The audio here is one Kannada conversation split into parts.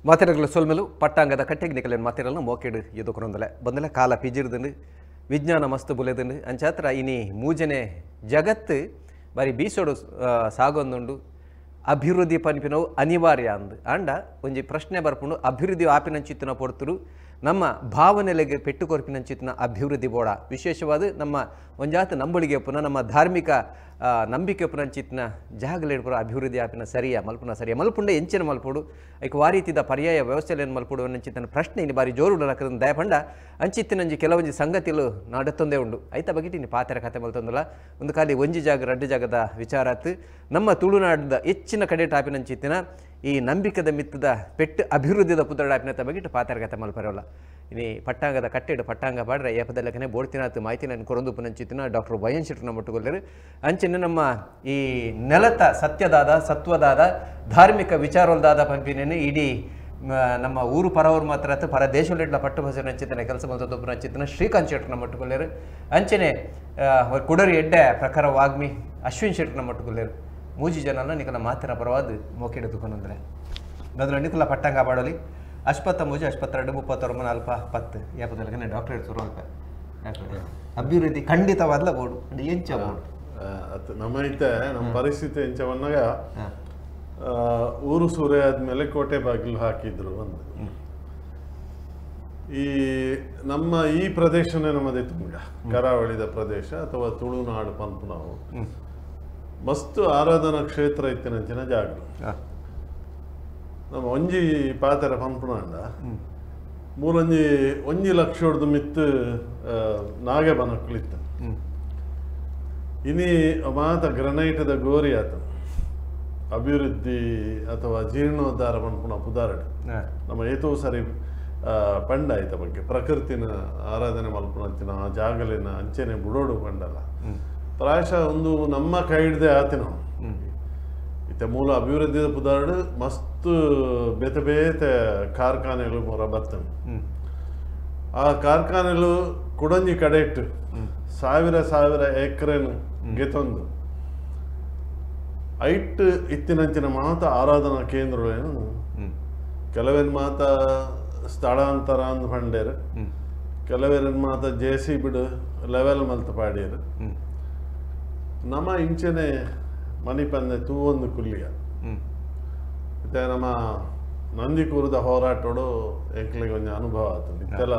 ಮಾತೆರಗಲ ಸೊಲ್ಮೆಲು ಪಟ್ಟಾಂಗದ ಕಟ್ಟೆಗೆ ನಿಕಲೇನು ಮಾತೆರಲ್ಲ ಮೋಕೆಡು ಎದುಕೊಂದಲೆ ಬಂದಲೆ ಕಾಲ ಪಿಜಿರ್ದಂಡು ವಿಜ್ಞಾನ ಮಸ್ತ್ ಬುಲೆದಂಡು ಅಂಚಾತ್ರ ಇನಿ ಮೂಜನೆ ಜಗತ್ತು ಬಾರಿ ಬೀಸೋಡು ಸಾಗೊಂದುಂಡು ಅಭಿವೃದ್ಧಿ ಪನ್ಪಿನವು ಅನಿವಾರ್ಯ ಅಂದು ಅಂಡ ಒಂಜಿ ಪ್ರಶ್ನೆ ಬರ್ಪುಂಡು ಅಭಿವೃದ್ಧಿ ಆಪಿನಂಚಿತ್ತಿನ ಪೊರ್ತರು ನಮ್ಮ ಭಾವನೆಲೆಗೆ ಪೆಟ್ಟು ಕೊರ್ಪಿನಂಚಿತ್ತಿನ ಅಭಿವೃದ್ಧಿ ಬೋಡ ವಿಶೇಷವಾದ ನಮ್ಮ ಒಂಜಾತ ನಂಬಳಿಗೆ ಪುನಃ ನಮ್ಮ ಧಾರ್ಮಿಕ ನಂಬಿಕೆ ಪುನಂಚಿತ್ತಿನ ಜಾಗಲೇಡ್ಪುರ ಅಭಿವೃದ್ಧಿ ಆಪಿನ ಸರಿಯ ಮಲ್ಪುನ ಸರಿಯ ಮಲ್ಪುಂಡೆ ಎಂಚಿನ ಮಲ್ಪುಡು ಐಕ್ ವಾರೀತಿದ ಪರ್ಯಾಯ ವ್ಯವಸ್ಥೆಯನ್ನು ಮಲ್ಪುಡು ಅನ್ನಂಚಿತ್ತಿನ ಪ್ರಶ್ನೆ ಇನ್ನು ಬಾರಿ ಜೋರು ನಕರನ್ನು ದಯಪಂಡ ಅಂಚಿತ್ತಿನಂಜಿ ಕೆಲವೊಂಜಿ ಸಂಗತಿಲು ನಡತ್ತೊಂದೇ ಉಂಡು ಐತ ಬಗೆಟ್ ಇನ್ನು ಪಾತೆರ ಕತೆ ಮಲ್ತೊಂದಲ್ಲ ಒಂದು ಖಾಲಿ ಒಂಜಿ ಜಾಗ ರಡ್ಡು ಜಾಗದ ವಿಚಾರತ್ ನಮ್ಮ ತುಳುನಾಡದ ಹೆಚ್ಚಿನ ಕಡೆ ಟಾಪಿನಂಚಿತ್ತಿನ ಈ ನಂಬಿಕದ ಮಿತ್ತದ ಪೆಟ್ಟು ಅಭಿವೃದ್ಧಿದ ಪುತ್ರ ಆಪಿನತ್ತ ಬಗೆಟ್ ಪಾತೆರ ಕತೆ ಮಲ್ಪರವಲ್ಲ ಇನಿ ಪಟ್ಟಾಂಗದ ಕಟ್ಟೆಡು ಪಟ್ಟಾಂಗ ಪಾಡ್ರೆ ಏಪದಲ್ಲಕನೆ ಬೋಡ್ತಿನಾತ್ ಮಾಹಿತಿನ ಕೊರೊಂದು ಪುನಂಚಿತ್ತಿನ ಡಾಕ್ಟರ್ ವೈಎನ್ ಶೆಟ್ಟರ್ನ ಮುಟ್ಟುಗೊಳ್ಳರು ಅಂಚಿನ ನಮ್ಮ ಈ ನೆಲತ ಸತ್ಯದಾದ ಸತ್ವದಾದ ಧಾರ್ಮಿಕ ವಿಚಾರದಾದ ಪಂಪಿನೇನು ಇಡೀ ನಮ್ಮ ಊರು ಪರವರು ಮಾತ್ರ ಪರ ದೇಶದಲ್ಲಿಡ್ಲ ಪಟ್ಟು ಭಜನೆ ಅಂಚಿತನೆ ಕೆಲಸ ಬಂದದ್ದು ಅಂಚಿತನ ಶ್ರೀಕಾಂತ್ ಶೆಟ್ಟರ್ನ ಮುಟ್ಟುಗೊಳ್ಳರು ಅಂಚನೆ ಕುಡರಿ ಎಡ್ಡೆ ಪ್ರಕಾರ ವಾಗ್ಮಿ ಅಶ್ವಿನ್ ಶೆಟ್ಟರ್ನ ಮುಟ್ಟುಗೊಳ್ಳರು ಮೂಜಿ ಜನನ ನಿಕಲ ಮಾತಿನ ಪರವಾದ ಮೋಕೆಡು ತುಕೊಂಡ್ರೆ ಅದರ ನಿಕಲ ಪಟ್ಟಂಗ ಪಾಡಲಿ ಅಶ್ಪತ್ತ ಮೂಜಿ ಅಶ್ಪತ್ತೆರಡು 32 ಅಲ್ಪ 10 ಯಾಪದಲ್ಲೇ ಡಾಕ್ಟರೇಟ್ ಸುರಲ್ಪ ಅಭಿವೃದ್ಧಿ ಖಂಡಿತವಾದ್ಲ ಬೋಡು ಎಂಚ ಬೋಡು ನಮ್ಮ ಐತೆ ನಮ್ಮ ಪರಿಸ್ಥಿತಿ ಎಂಚ ಬಂದಾಗ ಊರು ಸೂರ್ಯ ಆದ್ಮೇಲೆ ಕೋಟೆ ಬಾಗಿಲು ಹಾಕಿದ್ರು ಒಂದು ಈ ನಮ್ಮ ಈ ಪ್ರದೇಶನೇ ನಮ್ಮದೇ ತುಂಗ ಕರಾವಳಿದ ಪ್ರದೇಶ ಅಥವಾ ತುಳುನಾಡು ಪಂಪು ನಾವು ಮಸ್ತ್ ಆರಾಧನಾ ಕ್ಷೇತ್ರ ಇತ್ತಿನಂಚಿನ ಜಾಗ ನಮ್ಮ ಒಂಜಿ ಪಾತೆರ ಪಂಪುನಾಂಡ ಒಂಜಿ ಲಕ್ಷೋಡ್ದು ಮಿತ್ತು ನಾಗೆ ಬನಕ್ಲಿತ್ತು ಇನಿ ಮಾತ ಗ್ರನೈಟದ ಗೋರಿ ಆತ ಅಭಿವೃದ್ಧಿ ಅಥವಾ ಜೀರ್ಣೋದ್ಧಾರ ಪಂಪುನ ಪುದಾರಡು ನಮ್ಮ ಏತೋ ಸರಿ ಪಂಡ ಆಯ್ತ ಬಗ್ಗೆ ಪ್ರಕೃತಿನ ಆರಾಧನೆ ಮಲ್ಪುನಂಚಿನ ಆ ಜಾಗಲಿನ ಅಂಚೆನೆ ಬುಡೋಡು ಪಂಡಲ್ಲ ಪ್ರಾಯಶಃ ಒಂದು ನಮ್ಮ ಕೈ ಹಿಡ್ದೆ ಆತಿ ನಾವು ಇತ್ತೆ ಮೂಲ ಅಭಿವೃದ್ಧಿದ ಪುದಾರ್ಡ್ ಮಸ್ತ್ ಬೇತೆ ಬೇತೆ ಕಾರ್ಖಾನೆಗಳು ಮೊರ ಬರ್ತವೆ ಆ ಕಾರ್ಖಾನೆಗಳು ಕುಡಂಜಿ ಕಡೆ ಇಟ್ಟು ಸಾವಿರ ಎಕರೆನು ಗೆತೊಂದು ಐಟ್ ಇತ್ತಿನಂಚಿನ ಮಾತ ಆರಾಧನಾ ಕೇಂದ್ರಗಳೇನು ಕೆಲವೇನು ಮಾತ ಸ್ಥಳಾಂತರ ಅಂದ್ ಪಂಡೇರು ಕೆಲವೇನು ಮಾತ JCB ಲೆವೆಲ್ ಮಲ್ತ ಪಾಡ್ಯರು ನಮ್ಮ ಇಂಚನೆ ಮನಿ ಪಂದೆ ತೂವೊಂದು ಕುಲ್ಲಿಯ ಮತ್ತೆ ನಮ್ಮ ನಂದಿಕೂರದ ಹೋರಾಟೋಡು ಎಂಕ್ಲಿಗೆ ಒಂದು ಅನುಭವ ಆಯ್ತು ಇತ್ತೆಲ್ಲ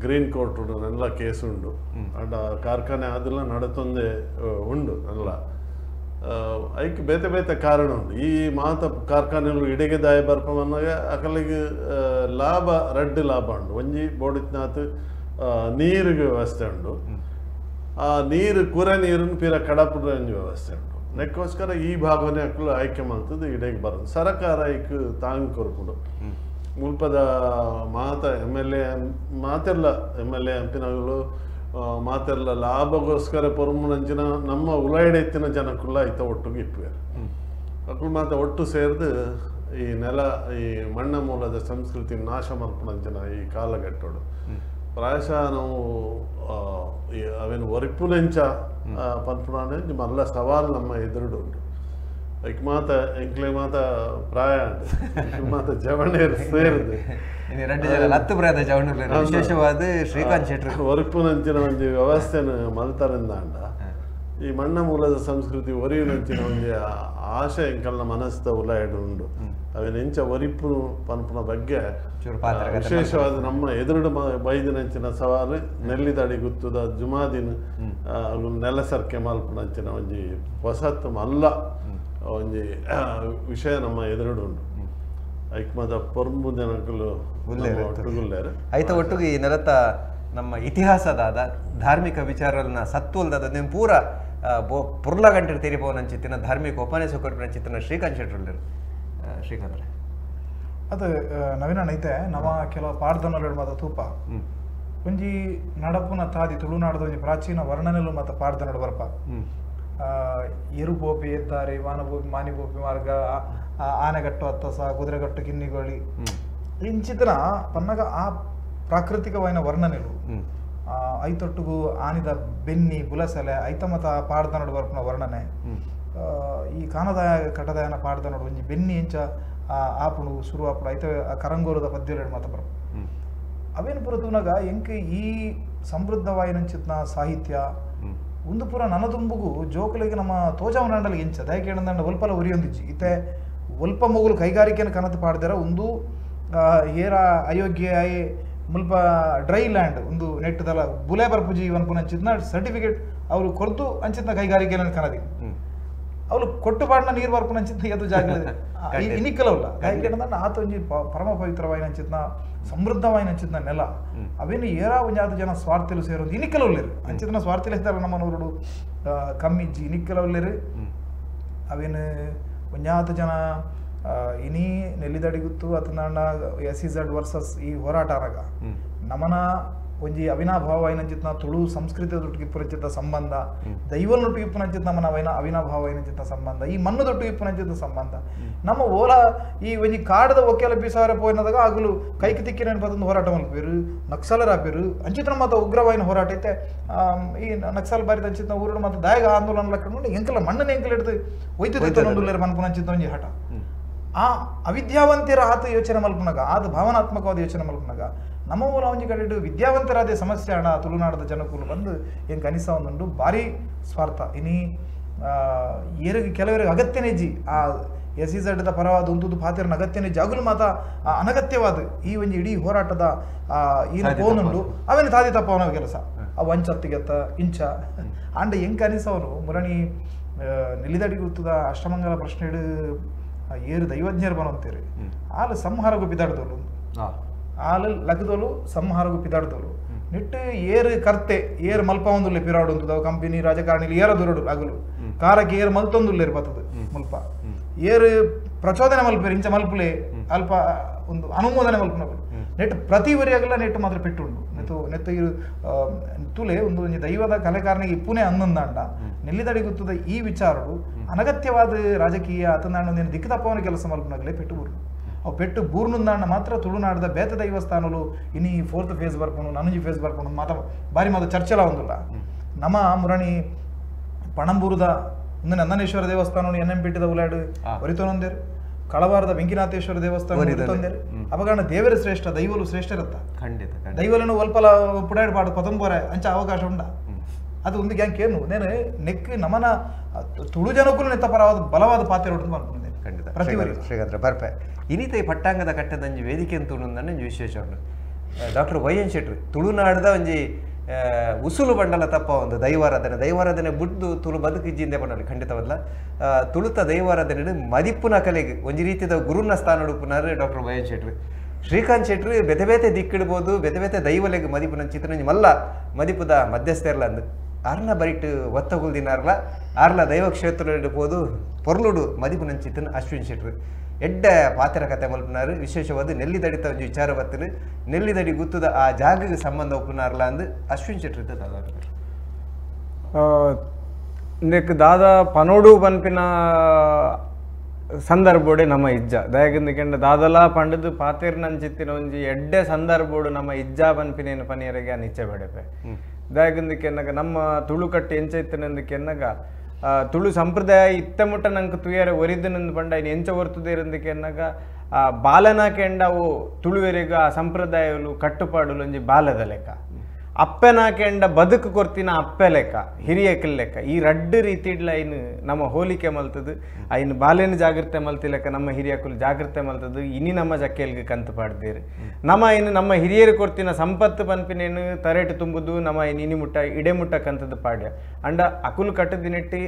ಗ್ರೀನ್ ಕೋರ್ಟ್ ಉಂಡು ನೆಲ್ಲ ಕೇಸ್ ಉಂಡು ಅಂಡ ಕಾರ್ಖಾನೆ ಅದೆಲ್ಲ ನಡತೊಂದೆ ಉಂಡು ನೆಲ್ಲ ಐಕ್ ಬೇತೆ ಬೇತೆ ಕಾರಣ ಉಂಡು ಈ ಮಾತ ಕಾರ್ಖಾನೆಗಳು ಇಡೆಗೆ ದಾಯ ಬರ್ಪಮನ್ನಾಗ ಅಕಲಿಗೆ ಲಾಭ ರಡ್ಡು ಲಾಭ ಉಂಡು ಒಂಜಿ ಬೋಡಿತ್ನಾತ್ ನೀರಿಗೆ ವ್ಯವಸ್ಥೆ ಉಂಡು ಆ ನೀರು ಕುರೆ ನೀರನ್ನು ಪಿರ ಕಡಪುರ ವ್ಯವಸ್ಥೆ ಉಂಟು ನೆಕ್ಕೋಸ್ಕರ ಈ ಭಾಗನೇ ಅಕ್ಕಲು ಆಯ್ಕೆ ಮಾಡ್ತದೆ ಇಡೆಗೆ ಬರೋದು ಸರ್ಕಾರ ಐಕ್ ತಾಂಗ್ ಕೊರ್ಪುಡು ಮುಲ್ಪದ ಮಾತ MLA ಮಾತೆಲ್ಲ MLA ಎಂಪಿನಗಳು ಮಾತೆಲ್ಲ ಲಾಭಗೋಸ್ಕರ ಪೊರ್ಮುನಂಚಿನ ನಮ್ಮ ಉಲಾಯ್ಡೆ ಎತ್ತಿನ ಜನಕ್ಕುಲ್ಲ ಐತ ಒಟ್ಟಿಗೆ ಇಪ್ಪುವೆ ಅಕ್ಕಳು ಮಾತ ಒಟ್ಟು ಸೇರಿದು ಈ ನೆಲ ಈ ಮಣ್ಣ ಮೂಲದ ಸಂಸ್ಕೃತಿ ನಾಶ ಮಲ್ಪುನಂಚಿನ ಈ ಕಾಲಘಟ್ಟೋಡು ಪ್ರಾಯಶಃ ನಾವು ಅವೇನು ಒರಿಪುನೆಂಚ ಪನ್ಪುಣಾನೆ ಮಲ್ಲ ಸವಾಲು ನಮ್ಮ ಎದುರುಡು ಉಂಟು ಐಕ್ ಮಾತ ಎಂಕ್ಲೆ ಮಾತ ಪ್ರಾಯ ಮಾತ ಜವಣೇರು ಸೇರಿದೆ ವಿಶೇಷವಾದ ಶ್ರೀಕಾಂತ್ ಶೆಟ್ಟರ್ ಒರಿಪುನಂಚಿನ ಒಂದು ವ್ಯವಸ್ಥೆನ ಮಲ್ತರಿಂದ ಅಂಡ ಈ ಮಣ್ಣ ಮೂಲದ ಸಂಸ್ಕೃತಿ ಒರಿಯುನಂಚಿನ ಒಂದು ಆಶೆ ಎಂಕಲ್ನ ಮನಸ್ಸಿದ ಉಲಾಯ್ಡು ಉಂಡು ಅವೇನೆಂಚ ಒರಿಪು ಪನ್ಪುನ ಬಗ್ಗೆ ವಿಶೇಷವಾದ ನಮ್ಮ ಎದುರುಡು ಬೈದಿನಂಚಿನ ಸವಾಲು ನೆಲ್ಲಿದಡಿ ಗುತ್ತದ ಜುಮಾದಿನ ನೆಲಸರ್ಕೆ ಮಲ್ಪುನಂಚಿನ ಒಂಜಿ ಹೊಸತ್ತು ಮಲ್ಲ ಒಂಜಿ ವಿಷಯ ನಮ್ಮ ಎದುರುಡು ಉಂಟು ಐಕ್ಮದ ಪೊರ್ಮು ಜನಗಳು ಒಟ್ಟುಗುಲ್ಲೇರು ಐತ ಒಟ್ಟಿಗೆ ಈ ನೆಲತ ನಮ್ಮ ಇತಿಹಾಸದಾದ ಧಾರ್ಮಿಕ ವಿಚಾರನ ಸತ್ವಲ್ದಾದ ನೀವು ಪೂರ ಪುರ್ಲ ಗಂಟೆ ತೆರಿಬೋನಂಚಿತ್ತಿನ ಧಾರ್ಮಿಕ ಉಪನ್ಯಾಸ ಕೊಟ್ಟಿನ ಶ್ರೀಕಾಂತ್ ಶೆಟ್ಟರ್ ಶ್ರೀಕಾಂತ್ ಅದು ನವೀನ ಐತೆ ನವ ಕೆಲವು ಪಾಡ್ದನಗಳು ಮಾತ ತೂಪ ಒಂಜಿ ನಡಪುನ ತಾದಿ ತುಳುನಾಡದ ಒಂಜಿ ಪ್ರಾಚೀನ ವರ್ಣನೆಲು ಮಾತ ಪಾಡ್ದನಡು ಬರ್ಪ ಎರುಬೋಪಿ ಎದ್ದಾರೆ ವಾನಬೋಪಿ ಮಾನಿಬೋಪಿ ಮಾರ್ಗ ಆನೆಗಟ್ಟು ಅತ್ತಸ ಕುದುರೆಗಟ್ಟು ಕಿನ್ನಿಗೋಳಿ ಇಂಚಿತನ ಪನ್ನಗ ಆ ಪ್ರಾಕೃತಿಕವಾದ ವರ್ಣನೆಲು ಐತೊಟ್ಟಿಗೂ ಆನಿದ ಬೆನ್ನಿ ಬುಲಸೆಲೆ ಐತ ಮತ ಪಾಡ್ದನಡು ಬರ್ಪನ ವರ್ಣನೆ ಈ ಕಾನದಾಯ ಕಟದಾಯನ ಪಾಡ್ದನಡು ಒಂಜಿ ಬೆನ್ನಿ ಎಂಚ ಆಪುಣು ಶುರು ಆಪುಡು ಐತೆ ಕರಂಗೋರದ ಪದ್ಯಗಳು ಮಾತ ಬರ ಅವೇನು ಪುರ ತೂನಾಗ ಎಂಕ್ ಈ ಸಮೃದ್ಧವಾಯಿನಂಚಿತ್ನ ಸಾಹಿತ್ಯ ಒಂದು ಪುರ ನನದುಂಬುಗು ಜೋಕುಲಿಗೆ ನಮ್ಮ ತೋಜವನಾಂಡಲ್ಲಿ ಎಂಚ ದಯಕೆ ಏನಂದ ಒಲ್ಪಲ ಉರಿಯೊಂದಿಜ್ಜಿ ಇತ್ತೆ ಒಲ್ಪ ಮೊಗುಲು ಕೈಗಾರಿಕೆಯನ್ನು ಕನತು ಪಾಡ್ದಾರ ಒಂದು ಏರ ಅಯೋಗ್ಯ ಮುಲ್ಪ ಡ್ರೈ ಲ್ಯಾಂಡ್ ಒಂದು ನೆಟ್ಟದಲ್ಲ ಬುಲೆ ಬರ್ಪುಜಿ ಅನ್ಪುನಂಚಿತ್ನ ಸರ್ಟಿಫಿಕೇಟ್ ಅವರು ಕೊರ್ದು ಅಂಚಿತ್ನ ಕೈಗಾರಿಕೆಯನ್ನು ಕನದಿ ಅವಳು ಕೊಟ್ಟು ಪಾಡಿನ ನೀರು ಬರ್ಪುನಂಚಿತ್ನ ಎದು ಜಾಗ ಇನಿಕ್ಕಲವಲ್ಲ ದಯಕೆ ಆತೊಂಜಿ ಪರಮ ಪವಿತ್ರವಾಯಿನಂಚಿತ್ನ ಸಮೃದ್ಧವಾಯಿನಂಚಿತ್ನ ನೆಲ ಅವೇನು ಏರಾ ಒಂಜಾದ ಜನ ಸ್ವಾರ್ಥಿಲು ಸೇರೋದು ಇನಿಕ್ಕಲವಲ್ಲೇರು ಅಂಚಿತ್ನ ಸ್ವಾರ್ಥಿಲು ಇರ್ತಾರೆ ನಮ್ಮ ನೋಡು ಕಮ್ಮಿಜ್ಜಿ ಇನಿಕ್ಕಲವಲ್ಲೇರು ಅವೇನು ಒಂಜಾತ ಜನ ಇನಿ ನೆಲ್ಲಿದಡಿಗುತ್ತು ಅತನ SEZ ವರ್ಸಸ್ ಈ ಹೋರಾಟ ಅನಗ ನಮನ ಒಂಜಿ ಅವಿನಾಭಾವ ಐನಂಚಿತ್ನ ತುಳು ಸಂಸ್ಕೃತಿಯೊಟ್ಟಿಗಿಪ್ಪುನಂಚಿತ್ತ ಸಂಬಂಧ ದೈವನೊಟ್ಟಿಗಿಪ್ಪುನಂಚಿತ್ತ ನಮನ ಅವಿನಾಭಾವ ಐನಂಚಿತ್ತ ಸಂಬಂಧ ಈ ಮಣ್ಣದೊಟ್ಟಿಗಿಪ್ಪುನಂಚಿತ್ತ ಸಂಬಂಧ ನಮ್ಮ ಓಲ ಈ ಒಂಜಿ ಕಾಡದ ಒಕ್ಕೆಲ ಬೀಸಾರ ಪೋಯಿನದಾಗ ಆಗಲು ಕೈకి ತಿಕ್ಕಿನ ಪದೊಂದು ಹೋರಾಟ ಮಲ್ಪೇರು ನಕ್ಸಲರ ಆಪೇರು ಅಂಚಿತ್ರ ಮಾತ ಉಗ್ರವಾಯಿನ ಹೋರಾಟ ಐತೆ ಈ ನಕ್ಸಲ್ ಬಾರಿದ ಅಂಚಿತ್ನ ಊರು ಮಾತ ದಾಯಗ ಆಂದೋಲನ ಲಕ್ಕಂಡು ಎಂಕಲ ಮಣ್ಣನ ಎಂಕಲ ಹಿಡಿದು ಒಯ್ತದೊಂದುಲ್ಲೇರು ಮನ್ಪುನಂಚಿತ್ತ ಒಂಜಿ ಹಠ ಆ ಅವಿದ್ಯಾವಂತರ ಆತ ಯೋಚನೆ ಮಲ್ಪನಾಗ ಆದ ಭಾವನಾತ್ಮಕವಾದ ಯೋಚನೆ ಮಲ್ಪನಾಗ ನಮ್ಮ ಮೂಲ ಒಂಜಿ ಕಡೆ ವಿದ್ಯಾವಂತರಾದ ಸಮಸ್ಯೆ ಹಣ ತುಳುನಾಡದ ಜನಕುಲು ಬಂದು ಏನು ಕನಿಸ ಒಂದುಂಡು ಭಾರಿ ಸ್ವಾರ್ಥ ಇನಿ ಏರಿಗೆ ಕೆಲವರಿಗೆ ಅಗತ್ಯನೇಜಿ ಆ SEZ ಪರವಾದ ಒಂದು ಪಾತಿರನ ಅಗತ್ಯನೇಜಿ ಅಗಲು ಮಾತ ಅನಗತ್ಯವಾದ ಈ ಒಂಜಿ ಇಡೀ ಹೋರಾಟದ ಏನು ಪೋನುಂಡು ಅವೇನು ತಾದಿ ತಪ್ಪವನ ಕೆಲಸ ಅವು ಅಂಚತ್ತಿಗೆತ್ತ ಇಂಚ ಅಂಡ ಹೆಂಗೆ ಕನಿಸವನು ಮುರಣಿ ನೆಲ್ಲಿದಡಿ ಗುರ್ತದ ಅಷ್ಟಮಂಗಲ ಪ್ರಶ್ನೆ ಏರು ದೈವಜ್ಞರು ಬನಂತೀರಿ ಆಲು ಸಂಹಾರಗೂ ಬಿದಾಡ್ದೋಲು ಆಲು ಲಗದೋಲು ಸಂಹಾರಗೂ ಬಿದಾಡ್ದೋಲು ನಿಟ್ಟು ಏರು ಕರ್ತೆ ಏರು ಮಲ್ಪ ಒಂದುಲ್ಲೆ ಪಿರಾಡುಂತದ ಕಂಪನಿ ರಾಜಕಾರಣಿ ಏರ ದೂರಡು ಅಗಲು ಕಾರಕ್ಕೆ ಏರು ಮಲ್ತೊಂದುಲ್ಲೇರು ಬರ್ತದೆ ಮುಲ್ಪ ಏರು ಪ್ರಚೋದನೆ ಮಲ್ಪೇರು ಇಂಚ ಮಲ್ಪಲೆ ಅಲ್ಪ ಒಂದು ಅನುಮೋದನೆ ಮಲ್ಪನಗಳು ನೆಟ್ಟು ಪ್ರತಿ ವರಿಯಾಗಲ್ಲ ನೆಟ್ಟು ಮಾತ್ರ ಪೆಟ್ಟುಂಡು ನೆತ್ತು ತುಲೆ ಒಂದು ದೈವದ ಕಲೆಕಾರನಿಗೆ ಇಪ್ಪುನೇ ಅನ್ನೊಂದಾಂಡ ನೆಲ್ಲಿದಡಿ ಗೊತ್ತದ ಈ ವಿಚಾರಗಳು ಅನಗತ್ಯವಾದ ರಾಜಕೀಯ ಅತನಾಂಡ ದಿಕ್ಕು ತಪ್ಪವನ ಕೆಲಸ ಮಲ್ಪನಾಗಲೇ ಪೆಟ್ಟು ಬೂರು ಅವು ಪೆಟ್ಟು ಬೂರ್ನುಂದಾಂಡ ಮಾತ್ರ ತುಳುನಾಡದ ಬೇತ ದೈವಸ್ಥಾನಗಳು ಇನ್ನು 4th ಫೇಸ್ ಬರ್ಕೊಂಡು 4 ಫೇಸ್ ಬರ್ಕೊಂಡು ಮಾತ ಬಾರಿ ಮಾತು ಚರ್ಚೆಲ್ಲ ಒಂದಿಲ್ಲ ನಮ್ಮ ಮುರಣಿ ಪಣಂಬೂರದ ಒಂದು ನಂದನೇಶ್ವರ ದೇವಸ್ಥಾನವನ್ನು NMPTದ ಉಲಾಡು ಹೊರಿತೊಂದೇರು ಕಳವಾರದ ವೆಂಕಿನಾಥೇಶ್ವರ ದೇವಸ್ಥಾನ ಹೊರಿತೊಂದೇರು ಅಪಗಾಣ ದೇವರ ಶ್ರೇಷ್ಠ ದೈವಲು ಶ್ರೇಷ್ಠ ಇರುತ್ತ ಖಂಡಿತ ದೈವలను ಒಲ್ಪಲ ಪುಡಾಡಿ ಪಾಡು ಕೊತ್ತಂಬರ ಅಂಚ ಅವಕಾಶ ಉಂಡ ಅದು ಒಂದು ಗ್ಯಾಂಕ್ ಏನು ನೇನು ನೆಕ್ ನಮನ ತುಳು ಜನಕ್ಕೂ ನೆತ್ತ ಪರವಾದ ಬಲವಾದ ಪಾತ್ರ ಹೊಡೆದು ಮಾಡ್ಕೊಂಡಿದ್ದೇನೆ ಖಂಡಿತ ಪ್ರತಿವರಿ ಶ್ರೀಗಂಧ್ರ ಬರ್ಪೆ ಇನಿತ ಪಟ್ಟಾಂಗದ ಕಟ್ಟದಂಜಿ ವೇದಿಕೆ ಅಂತ ಒಂಜಿ ವಿಶೇಷ ಉಂಟು ಡಾಕ್ಟರ್ YN ಶೆಟ್ರು ತುಳುನಾಡದ ಒಂಜಿ ಉಸುಲು ಬಂಡಲ ತಪ್ಪ ಒಂದು ದೈವಾರಾಧನೆ ಬಿಟ್ಟು ತುಳು ಬದುಕಿಜ್ಜಿಂದೆ ಬಂಡಲಿ ಖಂಡಿತವಲ್ಲ ತುಳುತ ದೈವಾರಾಧನೆ ಮದಿಪ್ಪುನ ಕಲೆಗೆ ಒಂಜಿ ರೀತಿಯ ಗುರುನ ಸ್ಥಾನ ಉಡುಪುನಾರು ಡಾಕ್ಟರ್ YN ಶೆಟ್ರು ಶ್ರೀಕಾಂತ್ ಶೆಟ್ರು ಬೆತೆ ಬೇತೆ ದಿಕ್ಕಿಡ್ಬೋದು ಬೆತೆ ಬೇತೆ ದೈವಲೆಗೆ ಮದಿಪುನ ಚಿತ್ರ ಮಲ್ಲ ಮದಿಪುದ ಮಧ್ಯಸ್ಥೆ ಇರಲ್ಲ ಅಂದು ಆರ್ನ ಬರಿಟ್ ಒತ್ತಗುಲ್ ದಿನಾರ್ಲ ಆರ್ಲ ದೈವ ಕ್ಷೇತ್ರ ಇಡ್ಬೋದು ಪೊರ್ಲುಡು ಮದಿಪುನ ಚಿತ್ರನ ಅಶ್ವಿನ್ ಶೆಟ್ರು ಎಡ್ಡ ಪಾತ್ರ ಕತೆ ಮಲ್ಪನಾರು ವಿಶೇಷವಾದ ನೆಲ್ಲಿದಡಿತ ಒಂದು ವಿಚಾರ ಬರ್ತದೆ ನೆಲ್ಲಿದಡಿ ಗುತ್ತದ ಆ ಜಾಗಕ್ಕೆ ಸಂಬಂಧ ಒಪ್ಪನಾರ್ಲ ಅಂದು ಅಶ್ವಿನ್ ಶೆಟ್ರು ನೆಕ್ ದಾದ ಪನೋಡು ಪನ್ಪಿನ ಸಂದರ್ಭೋಡೆ ನಮ್ಮ ಇಜ್ಜ ದಯಗಂದಿಕೆಂಡ ದಾದಲ ಪಂಡದು ಪಾತಿರ್ನಂಚಿತ್ತಿನ ಒಂಜಿ ಎಡ್ಡೆ ಸಂದರ್ಭೋಡು ನಮ್ಮ ಇಜ್ಜ ಪನ್ಪಿನೇನು ಪನಿಯರಿಗೆ ನಿಚ್ಚೆ ಬೆಡೆಪೆ ದಯಗಂದಿಕೆನ್ನಗ ನಮ್ಮ ತುಳು ಕಟ್ಟಿ ಎಂಚ ಇತ್ತನೆಂದಕ್ಕೆನ್ನಗ ತುಳು ಸಂಪ್ರದಾಯ ಇತ್ತ ಮುಟ್ಟ ನಂಗೆ ತುಯರ ಒರಿದನಂದು ಪಂಡ ಇನ್ನು ಎಂಚ ಹೊರ್ತದೆ ಇರಂದಕ್ಕೆನ್ನಗ ಬಾಲನ ಕೆಂಡ ಅವು ತುಳುವೆರಿಗ ಆ ಸಂಪ್ರದಾಯಲು ಕಟ್ಟುಪಾಡುಲು ಒಂಜಿ ಬಾಲದ ಲೆಕ್ಕ ಅಪ್ಪೆನ ಕೆಂಡ ಬದುಕು ಕೊರ್ತಿನ ಅಪ್ಪೆ ಲೆಕ್ಕ ಹಿರಿಯಕಲ್ ಲೆಕ್ಕ ಈ ರಡ್ಡು ರೀತಿಡ್ಲ ಐನು ನಮ್ಮ ಹೋಲಿಕೆ ಮಲ್ತದು ಐನು ಬಾಲೆನ ಜಾಗ್ರತೆ ಮಲ್ತಿ ಲೆಕ್ಕ ನಮ್ಮ ಹಿರಿಯಕುಲು ಜಾಗ್ರತೆ ಮಲ್ತದು ಇನಿ ನಮ್ಮ ಜಕ್ಕೆಲ್ಗೆ ಕಂತು ಪಾಡ್ದೇರು ನಮ್ಮ ಹಿರಿಯರು ಕೊರ್ತಿನ ಸಂಪತ್ತು ಪನ್ಪಿನೇನು ತರೇಟು ತುಂಬುದು ನಮ್ಮ ಇನಿ ಮುಟ್ಟ ಇಡೆ ಮುಟ್ಟ ಕಂತದ್ದು ಪಾಡ್ಯ ಅಂಡ ಅಕುಲು ಕಟ್ಟದಿನೆಟ್ಟಿ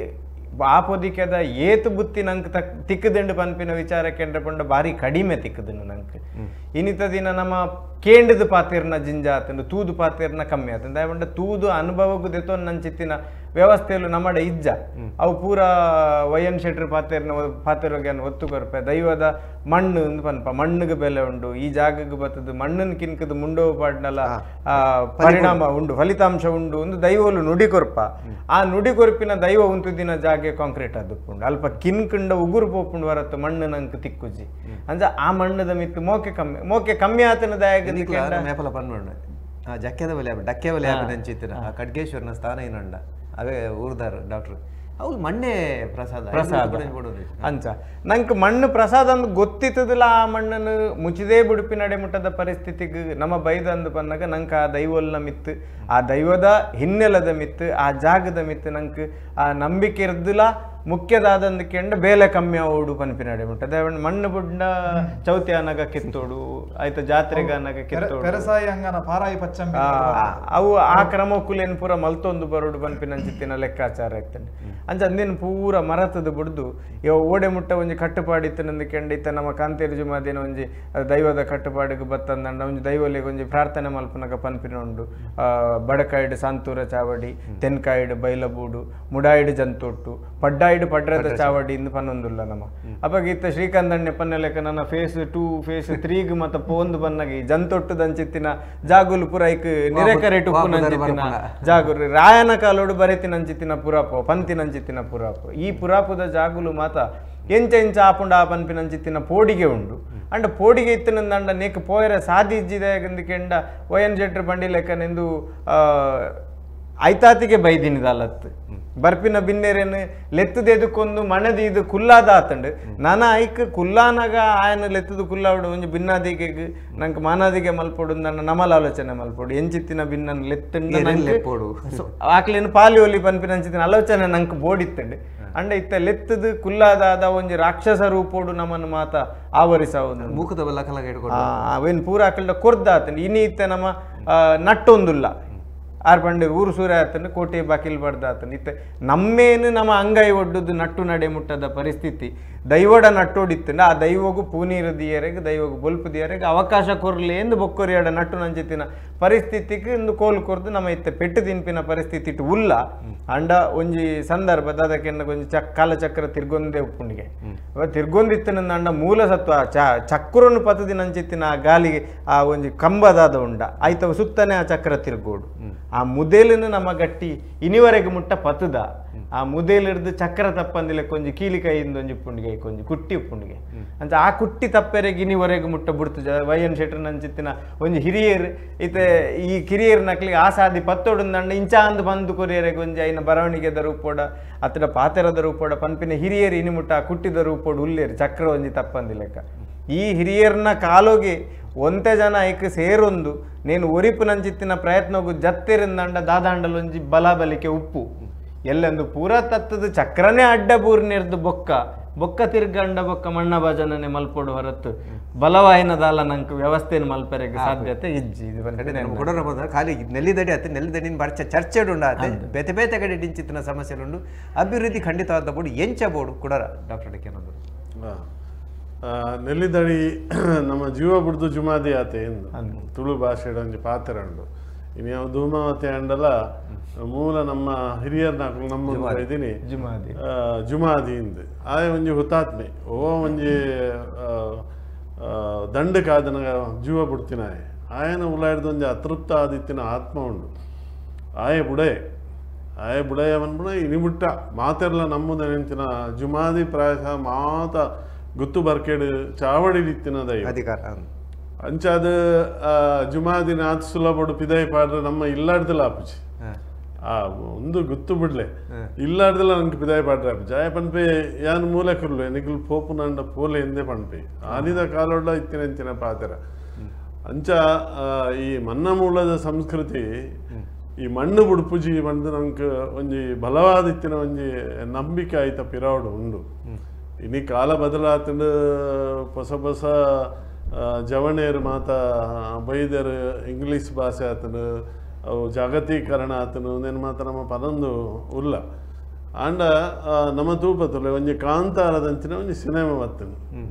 ಆಪೋದಿಕೆದ ಏತು ಬುತ್ತಿ ನಂಗೆ ತಿಕ್ಕದಂಡು ಪನ್ಪಿನ ವಿಚಾರ ಕೆಂಡ್ರಪಂಡ ಭಾರಿ ಕಡಿಮೆ ತಿಕ್ಕದನು ನಂಗೆ ಇನ್ನಿತ ದಿನ ನಮ್ಮ ಕೇಂಡದ ಪಾತಿರ್ನ ಜಿಂಜ ಆತಂಡು ತೂದು ಪಾತಿರ್ನ ಕಮ್ಮಿ ಆತಂಡ ಯಾವಂಡ ತೂದು ಅನುಭವಕ್ಕೂ ದೆತೋ ನಂಚಿತ್ತಿನ ವ್ಯವಸ್ಥೆಯಲ್ಲೂ ನಮ್ಮಡ ಇಜ್ಜ ಅವು ಪೂರ YN ಶೆಟ್ರು ಪಾತಿರ್ಗೆ ಒತ್ತು ಕೊರ್ಪೆ ದೈವದ ಮಣ್ಣು ಪನ್ಪ ಮಣ್ಣಿಗೆ ಬೆಲೆ ಉಂಡು ಈ ಜಾಗಕ್ಕೆ ಬರ್ತದೆ ಮಣ್ಣನ್ನು ಕಿನ್ಕದು ಮುಂಡೋವು ಪಾಡ್ನಲ್ಲ ಪರಿಣಾಮ ಉಂಡು ಫಲಿತಾಂಶ ಉಂಡು ಒಂದು ದೈವಲು ನುಡಿ ಕೊರ್ಪ ಆ ನುಡಿ ಕೊರ್ಪಿನ ದೈವ ಉಂಟು ದಿನ ಜಾಗೆ ಕಾಂಕ್ರೀಟ್ ಆದುಪ್ಪುಂಡು ಅಲ್ಪ ಕಿನ್ಕಂಡ ಉಗುರು ಪೋಪುಂಡು ಬರತ್ತು ಮಣ್ಣು ನಂಗೆ ತಿಕ್ಕುಜಿ ಅಂಜ ಆ ಮಣ್ಣದ ಮಿತ್ತು ಮೋಕೆ ಕಮ್ಮಿ ಆತನ ದಯಾಗ ಮೇಪಲ ಪನ್ನುಂಡು ಜಕ್ಕೆದ ಬಲೆ ಡಕ್ಕೆ ಬಲೆ ನಂಚಿತ್ತಿನ ಖಡ್ಗೇಶ್ವರನ ಸ್ಥಾನ ಏನಂಡ ಅವೇ ಊರ್ದಾರು ಡಾಕ್ಟ್ರು ಅವು ಮಣ್ಣೆ ಪ್ರಸಾದ ಅಂಚ ನಂಗೆ ಮಣ್ಣು ಪ್ರಸಾದ ಅಂದ್ ಗೊತ್ತಿತ್ತದಿಲ್ಲ. ಆ ಮಣ್ಣನ್ನು ಮುಚ್ಚಿದೇ ಬುಡುಪಿ ನಡೆ ಮುಟ್ಟದ ಪರಿಸ್ಥಿತಿಗೆ ನಮ್ಮ ಬೈದ ಅಂದು ಬಂದಾಗ ನಂಗೆ ಆ ದೈವಲ್ಲ ಮಿತ್ತು, ಆ ದೈವದ ಹಿನ್ನೆಲದ ಮಿತ್ತು, ಆ ಜಾಗದ ಮಿತ್ತು ನಂಗೆ ಆ ನಂಬಿಕೆ ಇರ್ದಿಲ್ಲ. ಮುಖ್ಯದಾದಂದು ಕೆಂಡ ಬೇಲೆ ಕಮ್ಮಿ ಓಡು ಪನ್ಪಿ ನಡೆ ಮುಟ್ಟದ ಮಣ್ಣು ಬುಡ್ಡ ಚೌತಿ ಅನ್ನಗ ಕಿತ್ತೋಡು ಆಯ್ತು, ಜಾತ್ರೆಗೆ ಅನ್ನಗ ಕಿತ್ತೋಡು ಅವು ಆ ಕ್ರಮಕ್ಕೂಲೇನು ಪೂರ ಮಲ್ತೊಂದು ಬರೋಡು ಪನ್ಪಿನ ಅಂಚಿತ್ತಿನ ಲೆಕ್ಕಾಚಾರ ಇರ್ತೇನೆ. ಅಂಚ ಅಂದಿನ ಪೂರ ಮರತದ ಬುಡ್ದು ಓಡೆ ಮುಟ್ಟ ಒಂಜಿ ಕಟ್ಟುಪಾಡಿತ್ತನಂದು ಕೆಂಡ ಇತ್ತ ನಮ್ಮ ಕಾಂತೇರು ಜುಮಾದಿನ ಒಂಜಿ ದೈವದ ಕಟ್ಟುಪಾಡಿಗೆ ಬತ್ತಂದಂಡ ಒಂಜಿ ದೈವಲಿಗೆ ಒಂಜಿ ಪ್ರಾರ್ಥನೆ ಮಲ್ಪನಗ ಪನ್ಪಿನ ಉಂಡು. ಬಡಕಾಯಿಡು ಸಾಂತೂರ ಚಾವಡಿ, ತೆನ್ಕಾಯಿಡು ಬೈಲಬೂಡು, ಮುಡಾಯಿಡು ಜಂತೊಟ್ಟು, ಪಡ್ಡಾಯಿಡು ಪಡ್ರದ ಚಾವಡಿ ಇಂದು ಪನ್ನೊಂದುಲ್ಲ ನಮ್ಮ ಅವಾಗ ಇತ್ತ ಶ್ರೀಕಾಂತಣ್ಣೆ ಪನ್ನಲೆಕ್ಕ ನನ್ನ ಫೇಸ್ 2 ಫೇಸ್ 3 ಮತ್ತ ಪೋಂದು ಬನ್ನಗಿ ಜಂತೊಟ್ಟು ದಂಚಿತ್ತಿನ ಜಾಗುಲು ಪುರೈಕ್ ನಿರೇಕರೆಟು ಪುನಂಚಿತ್ತಿನ ಜಾಗುರು ರಾಯನ ಕಾಲೋಡು ಬರೆತಿನ ಅಂಚಿತ್ತಿನ ಪುರಾಪು ಪಂತಿನಂಚಿತ್ತಿನ ಪುರಾಪು. ಈ ಪುರಾಪುದ ಜಾಗುಲು ಮಾತ ಎಂಚ ಎಂಚ ಆಪುಂಡ ಆ ಪನ್ಪಿನಂಚಿತ್ತಿನ ಪೋಡಿಗೆ ಉಂಡು. ಅಂಡ ಪೋಡಿಗೆ ಇತ್ತಿನಂದ ನೇಕ ಪೋಯರ ಸಾದಿ ಇಜ್ಜಿದ ಕೆಂಡ ON ಜೆಟ್ರ್ ಬಂಡಿ ಲೆಕ್ಕನೆಂದು ಐತಾತಿಗೆ ಬೈದಿನಿದಲ್ಲತ್ತು ಬರ್ಪಿನ ಬಿನ್ನೆರೇನು ಲೆತ್ತದೆದಕ್ಕೊಂದು ಮಣದಿ ಇದು ಕುಲ್ಲಾದ ಆತಂಡು ನಾನು ಐಕ್ ಕುಲ್ಲಾನಾಗ ಆಯನ ಲೆತ್ತದು ಕುಲ್ಲಾವಡು ಒಂಜಿ ಭಿನ್ನಾದಿಗೆ ನಂಗೆ ಮಾನಾದಿಗೆ ಮಲ್ಪೊಡು ನನ್ನ ನಮಲ ಆಲೋಚನೆ ಮಲ್ಪೊಡು ಎಂಚಿತ್ತಿನ ಭಿನ್ನ ಲೆತ್ತಂಡು ಆಕ್ಲೇನು ಪಾಲಿ ಒಲಿ ಪನ್ಪಿನ ಅಂಚಿತ್ತಿನ ಆಲೋಚನೆ ನಂಗೆ ಬೋಡಿತ್ತಂಡು. ಅಂಡ ಇತ್ತ ಲೆತ್ತದು ಕುಲ್ಲಾದ ಒಂಜಿ ರಾಕ್ಷಸ ರೂಪೋಡು ನಮ್ಮನ್ನು ಮಾತ ಆವರಿಸವುದು ಮೂಕದ ಬೆಲ್ಲ ಕಲಗ ಹಿಡ್ಕೊಂಡು ಅವೇನು ಪೂರ ಆಕಲ್ಡ ಕೊರ್ದಾತಂಡು ಇನಿ ಇತ್ತ ನಮ್ಮ ನಟ್ಟೊಂದುಲ್ಲ ಆರು ಪಂಡೆ ಊರು ಸೂರ್ಯ ಆತಂಡು ಕೋಟೆ ಬಾಕಿಲ್ ಬಡ್ದಾತಂಡು ಇತ್ತ ನಮ್ಮೇನು ನಮ್ಮ ಅಂಗೈ ಒಡ್ಡುದು ನಟ್ಟು ನಡೆ ಮುಟ್ಟದ ಪರಿಸ್ಥಿತಿ ದೈವಡ ನಟ್ಟೋಡಿತ್ತಂಡು ಆ ದೈವಗೂ ಪೂನೀರು ದಿಯರೆಗೆ ದೈವಗೂ ಬೊಲ್ಪು ದಿಯರೆಗೆ ಅವಕಾಶ ಕೊರ್ಲಿ ಎಂದು ಬೊಕ್ಕೊರಿಯಾಡ ನಟ್ಟು ನಂಚಿತ್ತಿನ ಪರಿಸ್ಥಿತಿಗೆ ಒಂದು ಕೋಲು ಕೊರ್ದು ನಮ್ಮ ಇತ್ತ ಪೆಟ್ಟು ತಿನ್ಪಿನ ಪರಿಸ್ಥಿತಿ ಇಟ್ಟು ಉಲ್ಲ. ಅಂಡ ಒಂಜಿ ಸಂದರ್ಭದ ಅದಕ್ಕೆ ಒಂಜಿ ಕಾಲಚಕ್ರ ತಿರ್ಗೊಂದೇ ಉಪ್ಪುಂಡಿಗೆ ತಿರ್ಗೊಂದಿತ್ತಿನ ಅಂಡ ಮೂಲ ಸತ್ವ ಚಕ್ರನು ಪತದಿ ನಂಚಿತ್ತಿನ ಆ ಗಾಲಿಗೆ ಆ ಒಂಜಿ ಕಂಬದಾದ ಉಂಡ ಆಯ್ತವ ಸುತ್ತನೇ ಆ ಚಕ್ರ ತಿರ್ಗೋಡು. ಆ ಮುದೇಲಿನ ನಮ್ಮ ಗಟ್ಟಿ ಇನಿವರೆಗೆ ಮುಟ್ಟ ಪತದ ಆ ಮುದೇಲಿಡ್ದು ಚಕ್ರ ತಪ್ಪಂದಿಲ್ಲ ಕೊಂಜಿ ಕೀಲಿ ಕೈಯಿಂದ ಒಂಜಿ ಉಪ್ಪುಂಡಿಗೆ ಕೊಂಜಿ ಕುಟ್ಟಿ ಉಪ್ಪುಂಡಿಗೆ ಅಂತ ಆ ಕುಟ್ಟಿ ತಪ್ಪೆರೆಗೆ ಇನಿವರೆಗೆ ಮುಟ್ಟ ಬಿಡ್ತು. ವೈಎನ್ ಶೆಟ್ರ್ ನಂಚಿತ್ತಿನ ಒಂಜಿ ಹಿರಿಯರು ಇತ್ತೆ ಈ ಕಿರಿಯರ್ ನಕ್ಲಿಗೆ ಆ ಸಾದಿ ಪತ್ತೋಡಂದಂಡ ಇಂಚ ಅಂದು ಬಂದು ಕೊರಿಯರೆಗೆ ಒಂಜಿ ಐನ ಬರವಣಿಗೆದ ರೂಪೋಡ ಅತ್ರ ಪಾತೆರದ ರೂಪೋಡ ಪನ್ಪಿನ ಹಿರಿಯರು ಇನಿಮುಟ್ಟ ಆ ಕುಟ್ಟಿದ ರೂಪೋಡು ಉಲ್ಲೇರು ಚಕ್ರ ಒಂಜಿ ತಪ್ಪಂದಿಲೆಕ್ಕ. ಈ ಹಿರಿಯರ್ನ ಕಾಲೋಗೆ ಒಂತೆ ಜನ ಐಕ್ ಸೇರೊಂದು ನೇನು ಒರಿಪು ನಂಚಿತ್ತಿನ ಪ್ರಯತ್ನಗೂ ಜತ್ತಿರಿಂದಂಡ ದಾದಾಂಡಲ್ ಒಂಜಿ ಬಲಾಬಲಿಕೆ ಉಪ್ಪು ಎಲ್ಲೆಂದು ಪೂರ ತತ್ತದ ಚಕ್ರನೇ ಅಡ್ಡ ಬೂರ್ನಿರ್ದು ಬೊಕ್ಕ ತಿರ್ಗಂಡ ಬೊಕ್ಕ ಮಣ್ಣ ಭಜನೆ ಮಲ್ಪೊಡು ಹೊರತು ಬಲವಾಯಿನದಲ್ಲ ನಂಗೆ ವ್ಯವಸ್ಥೆಯನ್ನು ಮಲ್ಪರೆಗೆ ಸಾಧ್ಯತೆ ಇಜ್ಜಿ ಖಾಲಿ ನೆಲ್ಲಿದಡಿ ಆತ ನೆಲ್ಲಿದಡಿನ ಬರ್ಚ ಚರ್ಚೆ ಉಂಡ ಬೇತೆ ಬೇತೆ ಕಡೆ ಡಿಂಚಿತ್ತಿನ ಸಮಸ್ಯೆలుండు ಅಭಿವೃದ್ಧಿ ಖಂಡಿತವಾದ ಬೋಡು ಎಂಚ ಬೋಡು ಕೂಡ ಡಾಕ್ಟರ್ ಡಿ ಕೆನದು ನೆಲ್ಲಿದಡಿ ನಮ್ಮ ಜೀವ ಬಿಡ್ದು ಜುಮಾದಿ ಆತೆ ಎಂದು ತುಳು ಭಾಷೆಡ ಒಂಜಿ ಪಾತ್ರ ಉಂಡು. ಇನ್ನು ಯಾವ ಧೂಮಾವತಿ ಅಂಡಲ ಮೂಲ ನಮ್ಮ ಹಿರಿಯರ್ನ ನಮ್ಮ ಇದೀನಿ ಜುಮಾದಿ ಇಂದು ಆಯ ಒಂಜಿ ಹುತಾತ್ಮೆ ಓ ಒಂಜಿ ದಂಡ ಕಾದನ ಜೀವ ಬಿಡ್ತಿನ ಆಯನ ಉಲಾಡ್ದು ಒಂಜಿ ಅತೃಪ್ತ ಆದಿತ್ತಿನ ಆತ್ಮ ಉಂಡು. ಆಯ ಬುಡಯ ಬಂದ್ಬಿಡ ಇನಿಬಿಟ್ಟ ಮಾತೆರ್ಲ ನಮ್ಮದ ನೆಂಚಿನ ಜುಮಾದಿ ಪ್ರಾಯಶಃ ಮಾತ ಗುತ್ತು ಬರ್ಕೆಡು ಚಾವಡಿಲಿತ್ತಿನ ದೈವ ಅಧಿಕಾರ ಅಂಚಾದ ಜುಮಾದಿನ ಆತ್ ಸುಲಭಡು ಪಿದೈ ಪಾಡ್ರೆ ನಮ್ಮ ಇಲ್ಲಾಡ್ದಲ್ಲ ಆಪುಜಿ ಒಂದು ಗುತ್ತು ಬಿಡ್ಲೆ ಇಲ್ಲಾಡ್ದಲ್ಲ ನಂಗೆ ಪಿದಾಯ ಪಾಡ್ರೆ ಆಪುಜಿ ಆಯ ಪನ್ಪೆ ಯಾನ್ ಮೂಲೆ ಕುರ್ಲು ಎನಿಕಲ್ ಪೋಪು ನಂಡ ಪೋಲೆ ಎಂದೇ ಪನ್ಪೆ ಆನಿದ ಕಾಲೊಡ್ಡ ಇತ್ತಿನ ಪಾತೆರ ಅಂಚ ಈ ಮನ್ನ ಮೂಲದ ಸಂಸ್ಕೃತಿ ಈ ಮಣ್ಣು ಬುಡುಪುಜಿ ಬಂದು ನಂಗೆ ಒಂಜಿ ಬಲವಾದ ಇತ್ತಿನ ಒಂಜಿ ನಂಬಿಕೆ ಆಯ್ತ ಪಿರಾವಡು ಉಂಡು. ಇನಿ ಕಾಲ ಬದಲಾತಂಡು ಹೊಸ ಜವಣೇರು ಮಾತ ಬೈದರು ಇಂಗ್ಲೀಷ್ ಭಾಷೆ ಆತನು ಅವು ಜಾಗತೀಕರಣ ಆತನು ನೇನು ಮಾತ ನಮ್ಮ ಪದೊಂದು ಉಲ್ಲ ಆಂಡ ನಮ್ಮ ತೂಪತ್ತಲೆ ಒಂಜಿ ಕಾಂತಾರದಂಚಿನ ಒಂಜಿ ಸಿನಿಮಾ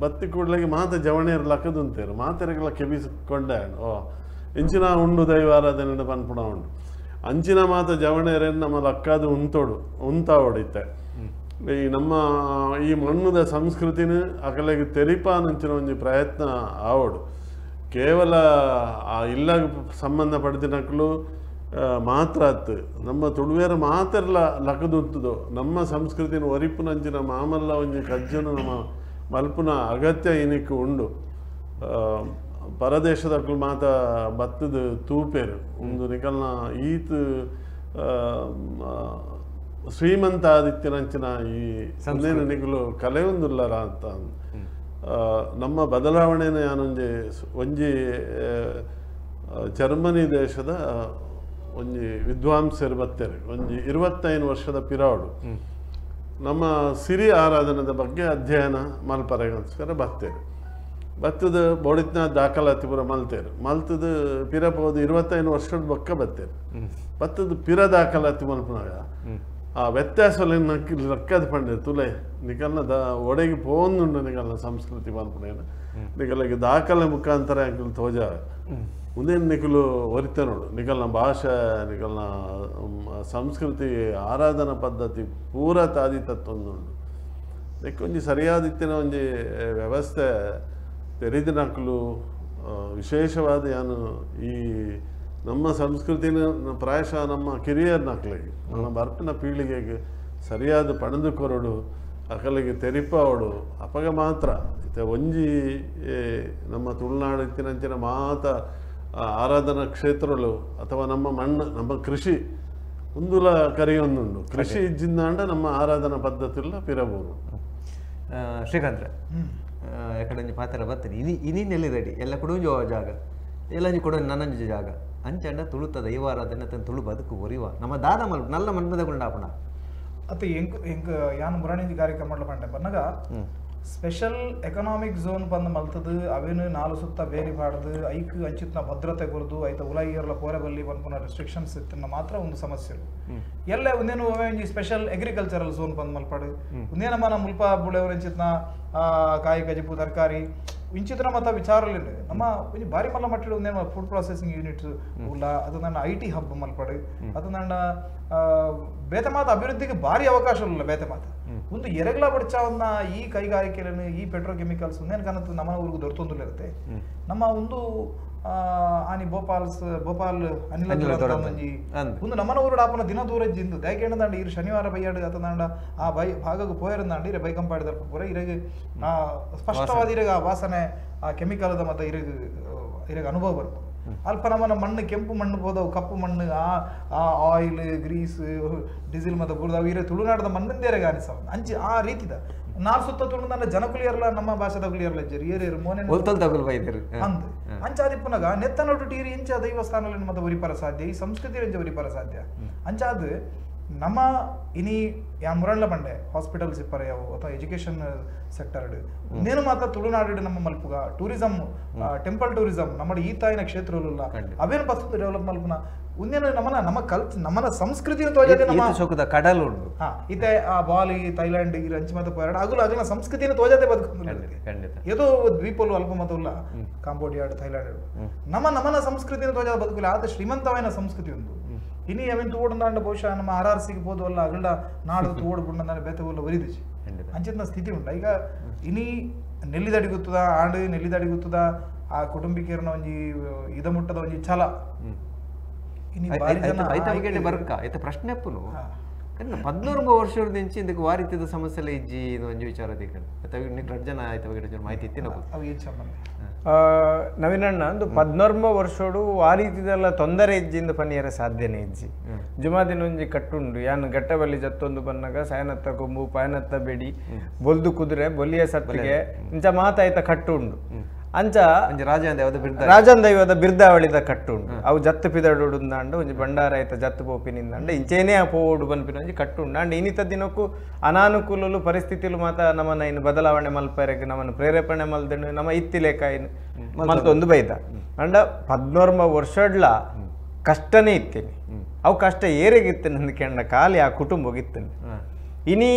ಬತ್ತಿ ಕೂಡ್ಲಾಗಿ ಮಾತ ಜವಣೇರು ಲಕ್ಕದುಂತೇರು ಮಾತೆರೆಗೆಲ್ಲ ಕೆಬಿಸಿಕೊಂಡೆ ಓ ಇಂಚಿನ ಉಂಡು ದೈವಾರಾಧನೆ ಪನ್ಪುಣ ಉಂಡು ಅಂಚಿನ ಮಾತ ಜವಣೇರೇನು ನಮ್ಮ ಲಕ್ಕದು ಉಂತಾ ಹೊಡಿತೆ. ಈ ನಮ್ಮ ಈ ಮಣ್ಣದ ಸಂಸ್ಕೃತಿನ ಅಕಲೆಗೆ ತೆರಿಪಾನಂಚಿನ ಒಂಜಿ ಪ್ರಯತ್ನ ಆವಡು ಕೇವಲ ಆ ಇಲ್ಲಾಗ ಸಂಬಂಧಪಡ್ತಿನಕ್ಲು ಮಾತ್ರ ಆತು ನಮ್ಮ ತುಳುವೇರ ಮಾತೆರ್ಲ ಲಕದುಂತದೋ ನಮ್ಮ ಸಂಸ್ಕೃತಿನ ಒರಿಪುನಂಚಿನ ಮಾಮಲ್ಲ ಒಂಜಿ ಕಜ್ಜನು ನಮ್ಮ ಮಲ್ಪುನ ಅಗತ್ಯ ಇನಿಕ್ಕು ಉಂಡು. ಪರದೇಶದಕ್ಲು ಮಾತ ಬತ್ತದ ತೂಪೇರು ಒಂದು ನಿಕಲ್ನ ಈತ್ ಶ್ರೀಮಂತ ಆದಿತ್ಯನಂಚಿನ ಈ ಒಂದೇನು ನಿಗುಲು ಕಲೆ ಒಂದುಲ್ಲರ ಅಂತ ನಮ್ಮ ಬದಲಾವಣೆನ ಒಂಜಿ ಜರ್ಮನಿ ದೇಶದ ಒಂಜಿ ವಿದ್ವಾಂಸರು ಬತ್ತೇರು ಒಂಜಿ 25 ವರ್ಷದ ಪಿರಾವಡು ನಮ್ಮ ಸಿರಿ ಆರಾಧನದ ಬಗ್ಗೆ ಅಧ್ಯಯನ ಮಲ್ಪರೆಗೋಸ್ಕರ ಬತ್ತೇರು ಬತ್ತದ ಬೋಡಿತ್ನ ದಾಖಲಾತಿ ಪೂರ ಮಲ್ತೇರು ಮಲ್ತದ ಪಿರ ಪೋದು 25 ವರ್ಷದ ಬೊಕ್ಕ ಬತ್ತೇರು ಬತ್ತದ ಪಿರ ದಾಖಲಾತಿ ಮಲ್ಪನಾಗ ಆ ವ್ಯತ್ಯಾಸ ಲೆಕ್ಕದ ಪಂಡೆ ತುಲೆ ನಿಕಲ್ನ ಒಡೆಗೆ ಪೋಂದುಂಡು ನಿಕಲ್ನ ಸಂಸ್ಕೃತಿ ಮಲ್ಪನೇನು ನಿಕಲ್ಗೆ ದಾಖಲೆ ಮುಖಾಂತರ ಅಂಕಲ್ ತೋಜ ಮುಂದೇನು ನಿಕಲು ಒರಿತೆ ನೋಡು ನಿಕಲ್ನ ಭಾಷೆ ನಿಕಲ್ನ ಸಂಸ್ಕೃತಿ ಆರಾಧನಾ ಪದ್ಧತಿ ಪೂರ ತಾದಿ ತತ್ತೊಂದುಂಡು ನಿಕ್ಕೊಂಜಿ ಸರಿಯಾದಿತ್ತಿನ ಒಂಜಿ ವ್ಯವಸ್ಥೆ ತೆರೆದ ನಕಲು ವಿಶೇಷವಾದ ಏನು ಈ ನಮ್ಮ ಸಂಸ್ಕೃತಿನ ಪ್ರಾಯಶಃ ನಮ್ಮ ಕಿರಿಯರ್ ನಕ್ಲಿಗೆ ನಮ್ಮ ಬರ್ಪಿನ ಪೀಳಿಗೆಗೆ ಸರಿಯಾದ ಪಣದು ಕೊರಡು ಅಕಲಿಗೆ ತೆರಿಪಾವಡು ಅಪಗ ಮಾತ್ರ ಇತ್ತೆ ಒಂಜಿ ನಮ್ಮ ತುಳುನಾಡು ಇತ್ತಿನಂಚಿನ ಮಾತ ಆರಾಧನಾ ಕ್ಷೇತ್ರಗಳು ಅಥವಾ ನಮ್ಮ ಮಣ್ಣು ನಮ್ಮ ಕೃಷಿ ಒಂದುಲ ಕರಿಯೊಂದುಂಡು ಕೃಷಿ ಇಜ್ಜಿಂದಾಂಡ ನಮ್ಮ ಆರಾಧನಾ ಪದ್ಧತಿಲ್ಲ ಪಿರಬಹುದು ಶ್ರೀಕಾಂತ್ರ ಎಕಡೆ ಪಾತ್ರ ಬರ್ತೀನಿ ಇನಿ ನೆಲ್ಲಿದಡಿ ಎಲ್ಲ ಕೊಡುವ ಜಾಗ ಎಲ್ಲ ಕೊಡೋ ನನ್ನಂಜ ಜಾಗ ಅಂಚಂಡ ತುಳುತದ ದೈವಾರಾಧನೆ ತನ್ನ ತುಳು ಬದುಕು ಒರಿವ ನಮ್ಮ ದಾದ ಮಲ್ ನಲ್ಲ ಮನ್ಮದಗೊಂಡಾಪಣ ಅತ್ತ ಎಂಕ್ ಯಾನ್ ಮುರಾಣಿಂಜಿ ಕಾರ್ಯಕ್ರಮ ಪಂಡೆ ಬನ್ನಗ ಸ್ಪೆಷಲ್ ಎಕನಾಮಿಕ್ ಝೋನ್ ಬಂದು ಮಲ್ತದು ಅವೇನು 4 ಸುತ್ತ ಬೇರಿ ಪಾಡ್ದು ಐಕ್ ಅಂಚಿತ್ನ ಭದ್ರತೆ ಕೊರದು ಐತ ಉಲಾಯಿಯರ್ಲ ಪೋರೆಬಲ್ಲಿ ಬಂದ್ಪುನ ರೆಸ್ಟ್ರಿಕ್ಷನ್ಸ್ ಇತ್ತಿನ ಮಾತ್ರ ಒಂದು ಸಮಸ್ಯೆ ಎಲ್ಲ ಒಂದೇನು ಒಂಜಿ ಸ್ಪೆಷಲ್ ಅಗ್ರಿಕಲ್ಚರಲ್ ಝೋನ್ ಬಂದು ಮಲ್ಪಾಡು ಒಂದೇನಮ್ಮ ನಮ್ಮ ಮುಲ್ಪ ಬುಳೆವ್ರ ಅಂಚಿತ್ನ ಕಾಯಿ ಕಜಿಪು ತರಕಾರಿ ಇಂಚಿತ್ರ ಮತ್ತ ವಿಚಾರಲಿಂಡು ನಮ್ಮ ಒಂಜಿ ಬಾರಿ ಮಲ್ಲ ಮಟ್ಟಿಡು ಒಂದೇನು ಫುಡ್ ಪ್ರಾಸೆಸಿಂಗ್ ಯೂನಿಟ್ಸ್ ಉಲ್ಲ ಅದು ನನ್ನ IT ಹಬ್ ಮಲ್ಪಾಡು ಅದು ನನ್ನ ಬೇತೆ ಮಾತ ಅಭಿವೃದ್ಧಿಗೆ ಭಾರಿ ಅವಕಾಶ ಇಲ್ಲ ಬೇತೆ ಮಾತ ಒಂದು ಎರಗ್ಲ ಬಡ್ಚಾವನ್ನ ಈ ಕೈಗಾರಿಕೆಗಳನ್ನು ಈ ಪೆಟ್ರೋಕೆಮಿಕಲ್ಸ್ ಒಂದೇನು ಕಾಣುತ್ತೆ ನಮ್ಮ ಊರಿಗೂ ದೊರೆತೊಂದಿಲ್ಲ ಇರುತ್ತೆ ನಮ್ಮ ಒಂದು ಆನಿ ಭೋಪಾಲ್ ಅನಿಲ ಒಂದು ನಮ್ಮನ ಊರು ಆಪನ ದಿನ ದೂರ ಜಿಂದು ದಯಕೇಂಡ ಇರು ಶನಿವಾರ ಬೈಯಾಡು ಅತಂದಾಂಡ ಆ ಭಾಗಕ್ಕೆ ಪೋಯರಂದಾಂಡ ಇರ ಬೈಕಂಪಾಡಿದ ಪೂರ ಇರಗೆ ಸ್ಪಷ್ಟವಾದ ಇರಗ ಆ ವಾಸನೆ ಆ ಕೆಮಿಕಲ್ದ ಮತ್ತೆ ಇರಗ ಅನುಭವ ಬರ್ತದೆ ಅಲ್ಪ ನಮ್ಮನ ಮಣ್ಣು ಕೆಂಪು ಮಣ್ಣು ಹೋದವು ಕಪ್ಪು ಮಣ್ಣು ಆ ಆಯಿಲ್ ಗ್ರೀಸ್ ಡೀಸೆಲ್ ಮತ್ತೆ ಬುರ್ದವು ಇರೋ ತುಳುನಾಡದ ಮಣ್ಣಿಂದೇರೆಗೆ ಅನಿಸ ಅಂಚಿ ಆ ರೀತಿದ 4 ಸುತ್ತ ತುಳುನಾಡ ಜನಕುಲಿಯರ್ಲ ನಮ್ಮ ಭಾಷೆದ ಕುಲಿಯರ್ಲ ಜರಿ ಏರೇರು ಮೋನೆ ಅಂದ್ ಅಂಚಾದಿಪ್ಪನಾಗ ನೆತ್ತನೊಟ್ಟು ಟೀರಿ ಇಂಚ ದೈವಸ್ಥಾನದಲ್ಲಿ ಮತ್ತೆ ಒರಿಪರ ಸಾಧ್ಯ ಈ ಸಂಸ್ಕೃತಿ ರಂಜ ಒರಿಪರ ಸಾಧ್ಯ ಅಂಚಾದ ನಮ್ಮ ಇನಿ ಯಾ ಮುರಣ್ಲ ಬಂಡೆ ಹಾಸ್ಪಿಟಲ್ಸ್ ಇಪ್ಪರ ಯಾವು ಅಥವಾ ಎಜುಕೇಶನ್ ಸೆಕ್ಟರ್ ನೇನು ಮಾತ್ರ ತುಳುನಾಡು ನಮ್ಮ ಮಲ್ಪುಗ ಟೂರಿಸಂ ಟೆಂಪಲ್ ಟೂರಿಸಂ ನಮ್ಮ ಈ ತಾಯಿನ ಕ್ಷೇತ್ರಲ್ಲ ಅವೇನು ಪತ್ತು ಡೆವಲಪ್ ಮಲ್ಪುನ ಒಂದೇನು ನಮ್ಮನ ಸಂಸ್ಕೃತಿ ತೋಜದೆ ನಮ್ಮ ಕಡಲು ಇತ್ತೆ ಆ ಬಾಲಿ ಥೈಲ್ಯಾಂಡ್ ಈ ರಂಚ ಮತ ಪೋರಾಡ ಅಗಲ ಸಂಸ್ಕೃತಿನ ತೋಜದೆ ಬದುಕು ಏದೋ ದ್ವೀಪಲು ಅಲ್ಪ ಮತಲ್ಲ ಕಾಂಬೋಡಿಯಾ ಥೈಲ್ಯಾಂಡ್ ನಮ್ಮನ ಸಂಸ್ಕೃತಿನ ತೋಜದ ಬದುಕಲ್ಲ ಆದ ಶ್ರೀಮಂತವಾದ ಸಂಸ್ಕೃತಿ ಒಂದು ಇನಿ ಅವನ್ ತೋಡಂದಾಂಡ ಬಹುಶಃ ನಮ್ಮ RRCಗೆ ಬೋದು ಅಲ್ಲ ಅಗಲ ನಾಡು ತೋಡು ಬುಂಡಂದಾಂಡ ಬೇತವಲ್ಲ ಒರಿದಿச்சு ಅಂಚಿನ ಸ್ಥಿತಿ ಉಂಟು ಈಗ ಇನಿ ನೆಲ್ಲಿದಡಿಗುತ್ತದ ಆಂಡು ನೆಲ್ಲಿದಡಿಗುತ್ತದ ಆ ಕುಟುಂಬಿಕರನ ಒಂಜಿ ಇದ ಮುಟ್ಟದ ಒಂಜಿ ಛಲ ಇನಿ ಬಾರಿ ಜನ ಬರ್ಕ ಐತ ಪ್ರಶ್ನೆ ಅಪ್ಪನು 14 ವರ್ಷದ ಇಂಚಿ ಇದಕ್ಕೆ ವಾರಿತಿದ ಸಮಸ್ಯೆ ಇಜ್ಜಿ ಇದು ಒಂಜಿ ವಿಚಾರ ದಿಕ್ಕಣ ರಡ್ ಜನ ಆಯ್ತು ಮಾಹಿತಿ ಇತ್ತಿನ ಅವು ಏನು ಸಂಬಂಧ ನವೀನಣ್ಣ ಒಂದು 14 ವರ್ಷೋಡು ಆ ರೀತಿದೆಲ್ಲ ತೊಂದರೆ ಇಜ್ಜಿಂದ ಪನಿಯರ ಸಾಧ್ಯನೇ ಇಜ್ಜಿ ಜುಮಾದಿನ ಒಂಜಿ ಕಟ್ಟುಂಡು ಯಾನು ಗಟ್ಟಬಲ್ಲಿ ಜತ್ತೊಂದು ಬನ್ನಾಗ ಸಾಯನತ್ತ ಕೊಂಬು ಪಾಯನತ್ತ ಬೆಡಿ ಬೊಲ್ದು ಕುದುರೆ ಬೊಲಿಯ ಸತ್ತಿಗೆ ಇಂಚ ಮಾತಾಯ್ತ ಕಟ್ಟುಂಡು ಅಂಚ ರಾಜನ್ ದೈವದ ಬಿರ್ದಾವಳಿದ ಕಟ್ಟುಂಡು ಅವು ಜತ್ತು ಪಿದಡುಂದಾಂಡು ಒಂಜಿ ಬಂಡಾರ ಆಯ್ತ ಜತ್ತು ಪೋಪಿನಿಂದಾಂಡ ಇಂಚೇನೇ ಪೋಡು ಬನ್ಪಿನ ಒಂಜಿ ಕಟ್ಟುಂಡು ಅಂಡ್ ಇನ್ನಿತ ದಿನಕ್ಕೂ ಅನಾನುಕೂಲಲು ಪರಿಸ್ಥಿತಿಲು ಮಾತ ನಮ್ಮನ್ನ ಇನ್ನು ಬದಲಾವಣೆ ಮಲ್ಪರೆಗೆ ನಮ್ಮನ್ನು ಪ್ರೇರೇಪಣೆ ಮಲ್ದೆಂಡು ನಮ್ಮ ಇತ್ತಿಲೇಕ ಮಲ್ತೊಂದು ಬೈದ ಅಂಡ 14 ವರ್ಷಡ್ಲ ಕಷ್ಟನೇ ಇತ್ತೇನೆ ಅವು ಕಷ್ಟ ಏರೆಗಿತ್ತೇನೆ ಅಂದ್ಕೊಂಡ ಖಾಲಿ ಆ ಕುಟುಂಬಗಿತ್ತೇನೆ ಇನಿ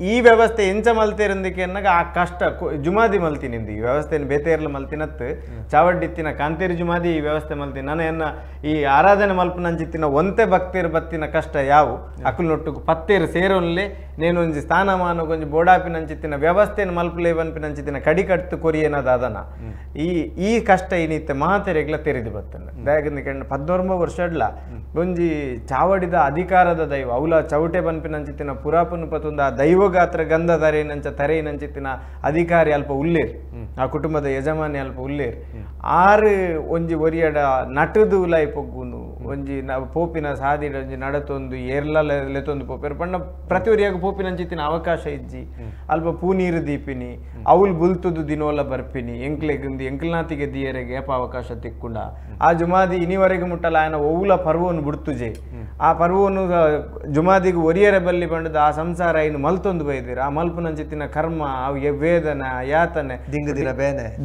ಈ ವ್ಯವಸ್ಥೆ ಎಂಚ ಮಲ್ತಿರಂದಕ್ಕೆ ಅನ್ನಗ ಆ ಕಷ್ಟ ಜುಮಾದಿ ಮಲ್ತಿನಿಂದ ಈ ವ್ಯವಸ್ಥೆನ ಬೇತೇರ್ಲ ಮಲ್ತಿನತ್ತು ಚಾವಡ್ಡಿತ್ತಿನ ಕಾಂತೇರಿ ಜುಮಾದಿ ಈ ವ್ಯವಸ್ಥೆ ಮಲ್ತೀನಿ ನನ್ನ ಈ ಆರಾಧನೆ ಮಲ್ಪನಂಚಿತ್ತಿನ ಒಂತೆ ಭಕ್ತಿರ್ ಬತ್ತಿನ ಕಷ್ಟ ಯಾವು ಅಕಲ್ನೊಟ್ಟಿಗೆ ಪತ್ತೇರು ಸೇರೋನ್ಲೆ ನೇನು ಒಂಜಿ ಸ್ಥಾನಮಾನ ಒಂಜಿ ಬೋಡಾಪಿನಂಚಿತ್ತಿನ ವ್ಯವಸ್ಥೆನ ಮಲ್ಪಲೇ ಬನ್ಪಿನಂಚಿತ್ತಿನ ಕಡಿ ಕಟ್ಟು ಕೊರಿಯೇನದಾದನ ಈ ಕಷ್ಟ ಏನಿತ್ತೆ ಮಹಾತೆರೆಗ್ಲ ತೆರೆದು ಬರ್ತನೆ ದಯಗಂದ 14 ವರ್ಷಡ್ಲ ಒಂಜಿ ಚಾವಡಿದ ಅಧಿಕಾರದ ದೈವ ಅವಲ ಚೌಟೆ ಬನ್ಪಿನಂಚಿತ್ತಿನ ಪುರಾಪುನ ಪತ್ತೊಂದು ಆ ದೈವ ಪೂರ್ವಗಾತ್ರ ಗಂಧ ತರೆಯಿನಂಚಿತ್ತಿನ ಅಧಿಕಾರಿ ಅಲ್ಪ ಉಳ್ಳೇರು ಆ ಕುಟುಂಬದ ಯಜಮಾನಿ ಅಲ್ಪ ಉಳ್ಳೇರು ಆರು ಒಂಜಿ ಒರಿಯಡ ನಟದು ಲೈ ಪೊಗ್ಗುನು ಒಂಜಿ ಪೋಪಿನ ಸಾದಿಡ ಒಂಜಿ ನಡತೊಂದು ಏರ್ಲ ಲೆತೊಂದು ಪೋಪೇರು ಪಂಡ ಪ್ರತಿ ಒರಿಯಾಗ ಪೋಪಿನಂಚಿತ್ತಿನ ಅವಕಾಶ ಇಜ್ಜಿ ಅಲ್ಪ ಪೂನೀರು ದೀಪಿನಿ ಅವಳು ಬುಲ್ತುದು ದಿನೋಲ ಬರ್ಪಿನಿ ಎಂಕ್ಲನಾತಿಗೆ ದಿಯರೆಗೆ ಏಪ ಅವಕಾಶ ತಿಕ್ಕುಂಡ ಆ ಜುಮಾದಿ ಇನಿವರೆಗೆ ಮುಟ್ಟಲ್ಲ ಆಯನ ಒವುಲ ಪರ್ವವನ್ನು ಬಿಡ್ತುಜೆ ಆ ಪರ್ವವನ್ನು ಜುಮಾದಿಗೆ ಒರಿಯರೆ ಬಲ್ಲಿ ಬಂಡದ ಆ ಸಂಸಾರ ಇನ್ನು ಮಲ್ತೊಂದು ಬೈದಿರ ಆ ಮಲ್ಪುನಂಚಿತ್ತಿನ ಕರ್ಮ ಅವು ವೇದನ ಯಾತನೆ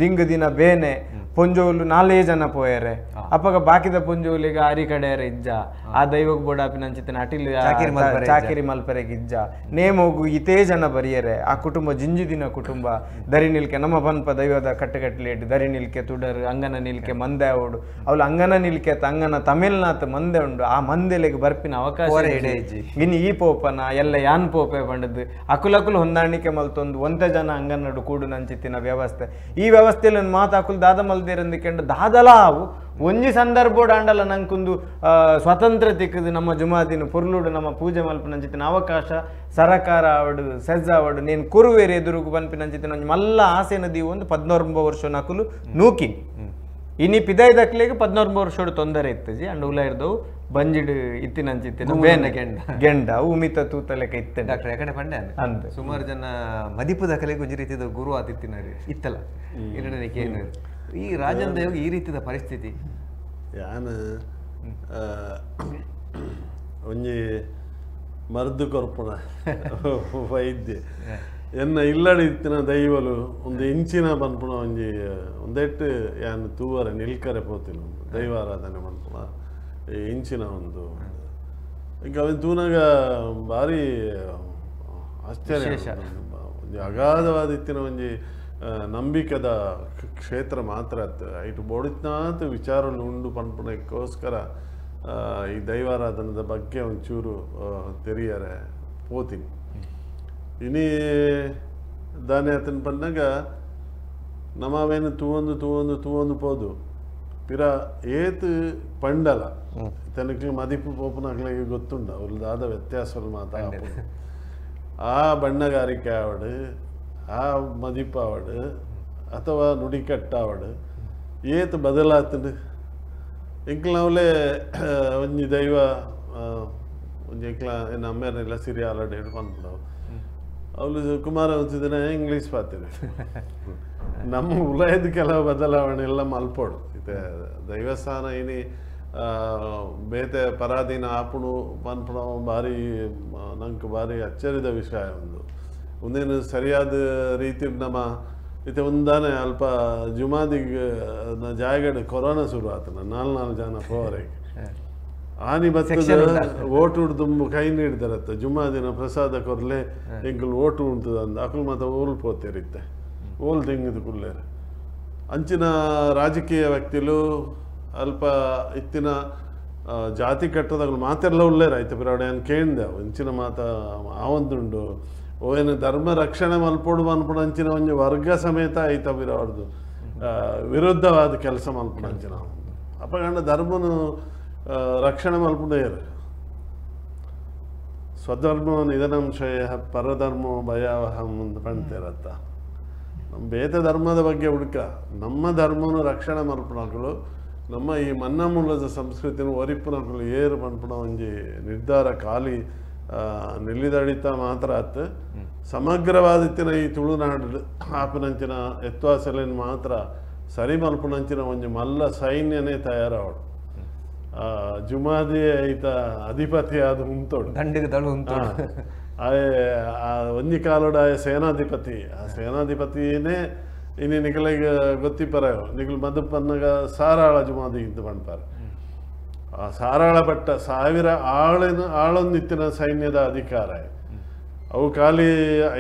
ದಿಂಗ ದಿನ ಬೇನೆ ಪೊಂಜೋಲು 4 ಜನ ಪೋಯರೆ ಅಪ್ಪಗ ಬಾಕಿದ ಪೊಂಜೋಲಿಗೆ ಆರಿ ಕಡೆಯರ ಇಜ್ಜ ಆ ದೈವಗ್ ಬೋಡಾಪಿನಂಚಿತ್ತಿನ ಅಟಿಲ್ ಚಾಕಿರಿ ಮಲ್ಪರೆಗೆ ಇಜ್ಜ ನೇಮೋಗು ಇತೇ ಜನ ಬರಿಯರೆ ಆ ಕುಟುಂಬ ಜಿಂಜಿದಿನ ಕುಟುಂಬ ದರಿ ನಿಲ್ಕೆ ನಮ್ಮ ಪನ್ಪ ದೈವದ ಕಟ್ಟುಕಟ್ಲೇಟ್ ದರಿ ನಿಲ್ಕೆ ತುಡರು ಅಂಗನ ನಿಲ್ಕೆ ಮಂದೆ ಅವಡು ಅವಳು ಅಂಗನ ನಿಲ್ಕೆ ಅಂಗನ ತಮಿಳ್ನಾಥ್ ಮಂದೆ ಉಂಡು ಆ ಮಂದೆಲೆಗೆ ಬರ್ಪಿನ ಅವಕಾಶ ಇನ್ನು ಈ ಪೋಪನ ಎಲ್ಲ ಯಾನ್ ಪೋಪೆ ಬಂಡದ್ದು ಅಕುಲಕುಲು ಹೊಂದಾಣಿಕೆ ಮಲ್ತೊಂದು ಒಂತೆ ಜನ ಅಂಗನಡು ಕೂಡು ನಂಚಿತ್ತಿನ ವ್ಯವಸ್ಥೆ ಈ ವ್ಯವಸ್ಥೆಯಲ್ಲಿ ಮಾತು ಅಕುಲ್ ದಾದ ಮಲ್ದಿರಂದಿಕೆಂಡು ದಾದಲಾವು ಒಂಜಿ ಸಂದರ್ಭ ಆಂಡಲ ನಂಕೊಂದು ಸ್ವತಂತ್ರ ತಿಕ್ಕದು ನಮ್ಮ ಜುಮಾದಿನ ಪುರ್ಲುಡು ನಮ್ಮ ಪೂಜೆ ಮಲ್ಪನಂಚಿತ್ತಿನ ಅವಕಾಶ ಸರಕಾರ ಅವಡು ಸಜ್ಜ ಅವಡು ನೇನು ಕುರುವೇರಿ ಎದುರುಗು ಬನ್ಪಿನಂಚಿತ್ತಿನ ಒಂಜಿ ಮಲ್ಲ ಆಸೆ ನದಿ ಒಂದು 19 ವರ್ಷ ನಕುಲು ನೂಕಿನಿ ಇನಿ ಪಿದಾಯ್ ದಕ್ಲೆಗೆ 19 ವರ್ಷೋಡು ತೊಂದರೆ ಇತ್ತಜಿ ಅಂಡ್ ಉಲ ಇರ್ದವು ಬಂಜಿಡು ಇತ್ತಿನಂಚಿತ್ತಿನ ಬೇನೆ ಗೆಂಡ ಉಮಿತ ತೂತಲೆಕ ಇತ್ತೆ ಡಾಕ್ಟರ್ ಯಾಕಡೆ ಪಂಡೆ ಅಂತೆ ಸುಮಾರು ಜನ ಮದಿಪು ದಕಲೆಗೆ ಒಂಜಿ ರೀತಿಯ ಗುರು ಆತಿತ್ತಿನ ಇತ್ತಲ್ಲ ಎರಡನೇಕೆ ಏನು ಈ ರಾಜನ್ ದೇವ್ಗೆ ಈ ರೀತಿಯ ಪರಿಸ್ಥಿತಿ ಯಾನು ಒಂಜಿ ಮರ್ದು ಕೊರ್ಪುಣ ವೈದ್ಯ ಎನ್ನ ಇಲ್ಲಡಿ ಇತ್ತಿನ ದೈವಲು ಒಂದು ಇಂಚಿನ ಪನ್ಪುಣ ಒಂಜಿ ಒಂದೆಟ್ಟು ಯಾನು ತೂವರೆ ನಿಲ್ಕರೆ ಪೋತಿನ ದೈವಾರಾಧನೆ ಪನ್ಪುಣ ಇಂಚಿನ ಒಂದು ಈಗ ಅವನ್ ತೂನಾಗ ಭಾರಿ ಆಶ್ಚರ್ಯ ಒಂಜಿ ಅಗಾಧವಾದ ಇತ್ತಿನ ಒಂಜಿ ನಂಬಿಕೆದ ಕ್ಷೇತ್ರ ಮಾತ್ರ ಐಟು ಬೋಡಿತ್ನಾತ್ ವಿಚಾರಗಳು ಉಂಡು ಪನ್ಪುಣಕ್ಕೋಸ್ಕರ ಈ ದೈವಾರಾಧನದ ಬಗ್ಗೆ ಒಂಚೂರು ತೆರಿಯರೆ ಪೋತೀನಿ ಇನಿ ದಾನೆ ಆತನ ಪನ್ನಾಗ ನಮ್ಮವೇನು ತೂವೊಂದು ಪೋದು ಪಿರ ಏತ್ ಪಂಡಲ ತನಕ ಮದಿಪು ಪೋಪನಕ್ಲಿಗೆ ಗೊತ್ತುಂಡ ಅವ್ರದ್ದಾದ ವ್ಯತ್ಯಾಸಗಳು ಮಾತಾಡ ಆ ಬಣ್ಣಗಾರಿಕೆ ಆವಡು ಆ ಮದಿಪ ಆವಡು ಅಥವಾ ನುಡಿಕಟ್ಟ ಆವಡು ಏತ್ ಬದಲಾತಂಡು ಎಂಕ್ಲವಲೇ ಒಂಜಿ ದೈವ ಒಂಜಿ ಎಂಕ್ಲ ಏನು ಅಮ್ಮೇನೆಲ್ಲ ಸಿರಿ ಆಲಡೆ ಹಿಡ್ದು ಬಂದ್ಬಿಡವು ಅವಳು ಕುಮಾರ ಹೊಂದಿದ್ರೆ ಇಂಗ್ಲೀಷ್ ಪಾತಿರು ನಮ್ಮ ಉಲಯದ ಕೆಲವು ಬದಲಾವಣೆ ಎಲ್ಲ ಮಲ್ಪೋಡು ಇದೆ ದೈವಸ್ಥಾನ ಇನಿ ಬೇತೆ ಪರಾಧೀನ ಆಪುಣು ಪನ್ಪುಣ ಭಾರಿ ನಂಗೆ ಭಾರಿ ಅಚ್ಚರಿದ ವಿಷಯ ಒಂದೇನು ಸರಿಯಾದ ರೀತಿ ನಮ್ಮ ಇತ್ತೆ ಒಂದಾನೆ ಅಲ್ಪ ಜುಮಾದಿಗೆ ಜಾಯಗಡೆ ಕೊರೋನಾ ಶುರು ಆತನ 4 ಜನ ಪೋವರೆಗೆ ಆನಿ ಬರ್ತದ ಓಟು ಉಡ್ದು ಕೈ ನೀಡ್ದಾರತ್ತ ಜುಮ್ಮಾ ದಿನ ಪ್ರಸಾದ ಕೊರ್ಲೆ ಎಂಕಲ್ ಓಟು ಉಂಟದ ಅಂದ ಅಕಲ್ ಮಾತ ಓಲ್ ಪೋತೇರಿತ್ತೆ ಓಲ್ ತೆಂಗಿದ ಕುಲ್ಲೇರು ಅಂಚಿನ ರಾಜಕೀಯ ವ್ಯಕ್ತಿಲು ಅಲ್ಪ ಇತ್ತಿನ ಜಾತಿ ಕಟ್ಟದಾಗಲು ಮಾತೆಲ್ಲ ಉಳ್ಳೇರು ಆಯ್ತು ಬಿರಾಡೆ ಅಂತ ಕೇಳಿದೆ ಇಂಚಿನ ಮಾತ ಆವಂದುಂಡು ಓವೇನು ಧರ್ಮ ರಕ್ಷಣೆ ಮಲ್ಪೋಡು ಮನ್ಪುಣ ಅಂಚಿನ ಒಂಜಿ ವರ್ಗ ಸಮೇತ ಆಯ್ತ ಬಿರಾಡ್ದು ವಿರುದ್ಧವಾದ ಕೆಲಸ ಮಲ್ಪುಣ ಅಂಚಿನ ಅಪ್ಪಗಂಡ ಧರ್ಮನು ರಕ್ಷಣೆ ಮಲ್ಪುಡೇರು ಸ್ವಧರ್ಮೋ ನಿಧನಂಶಯ ಪರಧರ್ಮೋ ಭಯಾವಹಂ ಅಂತ ಪಂತೇರತ್ತ ನಮ್ಮ ಬೇತ ಧರ್ಮದ ಬಗ್ಗೆ ಹುಡುಕ ನಮ್ಮ ಧರ್ಮನು ರಕ್ಷಣೆ ಮಲ್ಪುಣಗಳು ನಮ್ಮ ಈ ಮನ್ನ ಮೂಲದ ಸಂಸ್ಕೃತಿನ ಒರಿಪುನಗಳು ಏರು ಮನ್ಪುಣ ಒಂಜಿ ನಿರ್ಧಾರ ಖಾಲಿ ನಿಲ್ಲಿದಡಿತ ಮಾತ್ರ ಆತು ಸಮಗ್ರವಾದಿತ್ತಿನ ಈ ತುಳುನಾಡು ಆಪನಂಚಿನ ಎತ್ವಾಸಲಿನ ಮಾತ್ರ ಸರಿ ಮಲ್ಪುನಂಚಿನ ಒಂಜಿ ಮಲ್ಲ ಸೈನ್ಯನೇ ತಯಾರಾವಡು ಜುಮಾದಿ ಐತ ಅಧಿಪತಿ ಆದ ಉಂಟೋಡು ದಂಡಿಗೆ ದಳು ಉಂಟು ಒಂಜಿ ಕಾಲೋಡ ಸೇನಾಧಿಪತಿ ಆ ಸೇನಾಧಿಪತಿನೇ ಇನ್ನು ನಿಖಲಿಗೆ ಗೊತ್ತಿಪ್ಪರ ನಿಖಲ್ ಮದಪ್ಪನ್ನಾಗ ಸಾರಾಳ ಜುಮಾದಿ ಇದ್ದು ಪಂಡ್ಪಾರೆ ಆ ಸಾರಾಳ ಪಟ್ಟ 1000 ಆಳೊಂದಿತ್ತಿನ ಸೈನ್ಯದ ಅಧಿಕಾರ ಅವು ಖಾಲಿ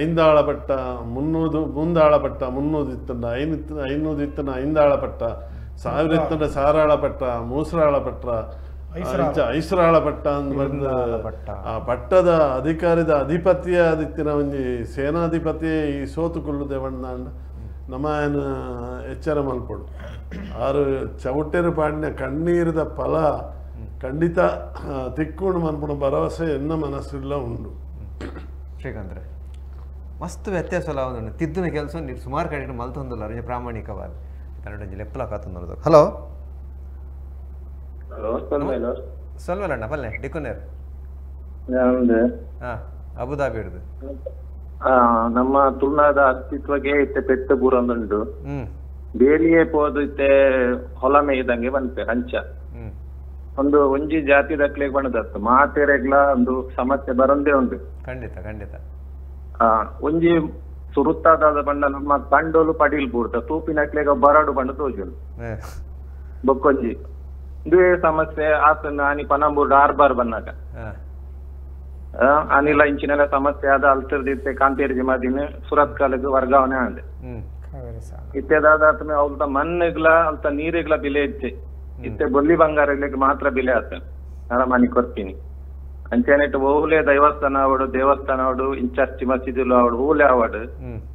5 ಆಳಪಟ್ಟ 300 ಮುಂದಾಳಪಟ್ಟ 300 ಇತ್ತಂಡ 500 ಇತ್ತನ 5 ಆಳಪಟ್ಟ 1000 ಇತ್ತಂಡ ಸಾರಾಳಪಟ್ಟ ಮೂಸರಾಳಪಟ್ಟ ಐಸರಾಳಪಟ್ಟ ಅಂತ ಬಂದ ಆ ಪಟ್ಟದ ಅಧಿಕಾರಿದ ಅಧಿಪತಿಯ ಆದಿತ್ತಿನ ಒಂಜಿ ಸೇನಾಧಿಪತಿ ಈ ಸೋತುಕೊಳ್ಳುದೆ ಬಂದಾಂಡ ನಮ್ಮನ ಎಚ್ಚರ ಮಲ್ಪಡು ಆರು ಚೌಟೆರು ಪಾಡಿನ ಕಣ್ಣೀರದ ಫಲ ಖಂಡಿತ ತಿಕ್ಕೊಂಡು ಮನ್ಪುಣ ಭರವಸೆ ಎನ್ನ ಮನಸ್ಸಿಲ್ಲ ಉಂಡು ಶ್ರೀಕಾಂತ್ರೆ ಮಸ್ತ್ ವ್ಯತ್ಯಾಸ ಒಂದು ತಿದ್ದಿನ ಕೆಲಸ ನೀವು ಸುಮಾರು ಕಡೆ ಮಲ್ತೊಂದಿಲ್ಲ ಅರಿಜ ಪ್ರಾಮಾಣಿಕವಾದ ಕನ್ನಡ ಲೆಪ್ಪಲ ಕಾತೊಂದು ಹಲೋ ಸೊಲ್ವಲ್ಲಣ್ಣ ಪಲ್ಲೆ ಡಿಕೊನೇರ್ ಹಾಂ ಅಬುದಾಬಿ ಹಿಡಿದು ನಮ್ಮ ತುಳುನಾಡ ಅಸ್ತಿತ್ವಗೆ ಇತ್ತೆ ಪೆಟ್ಟು ಬೂರೊಂದುಂಡು ಬೇಲಿಯೇ ಪೋದು ಇತ್ತೆ ಹೊಲ ಮೇಯ್ದಂಗೆ ಬಂತೆ ಹಂಚ ಒಂದು ಒಂಜಿ ಜಾತಿ ದಕ್ಲೆಗ್ ಬಣ್ಣದತ್ತು ಮಾತೆರೆಗ್ಲ ಒಂದು ಸಮಸ್ಯೆ ಬರಂದೇ ಉಂಟು ಖಂಡಿತ ಖಂಡಿತ ಒಂಜಿ ಸುರುತ್ತಾದ ಬಣ್ಣ ನಮ್ಮ ಕಂಡೋಲು ಪಡೀಲ್ ಬೂರ್ತ ತೂಪಿನಕ್ಲೆಗ ಬರಡು ಬಣ್ಣ ತೋಜುಂಡು ಬೊಕ್ಕೊಂಜಿ ಇದುವೇ ಸಮಸ್ಯೆ ಆತನ ಆನಿ ಪನಂಬೂರ್ಡು ಆರ್ಬಾರ್ ಬನ್ನಾಗ ಅನಿಲ ಇಂಚಿನೆಲ್ಲ ಸಮಸ್ಯೆ ಆದ ಅಲ್ತಿರ್ದಿತ್ತೆ ಕಾಂತೇರಿ ಮದಿನ ಸುರತ್ ಕಾಲಕ್ಕೆ ವರ್ಗಾವಣೆ ಆಂಡೆ ಇತ್ತೆದಾದ ಅವ್ರ ಮಣ್ಣಿಗ್ಲ ಅಲ್ತ ನೀರಿಗ್ಲ ಬೆಲೆ ಇತ್ತೆ ಇತ್ತೆ ಬೊಲ್ಲಿ ಬಂಗಾರಗ್ಲಿಕ್ಕೆ ಮಾತ್ರ ಬೆಲೆ ಆತ ಮನಿ ಕೊಡ್ತೀನಿ ಅಂಚೆನೆಟ್ ಓಲೆ ದೈವಸ್ಥಾನ ಆವಡು ದೇವಸ್ಥಾನ ಆವಡು ಇಂಚರ್ಚಿ ಮಸೀದಿಲು ಆವಡು ಓಲೆ ಆವಡು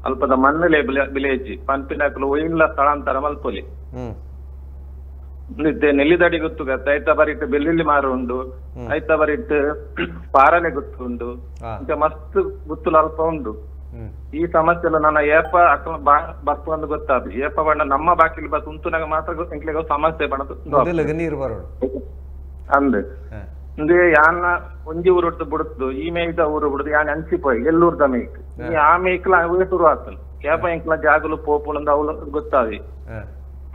ಅಲ್ಪದ ಮಣ್ಣಲೆ ಬೆಲೆ ಹೆಚ್ಚಿ ಪಂಪಿನಕ್ಲು ಒಯ್ಲ ಸ್ಥಳಾಂತರ ಮಲ್ಪೊಲಿ ನೆಲ್ಲಿದಡಿ ಗೊತ್ತು ಗತ್ತ ಐತ ಬರಿಟ್ ಬೆಳ್ಳುಳ್ಳಿ ಮಾರು ಉಂಡು ಐತ ಬರಿಟ್ ಪಾರನೆ ಗೊತ್ತು ಉಂಡು ಈಗ ಮಸ್ತ್ ಗುತ್ತುಲು ಅಲ್ಪ ಉಂಡು ಈ ಸಮಸ್ಯೆ ನನ್ನ ಏಪ ಅಕ್ಕ ಬರ್ತಂದು ಗೊತ್ತಾದು ಏಪ ಬಣ್ಣ ನಮ್ಮ ಬಾಕಿಲಿ ಬಸ್ ಉಂತುನಾಗ ಮಾತ್ರ ಎಂಕ್ಲೆಗ ಸಮಸ್ಯೆ ಬಣ್ಣ ನೀರು ಬರೋಡು ಅಂದ್ ಅಂದ್ರೆ ಯಾನ ಒಂಜಿ ಊರು ಬಿಡುತ್ತು ಈ ಮೇಯ್ದ ಊರು ಬಿಡುದು ಯಾನ್ ಅನ್ಸಿಪೋಯ್ ಎಲ್ಲೂರ್ದ ಮೇಯ್ಕ್ ಆ ಮೇಯ್ಕ್ಲ ಅವೇ ಶುರು ಆಗ್ತದೆ ಏಪ ಎಂಕ್ಲ ಜಾಗಲು ಪೋಪುಳಂದ ಅವಳು ಗೊತ್ತಾವಿ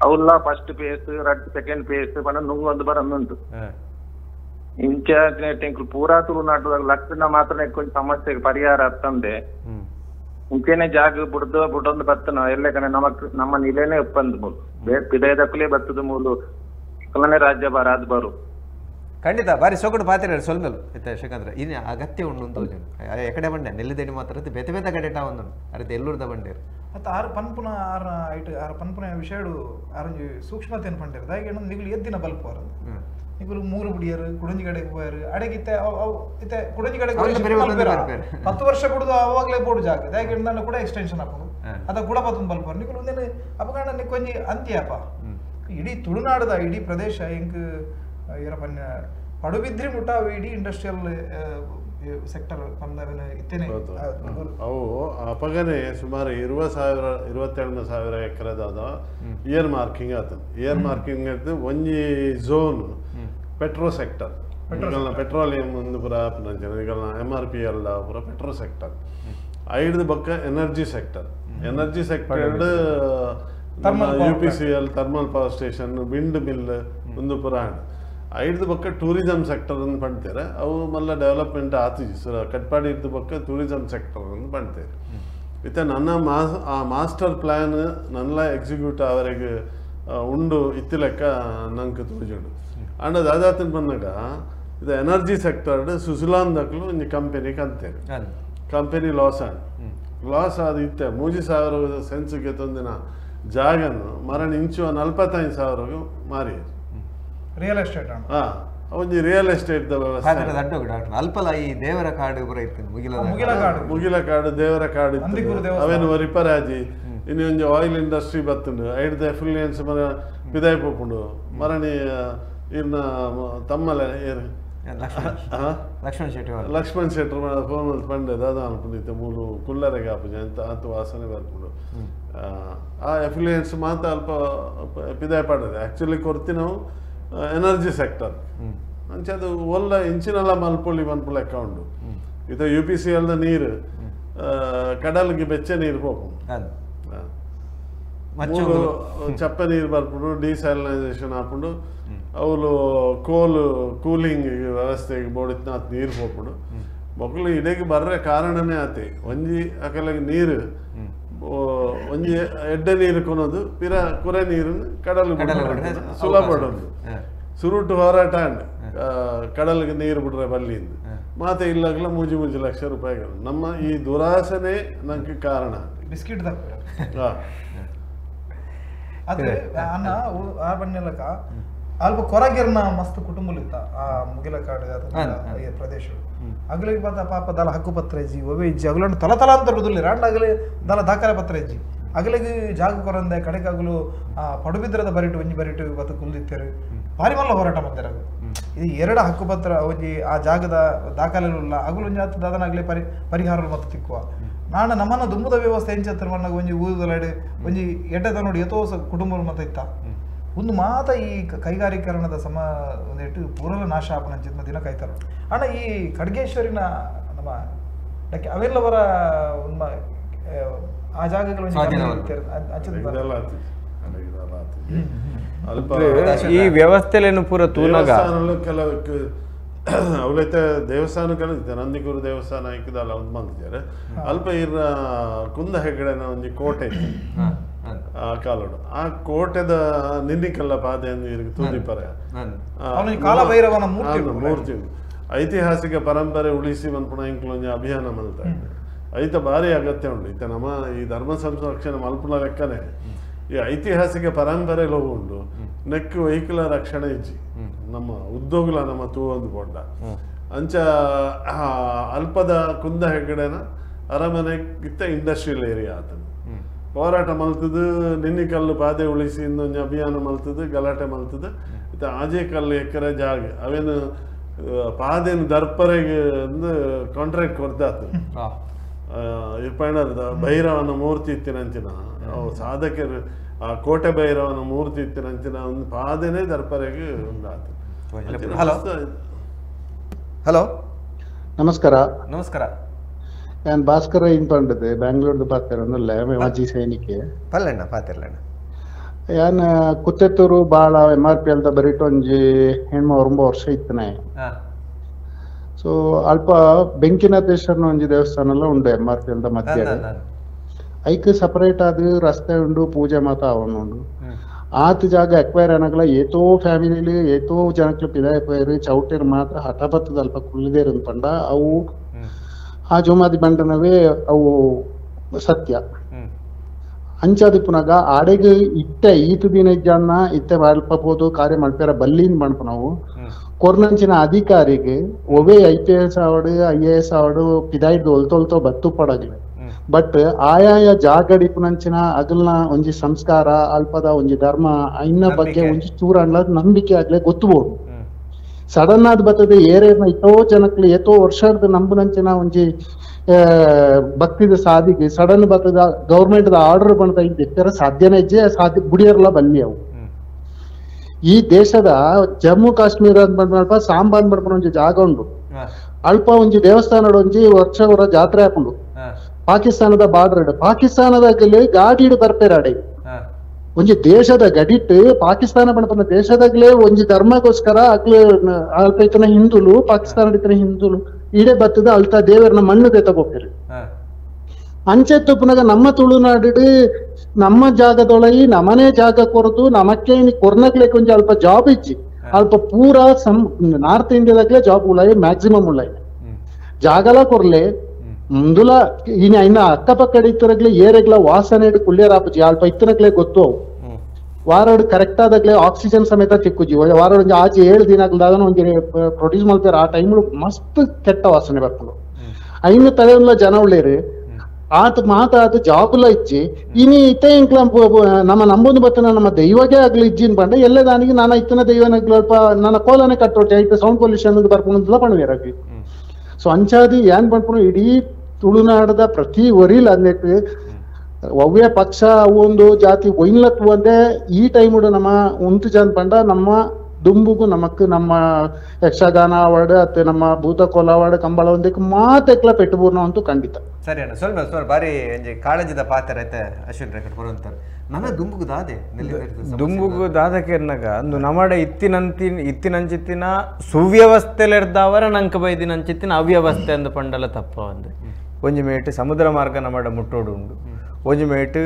ಅವಲ್ಲ ಫಸ್ಟ್ ಪೇಸ್ ಸೆಕೆಂಡ್ ಪೇಸ್ ಬಣ್ಣ ನುಂಗೊಂದು ಬರಂದುಂಟು ಇಂಚ ಪೂರಾ ತುಳುನಾಟದಾಗ ಲಕ್ಷಣ ಮಾತ್ರ ಕೊಂಚ ಸಮಸ್ಯೆಗೆ ಪರಿಹಾರ ಅಂತಂದೆ ಇಂಚೆನೆ ಜಾಗ ಬಿಡೊಂದು ಬರ್ತನ ಎಲ್ಲ ಕಡೆ ನಮ್ಮ ನಿಲೇನೆ ಒಪ್ಪಂದು ಮೂಲು ಪಿದಯದಕ್ಕಲೇ ಬರ್ತದ ಮೂಲು ಕಲನೆ ರಾಜ್ಯ ಬಾರಾದ್ ಬರು ಖಂಡಿತ ಬಾರಿ ಸೊಗಡು ಪಾತ್ರ ಸೊಲ್ಮೆಲು ಆಯ್ತಾ ಶ್ರೀಕಾಂತ್ರ ಇನ್ನು ಅಗತ್ಯ ಉಂಡು ಎಕಡೆ ಬಂಡೆ ನೆಲ್ಲಿದೇಡಿ ಮಾತ್ರ ಬೇತೆ ಬೇತೆ ಕಡೆ ಒಂದು ಅರೆ ಎಲ್ಲೂರ್ದ ಬಂಡೇರು ಮತ್ತು ಆರು ಪನ್ಪುನ ಆರು ಪನ್ಪುನ ವಿಷಯಡು ಆರಂಜಿ ಸೂಕ್ಷ್ಮತೆಯನ್ನು ಪಂಡೇರು ದಾಗಿ ನಿಗುಲು ಎದ್ದಿನ ಬಲ್ಪು ಆರು ನಿಗುಲು ಮೂರು ಬಿಡಿಯರು ಕುಡಂಜಿ ಕಡೆಗೆ ಹೋಯಾರು ಅಡಗಿತ್ತೆ ಇತ್ತೆ ಕುಡಂಜಿ ಕಡೆಗೆ 10 ವರ್ಷ ಬಿಡುದು ಅವಾಗಲೇ ಬೋಡು ಜಾಗ ದಾಗಿ ಕೂಡ ಎಕ್ಸ್ಟೆನ್ಷನ್ ಹಾಕೊಂಡು ಅದ ಕೂಡ ಬತ್ತೊಂದು ಬಲ್ಪಾರು ನಿಗುಲು ಒಂದೇನು ಅಪಕಾಂಡ ನಿಕ್ಕೊಂಜಿ ಅಂತ್ಯಪ್ಪ ಇಡೀ ತುಳುನಾಡದ ಇಡೀ ಪ್ರದೇಶ ಹೆಂಗ್ ಏನಪ್ಪ ಪಡುಬಿದ್ರಿ ಮುಟ್ಟ ಇಡೀ ಇಂಡಸ್ಟ್ರಿಯಲ್ ಸೆಕ್ಟರ್ ಇತ್ತೇನೆ ಅವು ಅಪಗನೆ ಸುಮಾರು 27,000 ಎಕರೆದಾದ ಇಯರ್ ಮಾರ್ಕಿಂಗ್ ಆತದ ಇಯರ್ ಮಾರ್ಕಿಂಗ್ ಆಯ್ತು ಒಂಜಿ ಝೋನ್ ಪೆಟ್ರೋ ಸೆಕ್ಟರ್ ಪೆಟ್ರೋಲಿಯಂ ಒಂದು ಪುರ ಈಗಲ್ಲ MRPL ಪುರ ಪೆಟ್ರೋ ಸೆಕ್ಟರ್ ಐದು ಬಕ್ಕ energy sector UPCL thermal power station wind mill ಒಂದು ಪುರ ಐದು ಬಕ್ಕ ಟೂರಿಸಂ ಸೆಕ್ಟರ್ ಅಂತ ಪಂಡ್ತಾರೆ ಅವು ಮಲ್ಲ ಡೆವಲಪ್ಮೆಂಟ್ ಆತಿಜಿ ಕಟ್ಪಾಡಿ ಇದ್ದ ಬಕ್ಕ ಟೂರಿಸಂ ಸೆಕ್ಟರ್ ಅಂತ ಪಂಡ್ತಾರೆ ಇತ್ತೆ ನನ್ನ ಮಾಸ್ಟರ್ ಪ್ಲಾನ್ ನನ್ನ ಎಕ್ಸಿಕ್ಯೂಟ್ ಅವರಿಗೆ ಉಂಡು ಇತ್ತಿಲೆಕ್ಕ ನಂಗೆ ತೋಜುಂಡು ಅಂಡ್ ಅದಾತನ ಬಂದಾಗ ಇದು ಎನರ್ಜಿ ಸೆಕ್ಟರ್ ಸುಸುಲಾಂದಕ್ಲು ಒಂದು ಕಂಪೆನಿ ಕಂತೇವೆ ಕಂಪೆನಿ ಲಾಸ್ ಆದ ಇತ್ತೆ 30,000 ಸೆನ್ಸ್ಗೆ ತಂದಿನ ಜಾಗನು ಮರಣ ಇಂಚು 45,000 ಮಾರಿ ರಿಯಲ್ ಎಸ್ಟೇಟ್ ಒಂಜಿ ರಿಯಲ್ ಎಸ್ಟೇಟ್ ಅಲ್ಪಲ ಈ ದೇವರ ಕಾಡು ಪೂರ ಇತ್ತು ಮುಗಿಲ ಕಾಡು ದೇವರ ಕಾಡು ಅವೇನು ರಿಪರಾಜಿ ಇನ್ನು ಒಂಜಿ ಆಯಿಲ್ ಇಂಡಸ್ಟ್ರಿ ಬತ್ತುಂಡು ಐಡ್ದ ಎಫಿಲಿಯನ್ಸ್ ಮರ ಪಿದಾಯ್ ಪೋಪುಂಡು ಮರಣಿ ಇನ್ನ ತಮ್ಮಲೆ ಲಕ್ಷ್ಮಣ್ ಶೆಟ್ಟಿ ಫೋನ್ ಪಂಡೆ ದಾದ ಅನ್ಪುಂಡಿತ್ತೆ ಮೂಲು ಕುಲ್ಲರೆಗೆ ಆಪುಜ ಅಂತ ಆತು ವಾಸನೆ ಬರ್ಪುಂಡು ಆ ಎಫಿಲಿಯನ್ಸ್ ಮಾತ್ರ ಅಲ್ಪ ಪಿದಾಯ್ ಪಡದೆ ಆಕ್ಚುಲಿ ಕೊರ್ತಿ ನಾವು ಎನರ್ಜಿ ಸೆಕ್ಟರ್ ಅಂಚೆ ಅದು ಒಲ್ಲ ಇಂಚಿನೆಲ್ಲ ಮಲ್ಪೊಳ್ಳಿ ಲೆಕ್ಕ ಉಂಡು ಇದು UPCL ನೀರು ಕಡಲ್ಗೆ ಬೆಚ್ಚ ನೀರು ಹೋಗು ಚಪ್ಪೆ ನೀರು ಬರ್ಪುಂಡು ಡಿಸ್ಯಾಲಿನೈಸೇಷನ್ ಹಾಕೊಂಡು ಅವಳು ಕೂಲಿಂಗ್ ವ್ಯವಸ್ಥೆಗೆ ಬೋಡಿತ್ನ ಅದು ನೀರು ಹೋಗ್ಬಿಡು ಮಕ್ಕಳು ಇಡೀಗೆ ಬರ್ರೆ ಕಾರಣನೇ ಆತಿ ಒಂಜಿ ಅಕಲಿಗೆ ನೀರು ಒಂಜಿ ಎಡ್ಡೆ ನೀರು ಕೊನೋದು ಪಿರ ಕುರೆ ನೀರನ್ನು ಕಡಲು ಸುಲಭ ಪಡೋದು ಸುರುಟು ಹೋರಾಟ ಕಡಲಿಗೆ ನೀರು ಬಿಡ್ರೆ ಬಲ್ಲಿಂದ ಮಾತೆ ಇಲ್ಲಾಗಲ 3 ಲಕ್ಷ ರೂಪಾಯಿಗಳು ನಮ್ಮ ಈ ದುರಾಸನೆ ನಂಗೆ ಕಾರಣ ಬಿಸ್ಕಿಟ್ ಅದೇ ಅನ್ನ ಆ ಬಣ್ಣಲಕ ಅಲ್ಪ ಕೊರಗಿರ್ನ ಮಸ್ತ್ ಕುಟುಂಬಲಿತ್ತ ಆ ಮುಗಿಲಕಾಡು ಪ್ರದೇಶ ಅಗಲಿಗೆ ಬಂದ ಪಾಪ ದಲ ಹಕ್ಕು ಪತ್ರ ಇಜ್ಜಿ ಒವೆ ಇಜ್ಜಿ ಅಗಲಂಡು ತಲತಲಾಂತರ ಬದುಲಿ ರಾಂಡ್ ಅಗಲಿ ದಲ ದಾಖಲೆ ಪತ್ರ ಇಜ್ಜಿ ಅಗಲಿಗೆ ಜಾಗ ಕೊರಂದೆ ಕಡೆಗಾಗಲು ಪಡುಬಿದ್ರದ ಬರಿಟು ಒಂಜಿ ಬರಿಟು ಬತ್ತು ಕುಲ್ದಿತ್ತೇರು ಭಾರಿ ಮಲ್ಲ ಹೋರಾಟ ಮಾಡ್ತಾರೆ ಇದು 2 ಹಕ್ಕುಪತ್ರ ಒಂಜಿ ಆ ಜಾಗದ ದಾಖಲೆಲ್ಲ ಅಗಲು ಒಂಜಿ ಹತ್ತು ದಾದನಾಗಲಿ ಪರಿಹಾರ ಮತ್ತು ತಿಕ್ಕುವ ನಾನ ನಮ್ಮನ್ನ ದುಂಬುದ ವ್ಯವಸ್ಥೆ ಎಂಚತ್ರ ಮಣ್ಣಾಗ ಒಂಜಿ ಊದಲಾಡಿ ಒಂಜಿ ಎಡ್ಡದ ನೋಡಿ ಎತ್ತೋ ಕುಟುಂಬ ಮತ ಇತ್ತ ಒಂದು ಮಾತ ಈ ಕೈಗಾರೀಕರಣದ ಒಂದಿಟ್ಟು ಪೂರಲ ನಾಶ ಆಪನಂಚಿನ ದಿನ ಕಾಯ್ತಾರ ಅಣ್ಣ ಈ ಖಡ್ಗೇಶ್ವರಿನ ನಮ್ಮ ಅವೆಲ್ಲವರ ಆ ಜಾಗಗಳು ಈ ವ್ಯವಸ್ಥೆಲೇನು ಪೂರ ತೂನಗ ಕೆಲವು ಅವಲೈತೆ ದೇವಸ್ಥಾನಗಳು ನಂದಿಗೂರು ದೇವಸ್ಥಾನ ಇಕ್ಕದಲ್ಲ ಒಂದು ಮಲ್ತಿದ್ದಾರೆ ಅಲ್ಪ ಇರ ಕುಂದ ಹೆಗಡೆನ ಒಂದು ಕೋಟೆ ಇತ್ತು ಆ ಕಾಲೋಡು ಆ ಕೋಟೆದ ನಿನ್ನಿಕಲ್ಲ ಪಾದೆ ಅಂದ್ರೆ ತೂದಿಪರ ಕಾಲಭೈರವನ ಮೂರ್ತಿ ಐತಿಹಾಸಿಕ ಪರಂಪರೆ ಉಳಿಸಿ ಮನ್ಪುಣ ಇಂಕ್ಲೊಂದು ಅಭಿಯಾನ ಮಲ್ತಾ ಐತ ಭಾರಿ ಅಗತ್ಯ ಉಂಟು ಇತ್ತ ನಮ್ಮ ಈ ಧರ್ಮ ಸಂರಕ್ಷಣೆ ಮಲ್ಪುಣ ಲೆಕ್ಕನೆ ಈ ಐತಿಹಾಸಿಕ ಪರಂಪರೆ ಲೋಗು ಉಂಟು ನೆಕ್ಕು ವೈಕುಲ ರಕ್ಷಣೆ ಇಜ್ಜಿ ನಮ್ಮ ಉದ್ಯೋಗಲ ನಮ್ಮ ತೂವೊಂದು ಕೊಂಡ ಅಂಚ ಅಲ್ಪದ ಕುಂದ ಹೆಗ್ಗಡೆನ ಅರಮನೆ ಇತ್ತ ಇಂಡಸ್ಟ್ರಿಯಲ್ ಏರಿಯಾ ಆತನು ಹೋರಾಟ ಮಲ್ತದು ನಿನ್ನಿ ಕಲ್ಲು ಪಾದೆ ಉಳಿಸಿ ಇನ್ನೊಂದು ಅಭಿಯಾನ ಮಲ್ತದು ಗಲಾಟೆ ಮಲ್ತದು ಇತ್ತ ಆಜೆ ಕಲ್ಲು ಎಕರೆ ಜಾಗ ಅವೇನು ಪಾದೇನು ದರ್ಪರೆಗೆ ಕಾಂಟ್ರಾಕ್ಟ್ ಕೊಡ್ದಾತು ಇರ್ಪಣ್ಣದ ಭೈರವನ ಮೂರ್ತಿ ಇತ್ತಿನಂಚಿನ ಸಾಧಕರು ಆ ಕೋಟೆ ಭೈರವನ ಮೂರ್ತಿ ಇತ್ತಿನಂಚಿನ ಒಂದು ಪಾದನೆ ದರ್ಪರೆಗೆ ಉಂಟಾತು. ಹಲೋ ನಮಸ್ಕಾರ. ನಮಸ್ಕಾರ. ನಾನು ಭಾಸ್ಕರ ಇಂಪಂಡದೆ ಬ್ಯಾಂಗ್ಳೂರ್ದು ಪಾತಿರನಲ್ಲ ಮಾಜಿ ಸೈನಿಕೆ ಪಲ್ಲೆಣ್ಣ ಪಾತಿರ್ಲಣ್ಣ ಯಾನ್ ಕುತ್ತೆತ್ತೂರು ಬಾಳ MRP ಅಂತ ಬರೀಟ್ ಒಂಜಿ ಹೆಣ್ಮ 9 ವರ್ಷ ಇತ್ತನೆ. ಸೊ ಅಲ್ಪ ಬೆಂಕಿನಾಥೇಶ್ವರನ ಒಂಜಿ ದೇವಸ್ಥಾನ ಎಲ್ಲ ಉಂಡು MRP ಅಂತ ಮಧ್ಯ ಐಕ್ ಸಪರೇಟ್ ಆದ ರಸ್ತೆ ಉಂಡು ಪೂಜೆ ಮಾತ ಅವನು ಉಂಡು ಆತ ಜಾಗ ಎಕ್ವೈರ್ ಅನ್ನಗಲ ಏತೋ ಫ್ಯಾಮಿಲಿ ಏತೋ ಜನಕ್ಕೆ ಪಿದಾಯಪೈರ್ ಚೌಟಿರ್ ಮಾತ್ರ ಹಠಬತ್ತದ ಅಲ್ಪ ಕುಳ್ಳಿದೇರ್ ಪಂಡ ಅವು ಆ ಜೋಮಾದಿ ಬಂಡನವೇ ಅವು ಸತ್ಯ ಅಂಚಾದಿ ಪುನಗ ಆಡೆಗೆ ಇತ್ತೆ ಈತು ದಿನ ಜನ ಇತ್ತೆ ಅಲ್ಪ ಕಾರ್ಯ ಮಲ್ಪೇರ ಬಲ್ಲಿಂದ ಮಾಡ್ಪ ನಾವು ಕೊರ್ನಂಚಿನ ಅಧಿಕಾರಿಗೆ ಒವೇ IPS ಆವಡು IAS ಆವಡು ಪಿದಾಯ್ದು ಒಲ್ತೊಲ್ತೋ ಬತ್ತು ಪಡಗ್ಲೆ ಬಟ್ ಆಯಾಯ ಜಾಗಡಿಪುನಂಚಿನ ಅಗಲ್ನ ಒಂಜಿ ಸಂಸ್ಕಾರ ಅಲ್ಪದ ಒಂಜಿ ಧರ್ಮ ಇನ್ನ ಬಗ್ಗೆ ಒಂಜಿ ಚೂರ ಅನ್ಲದ್ ನಂಬಿಕೆ ಆಗ್ಲೆ ಗೊತ್ತಬಹುದು. ಸಡನ್ ಆದ್ ಬರ್ತದೆ ಏರೇನ ಎಷ್ಟೋ ಜನಕ್ಲಿ ಎಷ್ಟೋ ವರ್ಷದ ನಂಬುನಂಚಿನ ಒಂಜಿ ಭಕ್ತಿದ ಸಾಧಿಗೆ ಸಡನ್ ಬರ್ತದ ಗೌರ್ಮೆಂಟ್ ಆರ್ಡರ್ ಬಂದ ಇದ್ದ ಸಾಧ್ಯನೇ ಇಜ್ಜೆ ಸಾಧ್ಯ ಬುಡಿಯರ್ಲ ಬಲ್ಲಿ ಅವು. ಈ ದೇಶದ ಜಮ್ಮು ಕಾಶ್ಮೀರ ಅಂತ ಬಂದ್ಮಲ್ಪ ಸಾಂಬಾ ಅಂತ ಬಂದ್ಬಿಡ ಒಂಜಿ ಜಾಗ ಉಂಡು ಅಲ್ಪ ಒಂಜಿ ದೇವಸ್ಥಾನ ಒಂಜಿ ವರ್ಷ ಜಾತ್ರೆ ಹಾಕೊಂಡು ಪಾಕಿಸ್ತಾನದ ಬಾರ್ಡರ್ ಪಾಕಿಸ್ತಾನದಾಗಲಿ ಗಾಡಿ ಬರ್ಪೇರ ಅಡೆ ಒಂಜಿ ದೇಶದ ಗಡಿಟ್ ಪಾಕಿಸ್ತಾನ ಬಂದ ದೇಶದಾಗ್ಲೇ ಒಂಜಿ ಧರ್ಮಗೋಸ್ಕರ ಆಗ್ಲೇ ಅಲ್ಪ ಇತನ ಹಿಂದುಲು ಪಾಕಿಸ್ತಾನ ಇತನ ಹಿಂದುಲು ಇಡೇ ಬತ್ತದ ಅಲ್ತ ದೇವರನ್ನ ಮಣ್ಣು ತೆತ್ತಬೋಗ್ತಾರೆ ಅಂಚೆತ್ತು ಪುನಗ ನಮ್ಮ ತುಳುನಾಡು ನಮ್ಮ ಜಾಗದೊಳಗಿ ನಮನೇ ಜಾಗ ಕೊರದು ನಮಕ್ಕೆ ಕೊರ್ನಗ್ಲಿಕ್ಕೆ ಒಂಜಿ ಅಲ್ಪ ಜಾಬ್ ಇಜ್ಜಿ ಅಲ್ಪ ಪೂರ ನಾರ್ತ್ ಇಂಡಿಯಾದಾಗ್ಲೇ ಜಾಬ್ ಉಳ್ಳಾಯಿ ಮ್ಯಾಕ್ಸಿಮಮ್ ಉಳ್ಳಾಯಿ ಜಾಗಲ ಕೊರ್ಲೆ ಮುಂದುಲ ಇನ್ನ ಇನ್ನ ಅಕ್ಕಪಕ್ಕ ಇತ್ತರಗ್ಲೆ ಏರೆಗ್ಲ ವಾಸನೆ ಕುಳ್ಳಿಯರಾಪಜಿ ಅಲ್ಪ ಇತ್ತನಗ್ಲೆ ಗೊತ್ತು ಅವು ವಾರಡ್ ಕರೆಕ್ಟ್ ಆದಾಗ್ಲೇ ಆಕ್ಸಿಜನ್ ಸಮೇತ ತಿಕ್ಕುಜಿ ವಾರಡ್ ಒಂಜಿ ಆಚೆ 7 ದಿನ ಒಂಜಿ ಪ್ರೊಡ್ಯೂಸ್ ಮಾಡ್ತಾರೆ ಆ ಟೈಮ್ ಮಸ್ತ್ ಕೆಟ್ಟ ವಾಸನೆ ಬರ್ಕೊಂಡು ಐನ ತಲೆಲ್ಲ ಜನ ಉಳ್ಳೇರಿ ಆತ ಮಾತಾದ ಜಾಬ್ಲ ಇಜ್ಜಿ ಇನಿ ಇತ್ತೆ ಇಂಕ್ಲ ನಮ್ಮ ನಂಬೊಂದು ಬತ್ತನ ನಮ್ಮ ದೈವಗೆ ಆಗ್ಲಿ ಇಜ್ಜಿನ್ ಬಂಡ ಎಲ್ಲ ದಾನಿಗೆ ನಾನು ಇತ್ತನ ದೈವನಗ್ಲಲ್ಪ ನನ್ನ ಕೋಲನೆ ಕಟ್ಟೋಟೆ ಐತೆ ಸೌಂಡ್ ಪೊಲ್ಯೂಷನ್ ಬರ್ಕೊಂಡ್ ಪಣವೇರಾಗಿ. ಸೊ ಅಂಚಾದಿ ಏನ್ ಬಂದ್ಪು ಇಡೀ ತುಳುನಾಡದ ಪ್ರತಿ ವರಿಲ್ ಅಂದಿಟ್ಟು ಒವ್ವೇ ಪಕ್ಷ ಒಂದು ಜಾತಿ ಒಯ್ಲತ್ತು ಒಂದೇ ಈ ಟೈಮ್ ನಮ್ಮ ಉಂಟು ಜನ ಬಂಡ ನಮ್ಮ ದುಂಬುಗು ನಮಕ್ ನಮ್ಮ ಯಕ್ಷಗಾನ ಅವಾರ್ಡ್ ಅತ್ತೆ ನಮ್ಮ ಭೂತಕೋಲ ಅವಾರ್ಡ್ ಕಂಬಳ ಒಂದಕ್ಕೆ ಮಾತೆಕ್ಲ ಪೆಟ್ಟುಬೂರ್ನ ಅಂತೂ ಖಂಡಿತ ಸರಿ ಅಣ್ಣ ಸ್ವಲ್ಪ ಬಾರಿ ಒಂಜಿ ಕಾಳಜಿದ ಪಾತ್ರ ಐತೆ ಅಶ್ವಿನ್ ರೆಕಾರ್ಡ್ ಬರುವಂತಾರೆ ನನ್ನ ದುಂಬುಗು ದಾದೆ ದುಂಬುಗು ದಾದಕ್ಕೆ ಅನ್ನಗ ಅಂದು ನಮ್ಮಡೆ ಇತ್ತಿನಂಚಿತ್ತಿನ ಸುವ್ಯವಸ್ಥೆಲಿರ್ದವರ ನಂಕ ಬೈದಿನಂಚಿತ್ತಿನ ಅವ್ಯವಸ್ಥೆ ಅಂದು ಪಂಡಲ ತಪ್ಪ ಒಂದು ಒಂಜಿ ಮೇಟ್ ಸಮುದ್ರ ಮಾರ್ಗ ನಮ್ಮಡ ಮುಟ್ಟೋಡು ಉಂಡು ಒಂಜಿ ಮೇಟ್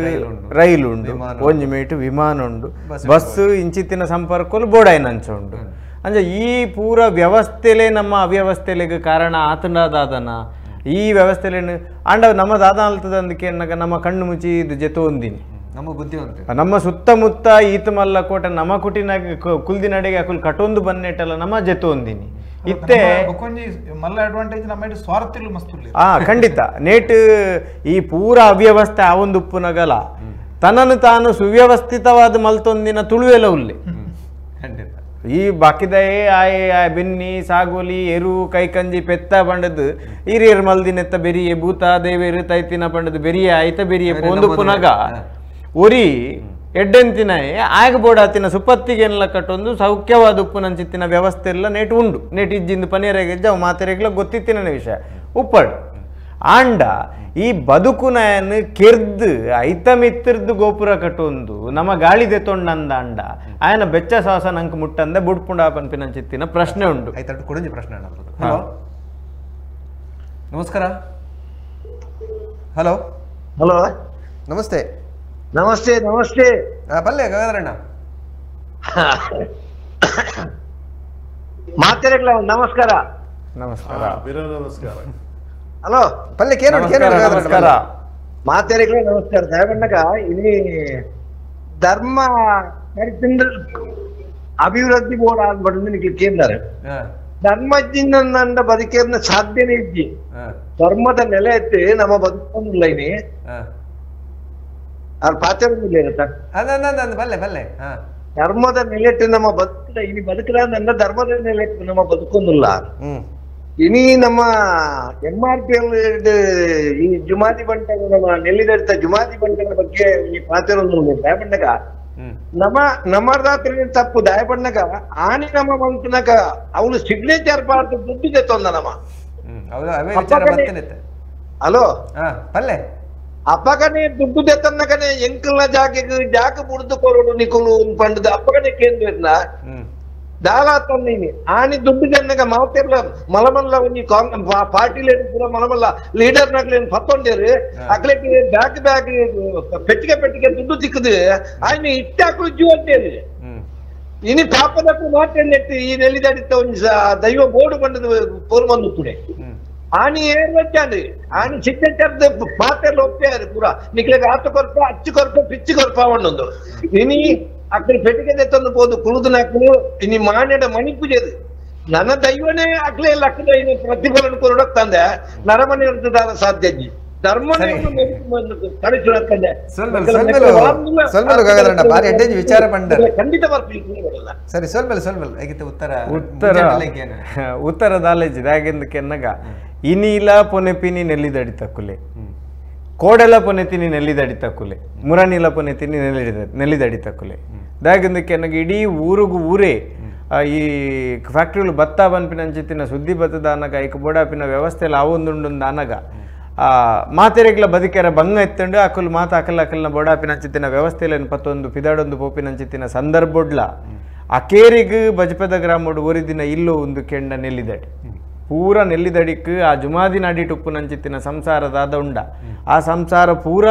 ರೈಲು ಉಂಡು ಒಂಜಿ ಮೇಟ್ ವಿಮಾನ ಉಂಡು ಬಸ್ಸು ಇಂಚಿತ್ತಿನ ಸಂಪರ್ಕಲು ಬೋಡಾಯಿನಂಚ ಉಂಡು ಅಂದ್ರೆ ಈ ಪೂರ ವ್ಯವಸ್ಥೆಲೇ ನಮ್ಮ ಅವ್ಯವಸ್ಥೆಲೆಗೆ ಕಾರಣ ಆತಂಡದಾದನ ಈ ವ್ಯವಸ್ಥೆಲೆ ಅಂಡ ನಮ್ಮ ದಾದ ಅಲ್ತದ ಅಂದಕ್ಕೆ ಅನ್ನಗ ನಮ್ಮ ಕಣ್ಣು ಮುಚ್ಚಿ ಇದು ಜೊತೆ ಒಂದಿನಿ ನಮ್ಮ ಬುದ್ಧಿವಂತ ನಮ್ಮ ಸುತ್ತಮುತ್ತ ಈತ ಮಲ್ಲ ಕೋಟೆ ನಮ್ಮ ಕುಟಿನಾಗ ಕುಲ್ದಿನಡೆಗೆ ಅಕುಲ್ ಕಟೊಂದು ಬನ್ನೆಟ್ಟಲ್ಲ ನಮ್ಮ ಜೊತೆ ಒಂದಿನಿ ಇತ್ತೆ ಮಲ್ಲ ಅಡ್ವಾಂಟೇಜ್ ನಮ್ಮ ಸ್ವಾರ್ಥಿಲು ಮಸ್ತುಲ್ಲಿ ಖಂಡಿತ ನೇಟ್ ಈ ಪೂರ ಅವ್ಯವಸ್ಥೆ ಆ ಒಂದು ಉಪ್ಪುನಗಲ ತನ್ನನ್ನು ತಾನು ಸುವ್ಯವಸ್ಥಿತವಾದ ಮಲ್ತೊಂದಿನ ತುಳುವೆಲ್ಲ ಉಲ್ಲಿ ಈ ಬಾಕಿದಯೇ ಆಯೆ ಬೆನ್ನಿ ಸಾಗೋಲಿ ಎರು ಕೈಕಂಜಿ ಪೆತ್ತ ಪಂಡದು ಹಿರಿಯರ್ ಮಲ್ದಿನೆತ್ತ ಬೆರಿಯೆ ಭೂತ ದೇವೇರು ತೈತಿನ ಪಂಡದು ಬೆರಿಯೆ ಆಯ್ತ ಬೆರಿಯೆ ಪೋಂದು ಪುನಗ ಒರಿ ಎಡ್ಡೆಂತಿನಾಯೆ ಆಗಬೋಡಾತಿನ ಸುಪತ್ತಿಗೆಲ್ಲ ಕಟ್ಟೊಂದು ಸೌಖ್ಯವಾದ ಉಪ್ಪುನಂಚಿತ್ತಿನ ವ್ಯವಸ್ಥೆ ಎಲ್ಲ ನೆಟ್ ಉಂಡು ನೆಟ್ ಇಜ್ಜಿಂದು ಪನೀರಾಗೆ ಜಾವು ಮಾತೆರೆಗ್ಲ ಗೊತ್ತಿತ್ತಿನ ವಿಷಯ ಉಪ್ಪಡು ಆಂಡ ಈ ಬದುಕುನಯನ್ನು ಕೆರ್ದು ಐತಮಿತ್ತಿರ್ದು ಗೋಪುರ ಕಟ್ಟೊಂದು ನಮ್ಮ ಗಾಳಿದೆ ತೊಂಡಂದ ಅಂಡ ಆಯನ ಬೆಚ್ಚ ಶ್ವಾಸ ನಂಗೆ ಮುಟ್ಟಂದೆ ಬುಡ್ಪುಂಡ ಪನ್ಪಿನಂಚಿತ್ತಿನ ಪ್ರಶ್ನೆ ಉಂಡು ಆಯ್ತು ಕೊಡಂಜಿ ಪ್ರಶ್ನೆ ಹಲೋ ನಮಸ್ಕಾರ ಹಲೋ ಹಲೋ ನಮಸ್ತೆ ನಮಸ್ತೆ ನಮಸ್ತೆ ಪಲ್ಲೆ ಗಂಗಾಧರಣ್ಣ ಮಾತೆರೆಗ್ಲ ನಮಸ್ಕಾರ ನಮಸ್ಕಾರ ನಮಸ್ಕಾರ ಹಲೋ ಪಲ್ಲೆ ಕೇನು ನಮಸ್ಕಾರ ಮಾತೆರೆಗ್ಲ ನಮಸ್ಕಾರ ದಯಬಣ್ಣಗ ಇಲ್ಲಿ ಧರ್ಮ ಅಭಿವೃದ್ಧಿ ಬೋರ್ಡ್ ಆಗ್ಬಾರ್ದು ನಿಮಗೆ ಕೇಂದ್ರ ಧರ್ಮಜ್ಜಿನ ಬದುಕೇರ್ನ ಸಾಧ್ಯನೇ ಇದ್ದಿ ಧರ್ಮದ ನೆಲೆ ಎತ್ತಿ ನಮ್ಮ ಬದುಕೊಂಡಿಲ್ಲ ಇನಿ ಅವ್ರು ಪಾತ್ರ ಪಲ್ಲೆ ಪಲ್ಲೆ ಧರ್ಮದ ನೆಲೆಟ್ಟು ನಮ್ಮ ಬದುಕಿದ ಇನಿ ಬದುಕದ ಧರ್ಮದ ನೆಲೆಟ್ಟು ನಮ್ಮ ಬದುಕೊಂಡಿಲ್ಲ ಇನಿ ನಮ್ಮ MRPL ಈ ಜುಮಾದಿ ಬಂಟ ನಮ್ಮ ನೆಲ್ಲಿದಡಿತ ಜುಮಾದಿ ಬಂಟನ ಬಗ್ಗೆ ಈ ಪಾತ್ರ ದಯಪಣ್ಣಗ ನಮ್ಮ ರಾತ್ರಿ ತಪ್ಪು ದಯಪಣ್ಣಗ ಆನಿ ನಮ್ಮ ಬಂತನಗ ಅವಳು ಸಿಗ್ನೇಚರ್ ಪಾರ್ಟ್ ದುಡ್ಡಿದೆ ತೊಂದ ನಮ್ಮ ಹಲೋ ಪಲ್ಲೆ ಅಪ್ಪಗನೆ ದುಡ್ಡು ತೆತ್ತನ್ನಗನೆ ಎಂಕಲ್ನ ಜಾಗ ಬುಡ್ದು ಕೊರೋಡು ನಿಕುಲು ಪಂಡದ ಅಪ್ಪಗನೆ ಕೇಂದ್ರ ದಾಲ ತನ್ನೀನಿ ಆನಿ ದುಡ್ಡು ಜನಗ ಮಾತೆರ್ಲ ಮಲಮಲ್ಲ ಒಂಜಿ ಪಾರ್ಟಿ ಪೂರ ಮಲಮಲ್ಲ ಲೀಡರ್ ನಗ್ಲೇನು ಪತ್ತೊಂಡೇರು ಅಕ್ಲೆಗೆ ಬ್ಯಾಗ್ ಪೆಟ್ಟಿಗೆ ದುಡ್ಡು ತಿಕ್ಕದು ಆಯ್ನ ಇಟ್ಟಾಕಲು ಜೀವ ಅಂತೇಳಿ ಇನಿ ಪಾಪದಕ್ಕೂ ಮಾತೇನೆಟ್ಟು ಈ ನೆಲ್ಲಿದಾಡಿತ್ತ ಒಂಜಿ ದೈವ ಬೋರ್ಡು ಬಂಡದ ಪೋರ್ ಬಂದು ಪುಣೆ ಆನಿ ಏನ್ వచ్చాండి ఆని సిగ్నేచర్ పాత్రలు ఒప్పారు పూరా నీకు ఆత కొరప అచ్చు కొరప పిచ్చి కొరప ఉండదు ఇని అక్కడ పెట్టుకెత్తందు పోదు కులుదు నాకు ఇని మానేడ మణిపుజేది ನನ್ನ ದೈವನೇ ಅಕ್ಲೇ ಲಕ್ಕದ ಪ್ರತಿಫಲನ ಕೊರಡತ್ತಂದೆ ನರಮನೆ ಇರ್ತದ ಸಾಧ್ಯ ಧರ್ಮ ವಿಚಾರ ಖಂಡಿತ ಸರಿ ಉತ್ತರ ಉತ್ತರದಾಲೆಜ್ ಕೆನ್ನಗ ಇನಿಲ ಪೊನೆಪಿನಿ ನೆಲ್ಲಿದಡಿ ತಕ್ಕುಲೆ ಕೋಡೆಲ ಪೊನೆತಿನಿ ನೆಲ್ಲಿದಡಿ ತಕ್ಕುಲೆ ಮುರನಿಲ ಪೊನೆತಿನಿ ನೆಲ್ಲಿದಡಿ ತಕ್ಕುಲೆ ದಾಗಿಂದ ಕೆನ್ನಗ ಇಡೀ ಊರಿಗೂ ಊರೇ ಈ ಫ್ಯಾಕ್ಟ್ರಿಗಳು ಭತ್ತ ಬನ್ಪಿನಂಚಿತ್ತಿನ ಸುದ್ದಿ ಭತ್ತದ ಅನಗ ಐಕ ಬೋಡಾಪಿನ ವ್ಯವಸ್ಥೆಯಲ್ಲಿ ಅವೊಂದುಂಡು ಅನಗ ಮಾತೆರೆಗ್ಲ ಬದುಕೆರ ಬಂಗ ಎತ್ತಂಡು ಅಕುಲು ಮಾತ ಅಕಲ್ನ ಬೋಡಾಪಿನಂಚಿತ್ತಿನ ವ್ಯವಸ್ಥೆಯಲ್ಲಿ ಪತ್ತೊಂದು ಪಿದಾಡೊಂದು ಪೋಪಿನಂಚಿತ್ತಿನ ಸಂದರ್ಭಡ್ಲ ಅಕೇರಿಗ್ ಬಜಪದ ಗ್ರಾಮಡು ಒರಿದಿನ ಇಲ್ಲೋ ಒಂದು ಕೆಂಡ ನೆಲ್ಲಿದಡಿ ಪೂರ ನೆಲ್ಲಿದಡಿಕ್ ಆ ಜುಮಾದಿ ನಾಡಿಟ್ ಉಪ್ಪುನಂಚಿತ್ತಿನ ಸಂಸಾರದಾದ ಉಂಡ ಆ ಸಂಸಾರ ಪೂರ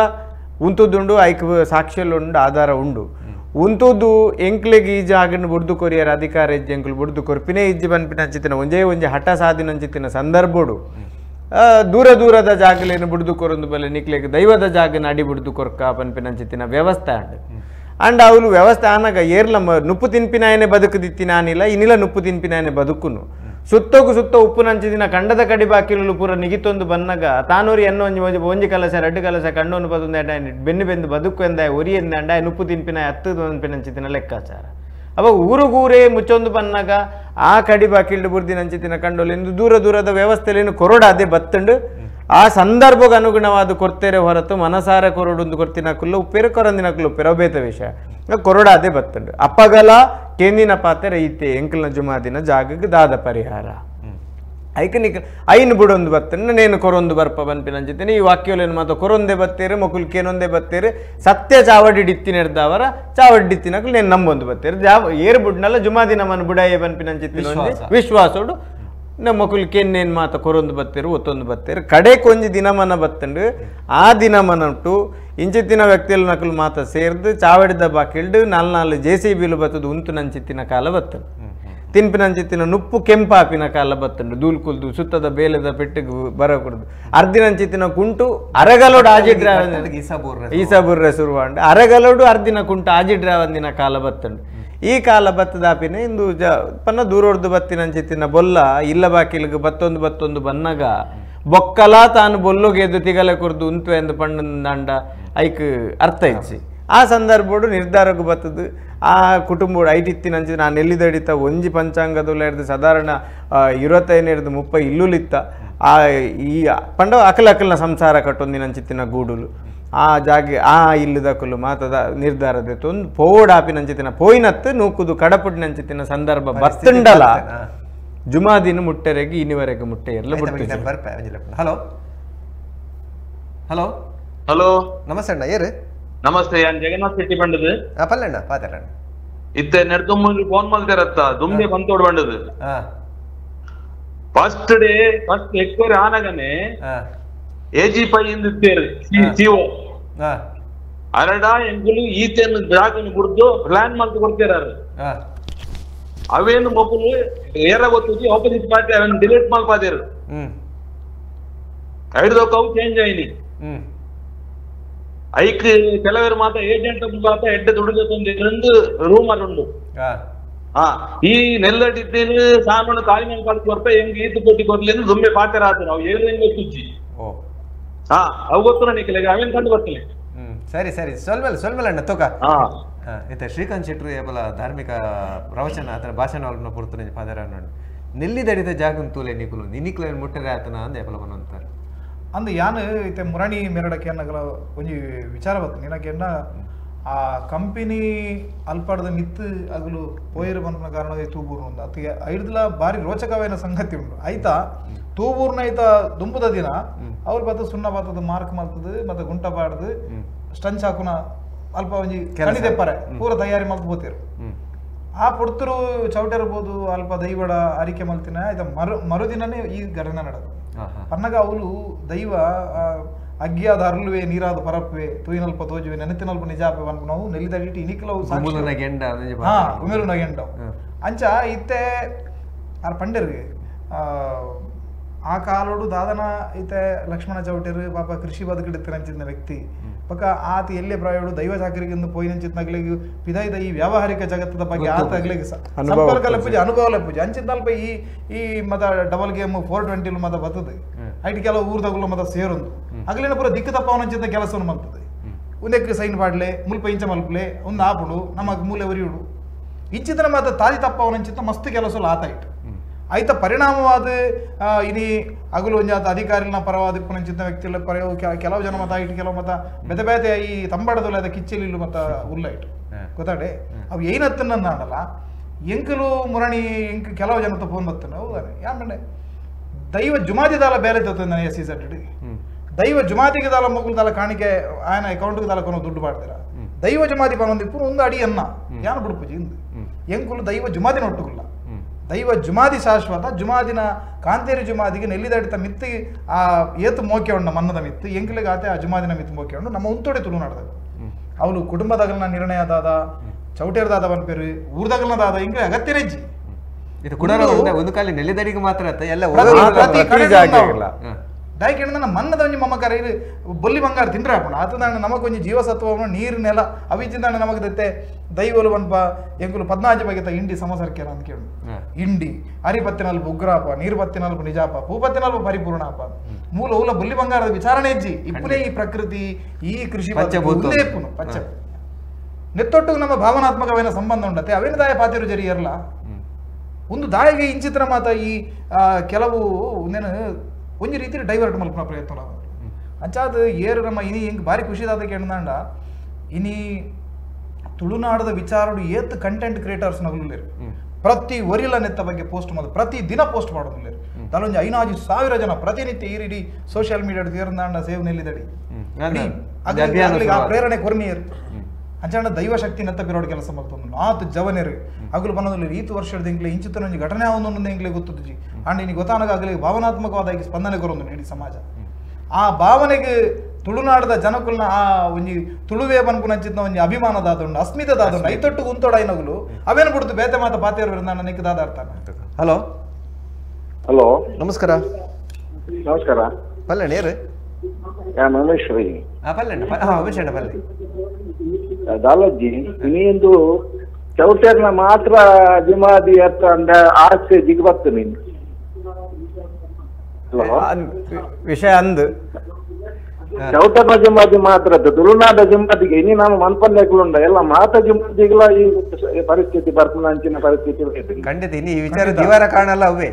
ಉಂತುದುಂಡು ಐಕ್ ಸಾಕ್ಷ್ಯಲುಂಡು ಆಧಾರ ಉಂಡು ಉಂತುದು ಎಂಕ್ಲೆಗ್ ಈ ಜಾಗನ್ನು ಬುಡ್ದು ಕೊರಿಯರ ಅಧಿಕಾರ ಇಜ್ಜಿ ಎಂಕ್ಲು ಬುಡ್ದು ಕೊರ್ಪಿನೇ ಇಜ್ಜಿ ಬನ್ಪಿನಂಚಿತ್ತಿನ ಒಂಜೇ ಹಠ ಸಾಧಿನಂಚಿತ್ತಿನ ಸಂದರ್ಭಡು ದೂರದ ಜಾಗಲೇನು ಬುಡ್ದು ಕೊರೊಂದು ಬಲೆ ನಿಕ್ಲೆಗ್ ದೈವದ ಜಾಗನ ಅಡಿ ಬುಡ್ದು ಕೊರ್ಕ ಪನ್ಪಿನಂಚಿತ್ತಿನ ವ್ಯವಸ್ಥೆ ಅಂಡ್ ಅವಳು ವ್ಯವಸ್ಥೆ ಆನಾಗ ಏರ್ಲ ನುಪ್ಪು ತಿನ್ಪಿನಾಯನೆ ಬದುಕುದಿತ್ತಿನ ಆನಿಲ್ಲ ಇನ್ನಿಲ್ಲ ನುಪ್ಪು ತಿನ್ಪಿನಾಯನೆ ಬದುಕುನು ಸುತ್ತ ಉಪ್ಪು ನಂಚಿದಿನ ಕಂಡದ ಕಡಿ ಬಾಕಿಲು ಪೂರ ನಿಗಿತೊಂದು ಬನ್ನಗ ತಾನೂರಿ ಎನ್ನೋ ಒಂಜಿ ಕಲಸ ಎರಡು ಕಲಸ ಕಣ್ಣೊಂದು ಪದೊಂದು ಬೆನ್ನು ಬದುಕು ಎಂದಾಯ ಒರಿ ಎಂದಾಯ ನುಪ್ಪು ತಿನ್ಪಿನಾಯ ಹತ್ತು ನಂಚಿತಿನ ಲೆಕ್ಕಾಚಾರ ಅವ ಊರುಗೂರೇ ಮುಚ್ಚೊಂದು ಬನ್ನಾಗ ಆ ಕಡಿ ಬಾಕಿಲ್ಡು ಬುರ್ದಿ ನಂಚಿತಿನ ಕಂಡೋಲು ಎಂದು ದೂರದ ವ್ಯವಸ್ಥೆಯಲ್ಲಿ ಕೊರಡ ಅದೇ ಬತ್ತಂಡು ಆ ಸಂದರ್ಭಕ್ಕೆ ಅನುಗುಣವಾದ ಕೊರ್ತೇರೆ ಹೊರತು ಮನಸಾರ ಕೊರಡೊಂದು ಕೊರ್ತಿನಕುಲ್ಲ ಉಪ್ಪೇರು ಕೊರಂದಿನಕುಲ್ಲ ಉಪ್ಪೇರ ಬೇತ ವಿಷಯ ಕೊರಡ ಅದೇ ಬತ್ತಂಡು ಅಪ್ಪಗಲ ಕೇಂದಿನ ಪಾತ್ರೆ ಐತೆ ಎಂಕಲ್ನ ಜುಮಾದಿನ ಜಾಗಕ್ಕೆ ದಾದ ಪರಿಹಾರ ಐಕನಿಕ ಐನು ಬುಡೊಂದು ಬತ್ತಂಡು ನೇನು ಕೊರೊಂದು ಬರ್ಪ ಬನ್ಪಿನಂಚಿತೀನಿ ಈ ವಾಕ್ಯಲೇನು ಮಾತು ಕೊರೊಂದೆ ಬತ್ತೇರು ಮಕ್ಕಳು ಕೇನೊಂದೇ ಬತ್ತೇರು ಸತ್ಯ ಚಾವಡಿಡಿತ್ತಿನೆರ್ದವರ ಚಾವಡಿತ್ತಿನಕಲು ನೇನು ನಂಬೊಂದು ಬತ್ತೇರು ಏರು ಬುಡ್ನಲ್ಲ ಜುಮಾದಿನ ಮನ ಬುಡಾಯೆ ಬನ್ಪಿನಂಚಿತ್ತಿನ ವಿಶ್ವಾಸೋಡು ನಮ್ಮ ಮಕ್ಕಳು ಕೇನ್ನೇನು ಮಾತ ಕೊರೊಂದು ಬತ್ತೇರು ಒತ್ತೊಂದು ಬತ್ತೇರು ಕಡೆ ಕೊಂಜಿ ದಿನಮನ ಬತ್ತಂಡು ಆ ದಿನಮನಟ್ಟು ಇಂಚಿತ್ತಿನ ವ್ಯಕ್ತಿಯಲ್ಲಿ ನಕಲು ಮಾತ ಸೇರ್ದು ಚಾವಡಿದ ಬಾಕಿಲ್ಡು ನಾಲ್ಕು JCBಲು ಬತ್ತದು ಉಂತು ನಂಚಿತ್ತಿನ ಕಾಲ ಬತ್ತಂಡು ತಿನ್ಪಿನಂಚಿತ್ತಿನ ನುಪ್ಪು ಕೆಂಪಾಪಿನ ಕಾಲ ಬತ್ತಂಡು ದೂಲ್ಕುಲ್ದು ಸುತ್ತದ ಬೇಲದ ಪೆಟ್ಟಿಗೆ ಬರಕೂಡದು ಅರ್ಧಿನಂಚಿತ್ತಿನ ಕುಂಟು ಅರಗಲೋಡು ಈಸಾಬುರ್ರೆ ಸುರುವಾಂಡು ಅರಗಲೋಡು ಅರ್ಧಿನ ಕುಂಟು ಆಜಿಡ್ರಾವಂದಿನ ಕಾಲ ಬತ್ತಂಡು ಈ ಕಾಲ ಬತ್ತದಾಪಿನ ಇಂದು ಪನ್ನ ದೂರೊಡ್ದು ಬತ್ತಿನಂಚಿತ್ತಿನ ಬೊಲ್ಲ ಇಲ್ಲ ಬಾಕಿಲಿಗೆ ಬತ್ತೊಂದು ಬನ್ನಗ ಬೊಕ್ಕಲ ತಾನು ಬೊಲ್ಲುಗೆದ್ದು ತಿಗಲೆ ಕುರ್ದು ಉಂತು ಎಂದು ಪಂಡ ಐಕ್ ಅರ್ಥ ಇಚ್ಚಿ ಆ ಸಂದರ್ಭಡು ನಿರ್ಧಾರಕ್ಕೆ ಬರ್ತದೆ ಆ ಕುಟುಂಬ ಐಟಿತ್ತಿನಂಚಿದ ನಾನು ಎಲ್ಲಿದಡಿತ ಒಂಜಿ ಪಂಚಾಂಗದಲ್ಲ ಹಿಡಿದು ಸಾಧಾರಣ 25-30 ಇಲ್ಲುಲಿತ್ತ ಆ ಈ ಪಂಡ ಅಕಲನ ಸಂಸಾರ ಕಟ್ಟೊಂದಿನಂಚಿತ್ತಿನ ಗೂಡುಲು ಆ ಜಾಗೆ ಆ ಇಲ್ಲದಕ್ಕಲು ಮಾತದ ನಿರ್ಧಾರದ ಒಂದು ಪೋಡಾಪಿನಂಚಿತ್ತಿನ ಪೋಯಿನತ್ತು ನೂಕುದು ಕಡಪುಟ್ಟಿನಂಚಿತ್ತಿನ ಸಂದರ್ಭ ಬತ್ತಂಡಲ ಜುಮಾದಿನ ಮುಟ್ಟೆರೆಗೆ ಇನ್ನಿವರೆಗೆ ಮುಟ್ಟೆ ಎಲ್ಲ ಹಲೋ ಹಲೋ ಹಲೋ ನಮಸ್ತೆ ಅಣ್ಣ ಏರು ನಮಸ್ತೆ ನಾನು ಜಗನ್ನಾಥ್ ಶೆಟ್ಟಿ ಬಂಡದು ಪಲ್ಲಣ್ಣ ಪಾತರಣ್ಣ ಇತ್ತೆ ನೆಡ್ದುಮ್ಮಲ್ಲಿ ಫೋನ್ ಮಾಡ್ತಾರತ್ತ ದುಮ್ದೆ ಬಂತೋಡ್ ಬಂಡದು ಫಸ್ಟ್ ಡೇ ಫಸ್ಟ್ ಎಕ್ವೈರಿ ಆನಗನೆ AG5 ಇಂದ ಇತ್ತೇರಿ CO ಅರಡ ಎಂಗುಲು ಈತೇನು ಜಾಗನ್ನು ಬಿಡ್ದು ಪ್ಲಾನ್ ಮಾಡ್ತು ಕೊಡ್ತೀರಾರು ಅವೇನು ಮೊಬೈಲ್ ಏರ ಗೊತ್ತಿದ್ದು ಆಪೋಸಿಟ್ ಪಾರ್ಟಿ ಅವನ್ನ ಡಿಲೀಟ್ ಮಾಡ್ಪಾದೇರು ಐಡ್ದೋಕವು ಚೇಂಜ್ ಆಯ್ನಿ ಐಕ್ ಕೆಲವರು ಮಾತ್ರ ಏಜೆಂಟ್ ಮಾತ ಎಡ್ಡೆ ದುಡಿದೊಂದು ರೂಮರ್ ಉಂಡು ಈ ನೆಲ್ಲಡಿದ್ದೇನು ಸಾಮಾನು ಕಾಲಿ ಮೇಲೆ ಕಳ್ಸಿ ಬರ್ತಾ ಹೆಂಗ್ ಈತು ಕೊಟ್ಟಿ ಕೊಡ್ಲಿ ದುಮ್ಮೆ ಪಾತ್ರ ಆತು ನಾವು ಏನು ಹೆಂಗ್ ಗೊತ್ತಿಜ್ಜಿ ಅವು ಗೊತ್ತು ನನಗೆ ಅವೇನ್ ಕಂಡು ಬರ್ತೀನಿ ಸರಿ ಸರಿ ಸ್ವಲ್ಪ ಅಣ್ಣ ತೋಕ ಇತ್ತೆ ಶ್ರೀಕಾಂತ್ ಶೆಟ್ರು ಏಬಲ ಧಾರ್ಮಿಕ ಪ್ರವಚನ ಆತರ ಭಾಷಣ ಪುರ್ತನೆ ಪಾದರ ನೋಡಿ ನೆಲ್ಲಿದಡಿದ ಜಾಗನ್ ತೂಲೆ ನಿಕುಲು ನಿನಿಕ್ಲ ಮುಟ್ಟರೆ ಆತನ ಅಂದ ಏಬಲ ಬಂತಾರೆ ಅಂದ್ ಯಾನ್ ಇತ್ತೆ ಮುರಣಿ ಮೆರಡಕ್ಕೆ ಅನ್ನಗಲ ಒಂಜಿ ವಿಚಾರ ಬತ್ತು ನಿನಕೆನ್ನ ಆ ಕಂಪನಿ ಅಲ್ಪಾಡದ ಮಿತ್ತು ಅಗಲು ಪೋಯರು ಬಂದ ಕಾರಣ ತೂಬೂರ್ನ ಉಂಡು ಅತ್ತಿಗೆ ಐಡ್ಲ ಬಾರಿ ರೋಚಕವಾದ ಸಂಗತಿ ಉಂಟು ಆಯ್ತಾ ತೂಬೂರ್ನ ಐತ ದುಂಬುದ ದಿನ ಅವ್ರು ಬತ್ತ ಸುಣ್ಣ ಬತ್ತದ ಮಾರ್ಕ್ ಮಲ್ತದ ಮತ್ತೆ ಗುಂಟ ಬಾಡ್ದು ಸ್ಟಂಚ್ ಹಾಕುನ ಅಲ್ಪ ಒಂಜಿ ಕಣಿದೆಪ್ಪರೆ ಪೂರ ತಯಾರಿ ಮಲ್ತು ಬೋತಿರು ಆ ಪುಡ್ತರು ಚೌಟಿರ್ಬೋದು ಅಲ್ಪ ದೈವಡ ಅರಿಕೆ ಮಲ್ತಿನ ಆಯ್ತ ಮರುದಿನನೇ ಈ ಘಟನೆ ನಡೆದು ಪನ್ನಗ ಅವಳು ದೈವ ಅಗ್ಗಿಯಾದ ಅರ್ಲುವೆ ನೀರಾದ ಪರಪ್ಪೆ ತೂಯಿನಲ್ಪ ತೋಜುವೆ ನೆನತಿನಲ್ಪ ನಿಜಾಪೆ ಅನ್ಕು ನಾವು ನೆಲ್ಲಿದಡಿಟ್ಟು ಇನಿಕ್ಲವು ಉಮೇರುನ ಗೆಂಡವು ಅಂಚ ಇತ್ತೆ ಆರ್ ಪಂಡರ್ಗೆ ಆ ಕಾಲೋಡು ದಾದನ ಇತ್ತೆ ಲಕ್ಷ್ಮಣ ಚೌಟರು ಪಾಪ ಕೃಷಿ ಬದುಕಿಡುತ್ತಿರಂಚಿನ ವ್ಯಕ್ತಿ ಪಕ್ಕ ಆತ ಎಲ್ಲೇ ಪ್ರಾಯೋಡು ದೈವ ಚಾಕರಿಗಿಂದ ಪೋಯಿನಂಚಿತ್ನಾಗ್ಲಿಗೆ ಪಿದಾಯ್ದ ಈ ವ್ಯಾವಹಾರಿಕ ಜಗತ್ತದ ಬಗ್ಗೆ ಆತಗ್ಲಿಗೆ ಸಂಪರ್ಕ ಲಪ್ಪುಜಿ ಅನುಭವ ಲಪ್ಪುಜಿ ಅಂಚಿತ್ತಲ್ಪ ಈ ಮತ ಡಬಲ್ ಗೇಮ್ 420 ಮತ ಬರ್ತದೆ ಐಟಿ ಕೆಲವು ಊರ್ದಾಗಲು ಮತ ಸೇರೊಂದು ಅಗ್ಲಿನ ಪೂರ ದಿಕ್ಕು ತಪ್ಪವನಂಚಿತ್ತ ಕೆಲಸವನ್ನು ಮಲ್ತದೆ ಒಂದಕ್ಕೆ ಸೈನ್ ಪಾಡ್ಲೆ ಮುಲ್ಪ ಇಂಚ ಮಲ್ಪಲೆ ಒಂದು ಆಪುಡು ನಮಗ್ ಮೂಲೆ ಒರಿಯುಡು ಇಂಚಿತನ ಮಾತ ತಾದಿ ತಪ್ಪವನಂಚಿತ್ತ ಮಸ್ತ್ ಕೆಲಸ ಆತಾಯ್ತು ಆಯ್ತ ಪರಿಣಾಮವಾದ ಇನಿ ಅಗಲು ಒಂಜಾತ ಅಧಿಕಾರಿನ ಪರವಾದ ಪುನಂಚಿತ್ತ ವ್ಯಕ್ತಿಗಳ ಕೆಲವು ಜನ ಮತ ಇಟ್ಟು ಕೆಲವು ಮತ ಬೆತೆ ಬೇತೆ ಈ ತಂಬಡದಲ್ಲ ಅದ ಕಿಚ್ಚಲಿಲ್ಲ ಮತ ಉಲ್ಲ ಇಟ್ಟು ಗೊತ್ತಾಡೆ ಅವು ಏನತ್ತನ್ನ ನಾಡಲ್ಲ ಎಂಕಲು ಮುರಣಿ ಎಂಕ್ ಕೆಲವು ಜನತ ಫೋನ್ ಬರ್ತನೆ ಹೌದಾನೆ ಯಾಮಂಡೆ ದೈವ ಜುಮಾದಿ ದಾಲ ಬೇರೆ ತೋತಾನೆ SC ಸರ್ಟಿಫಿಕೇಟ್ ದೈವ ಜುಮಾದಿಗೆ ದಾಲ ಮಗುಲು ದಾಲ ಕಾಣಿಕೆ ಆಯನ ಅಕೌಂಟ್ಗೆ ದಾಲ ಕೊನೋ ದುಡ್ಡು ಮಾಡ್ತೀರ ದೈವ ಜುಮಾದಿ ಪನೊಂದಿಪ್ಪು ಒಂದು ಅಡಿ ಅನ್ನ ಯಾನು ಬಿಡ್ಪುಜಿ ಇಂದು ಎಂಕುಲು ದೈವ ಜುಮಾದಿನ ಒಟ್ಟುಗುಲ್ಲ ದೈವ ಜುಮಾದಿ ಶಾಶ್ವತ ಜುಮಾದಿನ ಕಾಂತೇರಿ ಜುಮಾದಿಗೆ ನೆಲ್ಲಿದಡಿತ ಮಿತ್ತಿಗೆ ಆ ಏತು ಮೋಕೆ ಉಂಡ ಮನ್ನದ ಮಿತ್ತು ಎಂಕಲಿಗೆ ಆತೆ ಆ ಜುಮಾದಿನ ಮಿತ್ತು ಮೋಕೆ ಉಂಡು ನಮ್ಮ ಉಂತೋಡೆ ತುಳು ನಡೆದ ಅವಳು ಕುಟುಂಬದಾಗಲನ ನಿರ್ಣಯದಾದ ಚೌಟೇರ್ದಾದ ಬನ್ಪೇರು ಊರ್ದಾಗಲನದಾದ ಹಿಂಗೆ ಅಗತ್ಯ ನೆಜ್ಜಿ ಇದು ಕೂಡ ಒಂದು ಕಾಲಿ ನೆಲ್ಲಿದಡಿಗೆ ಮಾತ್ರ ಎಲ್ಲ ದಾಯ್ಕೆ ನಮ್ಮ ಮನ್ನದ ಒಂಜಿ ಮಮ್ಮಕಾರ ಇದು ಬೊಲ್ಲಿ ಬಂಗಾರ ತಿಂಡ್ರೆ ಹಾಕೋಣ ಆತದಾಣ ನಮಗೊಂಜಿ ಜೀವಸತ್ವವನ್ನು ನೀರು ನೆಲ ಅವಿಚಿಂದಾಣ ನಮಗೆ ದತ್ತೆ ದೈವಲು ಬನ್ಪ ಎಂಕುಲು 14 ಬಗೆತ ಇಂಡಿ ಸಮಸರ್ಕ್ಯಾರ ಅಂತ ಕೇಳು ಇಂಡಿ ಅರಿಪತ್ತಿನಲ್ಪ ಉಗ್ರಾಪ ನೀರ್ಪತ್ತಿನಲ್ಪ ನಿಜಾಪ ಭೂಪತ್ತಿನಲ್ಪ ಪರಿಪೂರ್ಣಾಪ ಮೂಲ ಊಲ ಬೊಲ್ಲಿ ಬಂಗಾರದ ವಿಚಾರಣೆ ಹೆಜ್ಜಿ ಇಪ್ಪನೇ ಈ ಪ್ರಕೃತಿ ಈ ಕೃಷಿ ಪಚ್ಚ ನೆತ್ತೊಟ್ಟು ನಮ್ಮ ಭಾವನಾತ್ಮಕವಾದ ಸಂಬಂಧ ಉಂಡತೆ ಅವೇನು ದಾಯ ಪಾತಿರು ಜರಿ ಇರಲ್ಲ ಒಂದು ದಾಯಿಗೆ ಇಂಚಿತ್ರ ಮಾತ ಈ ಕೆಲವು ಒಂದೇನು ಒಂಜಿ ರೀತಿ ಡೈವರ್ಟ್ ಮಲ್ಪನ ಪ್ರಯತ್ನ ಅಂಚಾದ ಏರು ನಮ್ಮ ಇನಿ ಹಿಂಗೆ ಭಾರಿ ಖುಷಿದಾದ ಕೇಳ್ದಾಂಡ ಇನಿ ತುಳುನಾಡದ ವಿಚಾರಡು ಏತ್ ಕಂಟೆಂಟ್ ಕ್ರಿಯೇಟರ್ಸ್ ನಗಲೇರು ಪ್ರತಿ ಒರಿಲ ನೆತ್ತ ಬಗ್ಗೆ ಪೋಸ್ಟ್ ಮಾಡೋದು ಪ್ರತಿ ದಿನ ಪೋಸ್ಟ್ ಮಾಡೋದಿಲ್ಲ ತಲೊಂಜಿ 5,000 ಜನ ಪ್ರತಿನಿತ್ಯ ಈರಿಡಿ ಸೋಷಿಯಲ್ ಮೀಡಿಯಾಡ್ ಸೇರ್ದಾಂಡ ಸೇವ್ ನೆಲ್ಲಿದಡಿ ಆ ಪ್ರೇರಣೆ ಕೊರ್ನಿಯರು ಅಂಚಾಂಡ ದೈವ ಶಕ್ತಿ ನೆತ್ತ ಬಿರೋಡ್ ಕೆಲಸ ಮಾಡ್ತಂದು ಆತು ಜವನೇರು ಅಗಲು ಬನ್ನದಲ್ಲಿ ಈತು ವರ್ಷದ ಎಂಕ್ಲೆ ಇಂಚಿತನೊಂಜಿ ಘಟನೆ ಅವನೊಂದು ಎಂಕ್ಲೆ ಗೊತ್ತುಜಿ ಅಂಡ್ ಇನಿ ಗೊತ್ತಾನಾಗ ಆಗಲಿ ಭಾವನಾತ್ಮಕವಾದ ಸ್ಪಂದನೆ ಕೊರೊಂದು ಇಡೀ ಸಮಾಜ ಆ ಭಾವನೆಗೆ ತುಳುನಾಡದ ಜನಕುಲ್ನ ಆ ಒಂಜಿ ತುಳುವೇ ಬನ್ಪುನಂಚಿತ್ನ ಒಂಜಿ ಅಭಿಮಾನದಾದುಂಡು ಅಸ್ಮಿತದಾದುಂಡು ಐತೊಟ್ಟು ಗುಂತೋಡ ಐನಗುಲು ಅವೇನು ಬಿಡ್ತು ಬೇತೆ ಮಾತ ಪಾತಿಯರು ಬಿಡ್ದಾನ ನಿಕ್ಕದಾದ ಅರ್ಥ ಹಲೋ ಹಲೋ ನಮಸ್ಕಾರ ನಮಸ್ಕಾರ ಪಲ್ಲಣ್ಣ ಏರು ರಮೇಶ್ ರೀ ಪಲ್ಲಣ್ಣ ರಮೇಶ್ ಅಣ್ಣ ಪಲ್ಲೆ ದಾಲಜ್ಜಿ ಇನ್ನೊಂದು ಚೌಟರ್ನ ಮಾತ್ರ ಜುಮಾದಿ ಅತ್ತ ಅಂದ ಆಸೆ ಜಿಗ್ಬತ್ತು ನೀನು ವಿಷಯ ಅಂದು ಚೌಟರ್ನ ಜಮಾತಿ ಮಾತ್ರ ತುಳುನಾಡ ಜಮಾತಿಗೆ ಇನ್ನು ನಾವು ಮನ್ಪಲ್ಯಗಳುಂಡ ಎಲ್ಲ ಮಾತ ಜಮಾತಿಗಳ ಈ ಪರಿಸ್ಥಿತಿ ಬರ್ಪುನ ಅಂಚಿನ ಪರಿಸ್ಥಿತಿ ಖಂಡಿತ ಇನ್ನು ಈ ವಿಚಾರ ದಿವಾರ ಕಾಣಲ್ಲ ಅವೇ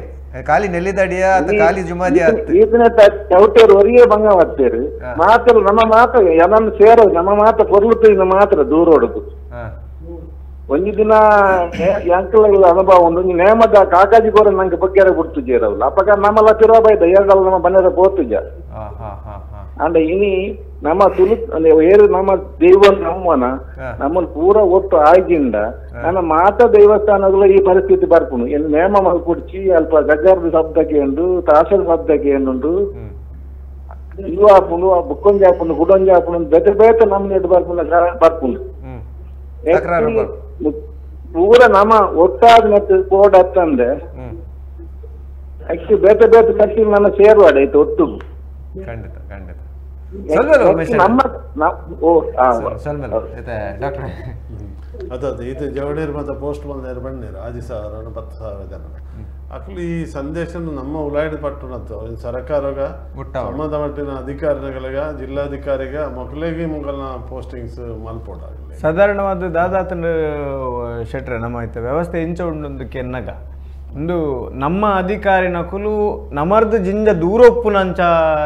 ಖಾಲಿ ನೆಲ್ಲಿದಡಿಯ ಅಥವಾ ಖಾಲಿ ಜುಮಾದಿ ಈತನ ಚೌಟೇರು ಹೊರಿಗೆ ಭಂಗ ಮಾಡ್ತೇರು ಮಾತ್ರ ನಮ್ಮ ಮಾತ ಏನನ್ನು ಸೇರೋದು ನಮ್ಮ ಮಾತ ಕೊರ್ಲುತ್ತಿನ ಮಾತ್ರ ದೂರ ಹೊಡದು ಒಂದು ದಿನ ಅಂಕಲ್ ಅನುಭವ ಒಂದು ನೇಮದ ಕಾಕಾಜಿ ಗೋರ ನಂಗೆ ಬಗ್ಗೆರ ಬಿಡ್ತಿದ್ದೀರಲ್ಲ ಅಪ್ಪಗ ನಮ್ಮಲ್ಲ ತಿರುವಾಬಾಯ್ದ ಏಳು ನಮ್ಮ ಬನ್ನದ ಪೋತುಜ ಅಂಡ ಇನಿ ನಮ್ಮ ತುಳು ಏರು ನಮ್ಮ ದೈವ ನಮ್ಮನ ನಮ್ಮಲ್ಲಿ ಪೂರ ಒಟ್ಟು ಆಗಿಂದ ನನ್ನ ಮಾತ ದೇವಸ್ಥಾನಗಳು ಈ ಪರಿಸ್ಥಿತಿ ಬರ್ಪುನು ಏನು ನೇಮ ಮಲ್ಪುಡ್ಚಿ ಅಲ್ಪ ಗಜ್ಜಾರದ ಶಬ್ದಕ್ಕೆ ಎಂದು ತಾಸದ ಶಬ್ದಕ್ಕೆ ಏನುಂಡು ಇವು ಹಾಪುನು ಬುಕ್ಕೊಂಜಿ ಹಾಪುನು ಗುಡೊಂಜಿ ಹಾಪುನು ಬೇತೆ ಬೇತೆ ನಮ್ಮ ನೆಟ್ಟು ಬರ್ಪುನು ಪೂರ ನಮ್ಮ ಒಟ್ಟಾದ ಮತ್ತೆ ಕೋಡ್ ಹತ್ತಂದ್ರೆ ಆಕ್ಚುಲಿ ಬೇತೆ ಬೇತೆ ಕಟ್ಟಿ ನನ್ನ ಸೇರ್ವಾಡ ಐತೆ ಒಟ್ಟು ಖಂಡಿತ ಖಂಡಿತ ಅದೇ ಇದು ಜವಡೇರು ಮತ್ತು ಪೋಸ್ಟ್ ಬಂದೇರು ಬಣ್ಣೀರು 5,000 10,000 ಜನ ಅಕ್ಲು ಈ ಸಂದೇಶ ನಮ್ಮ ಉಲಾಯ್ಡ್ ಪಟ್ಟಣತ್ತು ಸರ್ಕಾರಗ ಸಂಬಂಧಪಟ್ಟಿನ ಅಧಿಕಾರಿಗಳಿಗ ಜಿಲ್ಲಾಧಿಕಾರಿಗ ಮಕ್ಕಳಿಗೆ ಮುಂಗಲ್ನ ಪೋಸ್ಟಿಂಗ್ಸ್ ಮಲ್ಪೋಡಾಗಲಿ ಸಾಧಾರಣವಾದ ದಾದಾತನ ಶೆಟ್ರೆ ನಮ್ಮ ವ್ಯವಸ್ಥೆ ಇಂಚ ಉಂಡೊಂದಕ್ಕೆ ಎನ್ನಗ ಒಂದು ನಮ್ಮ ಅಧಿಕಾರಿ ನಕುಲು ನಮರ್ದು ಜಿಂಜ ದೂರೊಪ್ಪುನಂಚ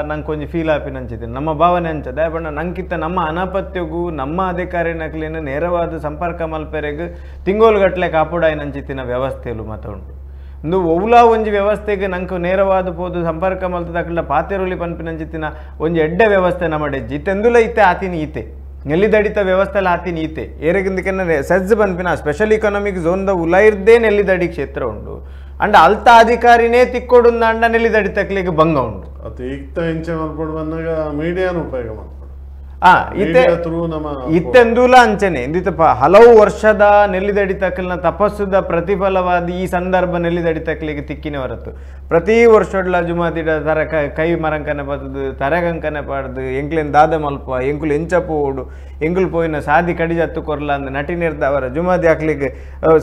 ನಂಗೆ ಕೊಂಚ ಫೀಲ್ ಆಪಿನಂಚಿದ್ದೀನಿ ನಮ್ಮ ಭಾವನೆ ಅಂಚದೆ ಬಣ್ಣ ನಂಗಿತ್ತ ನಮ್ಮ ಅನಪತ್ಯಗೂ ನಮ್ಮ ಅಧಿಕಾರಿ ನಕಲಿನ ನೇರವಾದ ಸಂಪರ್ಕ ಮಲ್ಪೆರೆಗೆ ತಿಂಗೋಲುಗಟ್ಟಲೆ ಕಾಪುಡಾಯಿನಂಚಿತ್ತಿನ ವ್ಯವಸ್ಥೆಲು ಮಾತ ಉಂಟು ಒಂದು ಓಲಾ ಒಂಜಿ ವ್ಯವಸ್ಥೆಗೆ ನಂಗೆ ನೇರವಾದ ಪೋದು ಸಂಪರ್ಕ ಮಲ್ತದಾಕಲ್ಲ ಪಾತೆರುಲಿ ಪನ್ಪಿನಂಚಿತ್ತಿನ ಒಂಜಿ ಎಡ್ಡ ವ್ಯವಸ್ಥೆ ನಮ್ಮ ಡೆಜ್ಜಿ ಇತ್ತೆಂದುಲ ಇತ್ತೆ ಆತಿನ ಈತೆ ನೆಲ್ಲಿದಡಿತ ವ್ಯವಸ್ಥೆಲ್ಲ ಆತಿನ ಈತೆ ಏರಗಿಂದಕ್ಕೆ ಸಜ್ಜ ಬನ್ಪಿನ ಸ್ಪೆಷಲ್ ಇಕನಾಮಿಕ್ ಝೋನ್ದ ಉಲಾಯಿರ್ದೇ ನೆಲ್ಲಿದಡಿ ಕ್ಷೇತ್ರ ಉಂಡು ಅಂಡ ಅಲ್ತ ಅಧಿಕಾರಿನೇ ತಿಕ್ಕೊಡು ಅಂಡ ನೆಲ್ಲಿದಡಿತಕ್ಲಿಗೆ ಭಂಗ ಉಂಡು ಅದು ಈಗ ಇಂಚೆ ಮಾಡ್ಕೊಂಡು ಬಂದಾಗ ಮೀಡಿಯಾನ ಉಪಯೋಗ ಮಾಡ್ಕೊಂಡು ಇತ್ತೆಂದೂಲ ಅಂಚನೆ ಇಂದಿತ ಹಲವು ವರ್ಷದ ನೆಲ್ಲಿದಡಿತಕ್ಕಲ್ನ ತಪಸ್ಸುದ ಪ್ರತಿಫಲವಾದ ಈ ಸಂದರ್ಭ ನೆಲ್ಲಿದಡಿತಕ್ಕಲಿಗೆ ತಿಕ್ಕಿನ ಹೊರತು ಪ್ರತಿ ವರ್ಷಡ್ಲ ಜುಮಾದಿಡ ತರ ಕೈ ಮರಂಕನೆ ಬದದು ತರಗಂಕನೆ ಪಾಡ್ದು ಎಂಕ್ಲೆನ್ ದಾದ ಮಲ್ಪ ಎಂಕುಲು ಎಂಚಪ್ಪು ಓಡು ಎಂಕುಲು ಪೋಯಿನ ಸಾದಿ ಕಡಿಜತ್ತು ಕೊರ್ಲ ಅಂದ ನಟಿ ನಿರ್ದವರ ಜುಮಾದಿ ಹಾಕ್ಲಿಕ್ಕೆ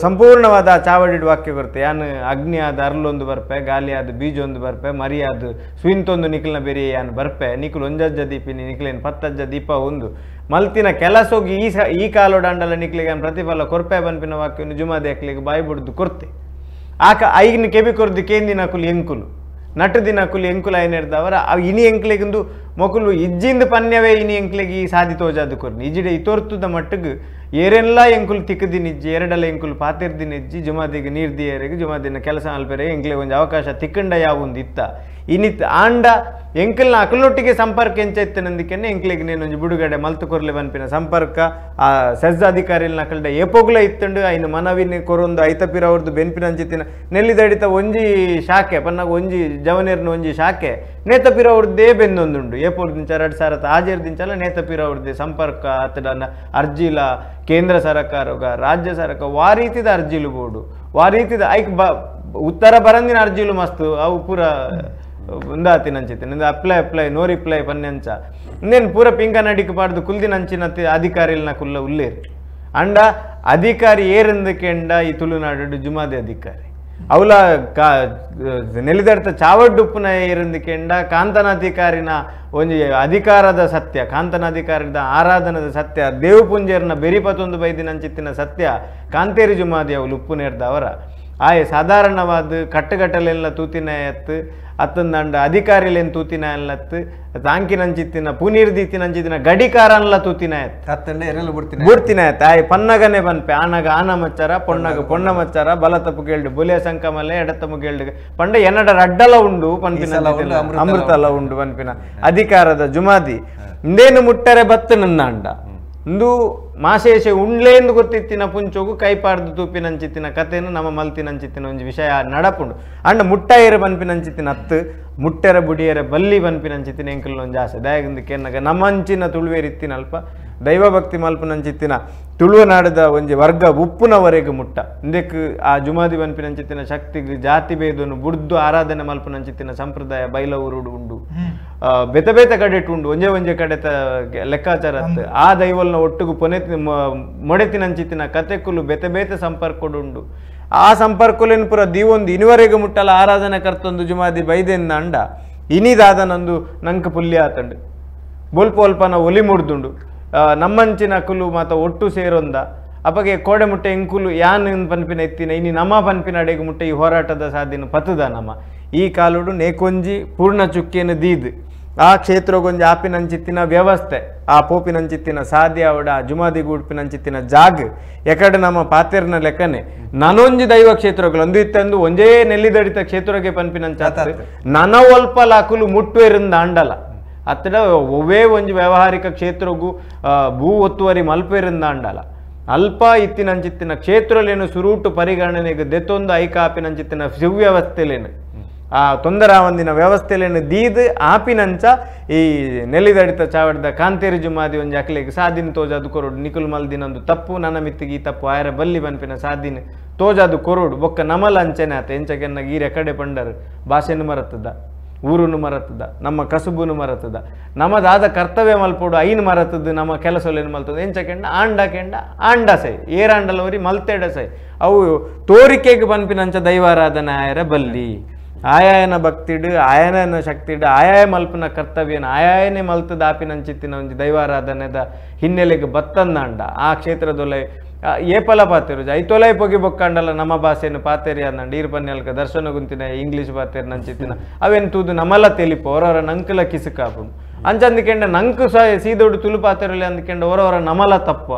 ಸಂಪೂರ್ಣವಾದ ಚಾವಡಿಡ್ ವಾಕ್ಯ ಕೊರತೆ ಯಾನು ಅಗ್ನಿ ಆದ ಅರ್ಲೊಂದು ಬರ್ಪೆ ಗಾಲಿ ಆದ ಬೀಜ ಒಂದು ಬರ್ಪೆ ಮರಿ ಆದ ಸ್ವಿಂತೊಂದು ನಿಖಲ್ನ ಬೇರೆ ಯಾನು ಬರ್ಪೆ ನಿಖಲು ಒಂಜಜ್ಜ ದೀಪಿನಿ ನಿಖಲೇನು 10 ದೀಪ ಒಂದು ಮಲ್ತಿನ ಕೆಲಸ ಹೋಗಿ ಈ ಕಾಲೋಡಾಂಡಲ ನಿಕ್ಲಿಗೆ ಪ್ರತಿಫಲ ಕೊರ್ಪೆ ಬನ್ಪಿನ ವಾಕ್ಯವನ್ನು ಜುಮಾದಿ ಹಾಕ್ಲಿಕ್ಕೆ ಬಾಯಿ ಬಿಡ್ದು ಕೊರ್ತೆ ಐಗಿನ ಕೆಬಿ ಕೊರ್ದು ಕೇಂದಿನ ಕುಲು ಎಂಕುಲು ನಟು ದಿನ ಕುಲು ಎಂಕುಲ ಏನಿರ್ದವರ ಇನಿ ಎಂಕ್ಲಿಗಿಂದು ಮೊಕುಲು ಇಜ್ಜಿಂದ ಪನ್ಯವೇ ಇನಿ ಎಂಕ್ಲಿಗೆ ಈ ಸಾಧಿ ತೋಜಾದು ಕೊರ್ನಿ ಇಜಿಡೆ ಇತೋರ್ತುದ ಮಟ್ಟಿಗೆ ಏರೆಲ್ಲ ಎಂಕುಲು ತಿಕ್ಕದಿನಿಜ್ಜಿ ಎರಡಲ್ಲ ಎಂಕುಲು ಪಾತಿರ್ದಿನಿಜ್ಜಿ ಜುಮಾದಿಗೆ ನೀರ್ದಿಯರಿಗೆ ಜುಮಾದಿನ ಕೆಲಸ ಅಲ್ಪೆರೆ ಎಂಕ್ಲಿಗೆ ಒಂದು ಅವಕಾಶ ತಿಕ್ಕಂಡ ಯಾವೊಂದು ಇತ್ತ ಇನಿತ್ ಆಂಡ ಎಂಕಲ್ನ ಅಕಲೊಟ್ಟಿಗೆ ಸಂಪರ್ಕ ಎಂಚೆತ್ತನಂದಿಕೆನೆ ಎಂಕ್ಲಿಗೆ ನೇನೊಂಜಿ ಬುಡುಗಡೆ ಮಲ್ತು ಕೊರ್ಲೆ ಬನ್ಪಿನ ಸಂಪರ್ಕ ಆ ಸೆಜ್ ಅಧಿಕಾರಿಲ್ ನಕಲ್ಡ ಏಪೋಗ್ಲ ಇತ್ತಂಡು ಐನು ಮನವಿನ ಕೊರೊಂದು ಐತಪಿರ ಅವ್ರದ್ದು ಬೆನ್ಪಿನ ಅಂಚಿತ್ತಿನ ನೆಲ್ಲಿದಡಿತ ಒಂಜಿ ಶಾಖೆ ಪನ್ನಾಗ ಒಂಜಿ ಜವನೇರ್ನ ಒಂಜಿ ಶಾಖೆ ನೇತಪಿರ ಅವ್ರದ್ದೇ ಬೆಂದೊಂದುಂಡು ಏಪೋರ್ದಿಂಚ 2000 ಆಜೇರ್ದಿಂಚಲ್ಲ ನೇತಪಿರ ಅವ್ರದ್ದೇ ಸಂಪರ್ಕ ಅತಡ ಅರ್ಜಿಲ ಕೇಂದ್ರ ಸರ್ಕಾರಗ ರಾಜ್ಯ ಸರ್ಕಾರ ವಾ ರೀತಿದ ಅರ್ಜಿಲು ಬೋಡು ವಾ ರೀತಿದ ಐಕ್ ಉತ್ತರ ಬರಂದಿನ ಅರ್ಜಿಲು ಮಸ್ತು ಅವು ಪೂರ ಒಂದಾತಿನ ಅಂಚಿತ್ತೆ ಅಪ್ಲೈ ನೋ ರಿಪ್ಲೈ ಪನ್ಯಂಚ ಇನ್ನೇನು ಪೂರ ಪಿಂಕ ನಡಿಕ ಪಾಡ್ದು ಕುಲ್ದಿನ ಅಂಚಿನ ಅಧಿಕಾರಿಲ್ನ ಕುಲ್ಲ ಉಲ್ಲೇರಿ ಅಂಡ ಅಧಿಕಾರಿ ಏರಂದಕೆಂಡ ಈ ತುಳುನಾಡು ಜುಮಾದಿ ಅಧಿಕಾರಿ ಅವಲ ನೆಲಿದರ್ತ ಚಾವಡ್ಡುಪ್ಪುನ ಏರಂದಕೆಂಡ ಕಾಂತನಾಧಿಕಾರಿನ ಒಂಜಿ ಅಧಿಕಾರದ ಸತ್ಯ ಕಾಂತನಾಧಿಕಾರದ ಆರಾಧನದ ಸತ್ಯ ದೇವು ಪುಂಜೇರ್ನ ಬೆರಿಪತ್ತೊಂದು ಬೈದಿನಂಚಿತ್ತಿನ ಸತ್ಯ ಕಾಂತೇರಿ ಜುಮಾದಿ ಅವಳು ಉಪ್ಪು ನೇರ್ದವರ ಆಯೆ ಸಾಧಾರಣವಾದ ಕಟ್ಟುಗಟ್ಟಲೆಲ್ಲ ತೂತಿನ ಎತ್ತು ಅತ್ತಂದಂಡ ಅಧಿಕಾರಿಲೇನು ತೂತಿನ ಎಲ್ಲತ್ತು ತಾಂಕಿನಂಚಿತ್ತಿನ ಪುನೀರ್ದೀತಿನಂಚಿತ್ತಿನ ಗಡಿಕಾರನ್ಲ ತೂತಿನ ಎತ್ತು ಬುಡ್ತಿನ ಎತ್ತು ಆಯ್ ಪನ್ನಗನೆ ಬನ್ಪೆ ಆನಗ ಆನ ಮಚ್ಚಾರ ಪೊನ್ನಗ ಪೊನ್ನ ಮಚ್ಚಾರ ಬಲ ತಪ್ಪು ಕೇಳ್ಡು ಬೊಲಿಯ ಸಂಕಮಲೆ ಎಡತಪ್ಪು ಕೇಳ್ಡು ಪಂಡ ಎನ್ನಡ ರಡ್ಡಲ ಉಂಡು ಪನ್ಪಿನ ಅಮೃತಲ ಉಂಡು ಪನ್ಪಿನ ಅಧಿಕಾರದ ಜುಮಾದಿ ಇಂದೇನು ಮುಟ್ಟರೆ ಬತ್ತು ನನ್ನ ಅಂಡ ಇಂದು ಮಾಶೇಷೆ ಉಂಡ್ಲೇಂದು ಗೊತ್ತಿತ್ತಿನ ಪುಂಚೋಗು ಕೈಪಾಡ್ದು ತೂಪಿನಂಚಿತ್ತಿನ ಕಥೆನು ನಮ್ಮ ಮಲ್ತಿನಂಚಿತ್ತಿನ ಒಂದು ವಿಷಯ ನಡಪುಂಡು ಅಂಡ ಮುಟ್ಟಾಯರೆ ಬನ್ಪಿನಂಚಿತ್ತಿನ ಹತ್ತು ಮುಟ್ಟೆರ ಬುಡಿಯರೆ ಬಲ್ಲಿ ಬನ್ಪಿನಂಚಿತ್ತಿನ ಎಂಕಲ್ ಒಂದು ಆಸೆ ದಯಗಿಂದಕ್ಕೆ ಎನ್ನಗ ನಮ್ಮಂಚಿನ ತುಳುವೇರಿತ್ತಿನಲ್ಪ ದೈವಭಕ್ತಿ ಮಲ್ಪನಂಚಿತ್ತಿನ ತುಳುವನಾಡದ ಒಂಜಿ ವರ್ಗ ಉಪ್ಪುನವರೆಗೆ ಮುಟ್ಟ ಇಂದಕ್ಕೆ ಆ ಜುಮಾದಿ ಬನ್ಪಿನಂಚಿತ್ತಿನ ಶಕ್ತಿಗೆ ಜಾತಿ ಭೇದವನ್ನು ಬುಡ್ದು ಆರಾಧನೆ ಮಲ್ಪನಂಚಿತ್ತಿನ ಸಂಪ್ರದಾಯ ಬೈಲವರುಡು ಉಂಡು ಬೇತೆ ಬೇತೆ ಕಡೆಟ್ ಉಂಡು ಒಂಜೆ ಒಂಜೆ ಕಡೆತ ಲೆಕ್ಕಾಚಾರ ಆ ದೈವಲ್ನ ಒಟ್ಟಿಗೂ ಮೊಡೆತಿನಂಚಿತ್ತಿನ ಕತೆಕುಲು ಬೇತೆ ಬೇತೆ ಸಂಪರ್ಕ ಉಂಡು ಆ ಸಂಪರ್ಕಲೇನು ಪುರ ದೀವೊಂದು ಇನಿವರೆಗೆ ಮುಟ್ಟಲ ಆರಾಧನೆ ಕರ್ತೊಂದು ಜುಮಾದಿ ಬೈದೆಂದ ಅಂಡ ಇನಿದಾದ ನಂದು ನಂಗೆ ಪುಲ್ಯ ಆತಂಡು ಬೊಲ್ಪ ಅಲ್ಪನ ಒಲಿ ಮುಡ್ದುಂಡು ನಮ್ಮಂಚಿನ ಕುಲು ಮಾತ ಒಟ್ಟು ಸೇರೊಂದ ಅಪ್ಪಗೆ ಕೋಡೆ ಮುಟ್ಟೆ ಇಂಕುಲು ಯಾನ್ ಪನ್ಪಿನ ಎತ್ತಿನ ಇನ್ನು ನಮ್ಮ ಪನ್ಪಿನ ಅಡೆಗೆ ಮುಟ್ಟೆ ಈ ಹೋರಾಟದ ಸಾಧ್ಯನ ಪತದ ನಮ್ಮ ಈ ಕಾಲುಡು ನೇಕೊಂಜಿ ಪೂರ್ಣ ಚುಕ್ಕಿಯನ್ನು ದೀದ್ ಆ ಕ್ಷೇತ್ರಗೊಂಜಿ ಆಪಿನಂಚಿತ್ತಿನ ವ್ಯವಸ್ಥೆ ಆ ಪೋಪಿನಂಚಿತ್ತಿನ ಸಾಧ್ಯ ಅವಡ ಜುಮಾದಿ ಗುಡ್ಪಿನಂಚಿತ್ತಿನ ಜಾಗ ಎಕಡೆ ನಮ್ಮ ಪಾತೆರ್ನ ಲೆಕ್ಕನೆ ನನೊಂಜಿ ದೈವ ಕ್ಷೇತ್ರಗಳು ಒಂದು ಇತ್ತಂದು ಒಂಜೇ ನೆಲ್ಲಿದಡಿತ ಕ್ಷೇತ್ರಕ್ಕೆ ಪನ್ಪಿನಂಚ ನನ ಒಲ್ಪ ಲಾಕುಲು ಮುಟ್ಟುವೆರಿಂದ ಅಂಡಲ ಅತ್ತಡ ಒವೇ ಒಂಜಿ ವ್ಯಾವಹಾರಿಕ ಕ್ಷೇತ್ರಗೂ ಭೂ ಒತ್ತುವರಿ ಮಲ್ಪೇರಿಂದ ಅಂಡಲ ಅಲ್ಪ ಇತ್ತಿನಂಚಿತ್ತಿನ ಕ್ಷೇತ್ರಲೇನು ಸುರೂಟು ಪರಿಗಣನೆಗೆ ದೆತ್ತೊಂದು ಐಕ ಆಪಿನಂಚಿತ್ತಿನ ಸುವ್ಯವಸ್ಥೆಲೇನು ಆ ತೊಂದರಾವಂದಿನ ವ್ಯವಸ್ಥೆಲೇನು ದೀದ್ ಆಪಿನಂಚ ಈ ನೆಲ್ಲಿದಡಿತ ಚಾವಡ್ದ ಕಾಂತೇರಿ ಜುಮಾದಿ ಒಂಜಿ ಅಕ್ಲೆಗೆ ಸಾದಿನ ತೋಜಾದು ಕೊರೋಡು ನಿಕುಲ್ ಮಲ್ದಿನೊಂದು ತಪ್ಪು ನನ್ನ ಮಿತ್ತಿಗೆ ಈ ತಪ್ಪು ಆಯರ ಬಲ್ಲಿ ಪನ್ಪಿನ ಸಾದಿನ ತೋಜಾದು ಕೊರೋಡು ಬೊಕ್ಕ ನಮಲ ಅಂಚನೆ ಆತ ಎಂಚಕೆನ್ನ ಈರೆ ಕಡೆ ಪಂಡರ್ ಭಾಷೆನು ಮರತ್ತದ ಊರುನು ಮರತ್ತದ ನಮ್ಮ ಕಸುಬುನು ಮರತ್ತದ ನಮ್ಮದಾದ ಕರ್ತವ್ಯ ಮಲ್ಪೋಡು ಐನು ಮರತ್ತದ್ದು ನಮ್ಮ ಕೆಲಸಲೇನು ಮಲ್ತದ ಎಂಚಕೆಂಡ ಆಂಡ ಸೈ ಏರಾಂಡಲವರಿ ಮಲ್ತೆಡ ಸೈ ಅವು ತೋರಿಕೆಗೆ ಪನ್ಪಿನಂಚ ದೈವಾರಾಧನೆ ಆಯರ ಬಲ್ಲಿ ಆಯಾಯನ ಭಕ್ತಿಡು ಆಯನ ಶಕ್ತಿಡು ಆಯಾಯ ಮಲ್ಪನ ಕರ್ತವ್ಯನ ಆಯಾಯನೇ ಮಲ್ತದ ಆಪಿನಂಚಿತ್ತಿನ ಒಂಜಿ ದೈವಾರಾಧನೆದ ಹಿನ್ನೆಲೆಗೆ ಬತ್ತಂದಾಂಡ ಆ ಕ್ಷೇತ್ರದೊಲೆ ಏಪಲ ಪಾತೆರು ಐತೊಲೈ ಪೊಗಿ ಬೊಕ್ಕಂಡಲ್ಲ ನಮ್ಮ ಭಾಷೆನು ಪಾತೇರಿ ಅಂದಂಡ ಈರ್ ಪನ್ಯಲ್ಕ ದರ್ಶನ ಗುಂತಿನ ಇಂಗ್ಲೀಷ್ ಪಾತೇರಿ ನಂಚಿತ್ತಿನ ಅವೇನು ತೂದು ನಮಲ ತೆಲಿಪು ಹೊರವರ ನಂಕಲ ಕಿಸುಕಾಪು ಅಂಚಂದಿಕೆಂಡ ನಂಕು ಸೀದೋಡು ತುಳು ಪಾತೆರಲಿ ಅಂದ್ಕೆಂಡ ಹೊರವರ ನಮಲ ತಪ್ಪ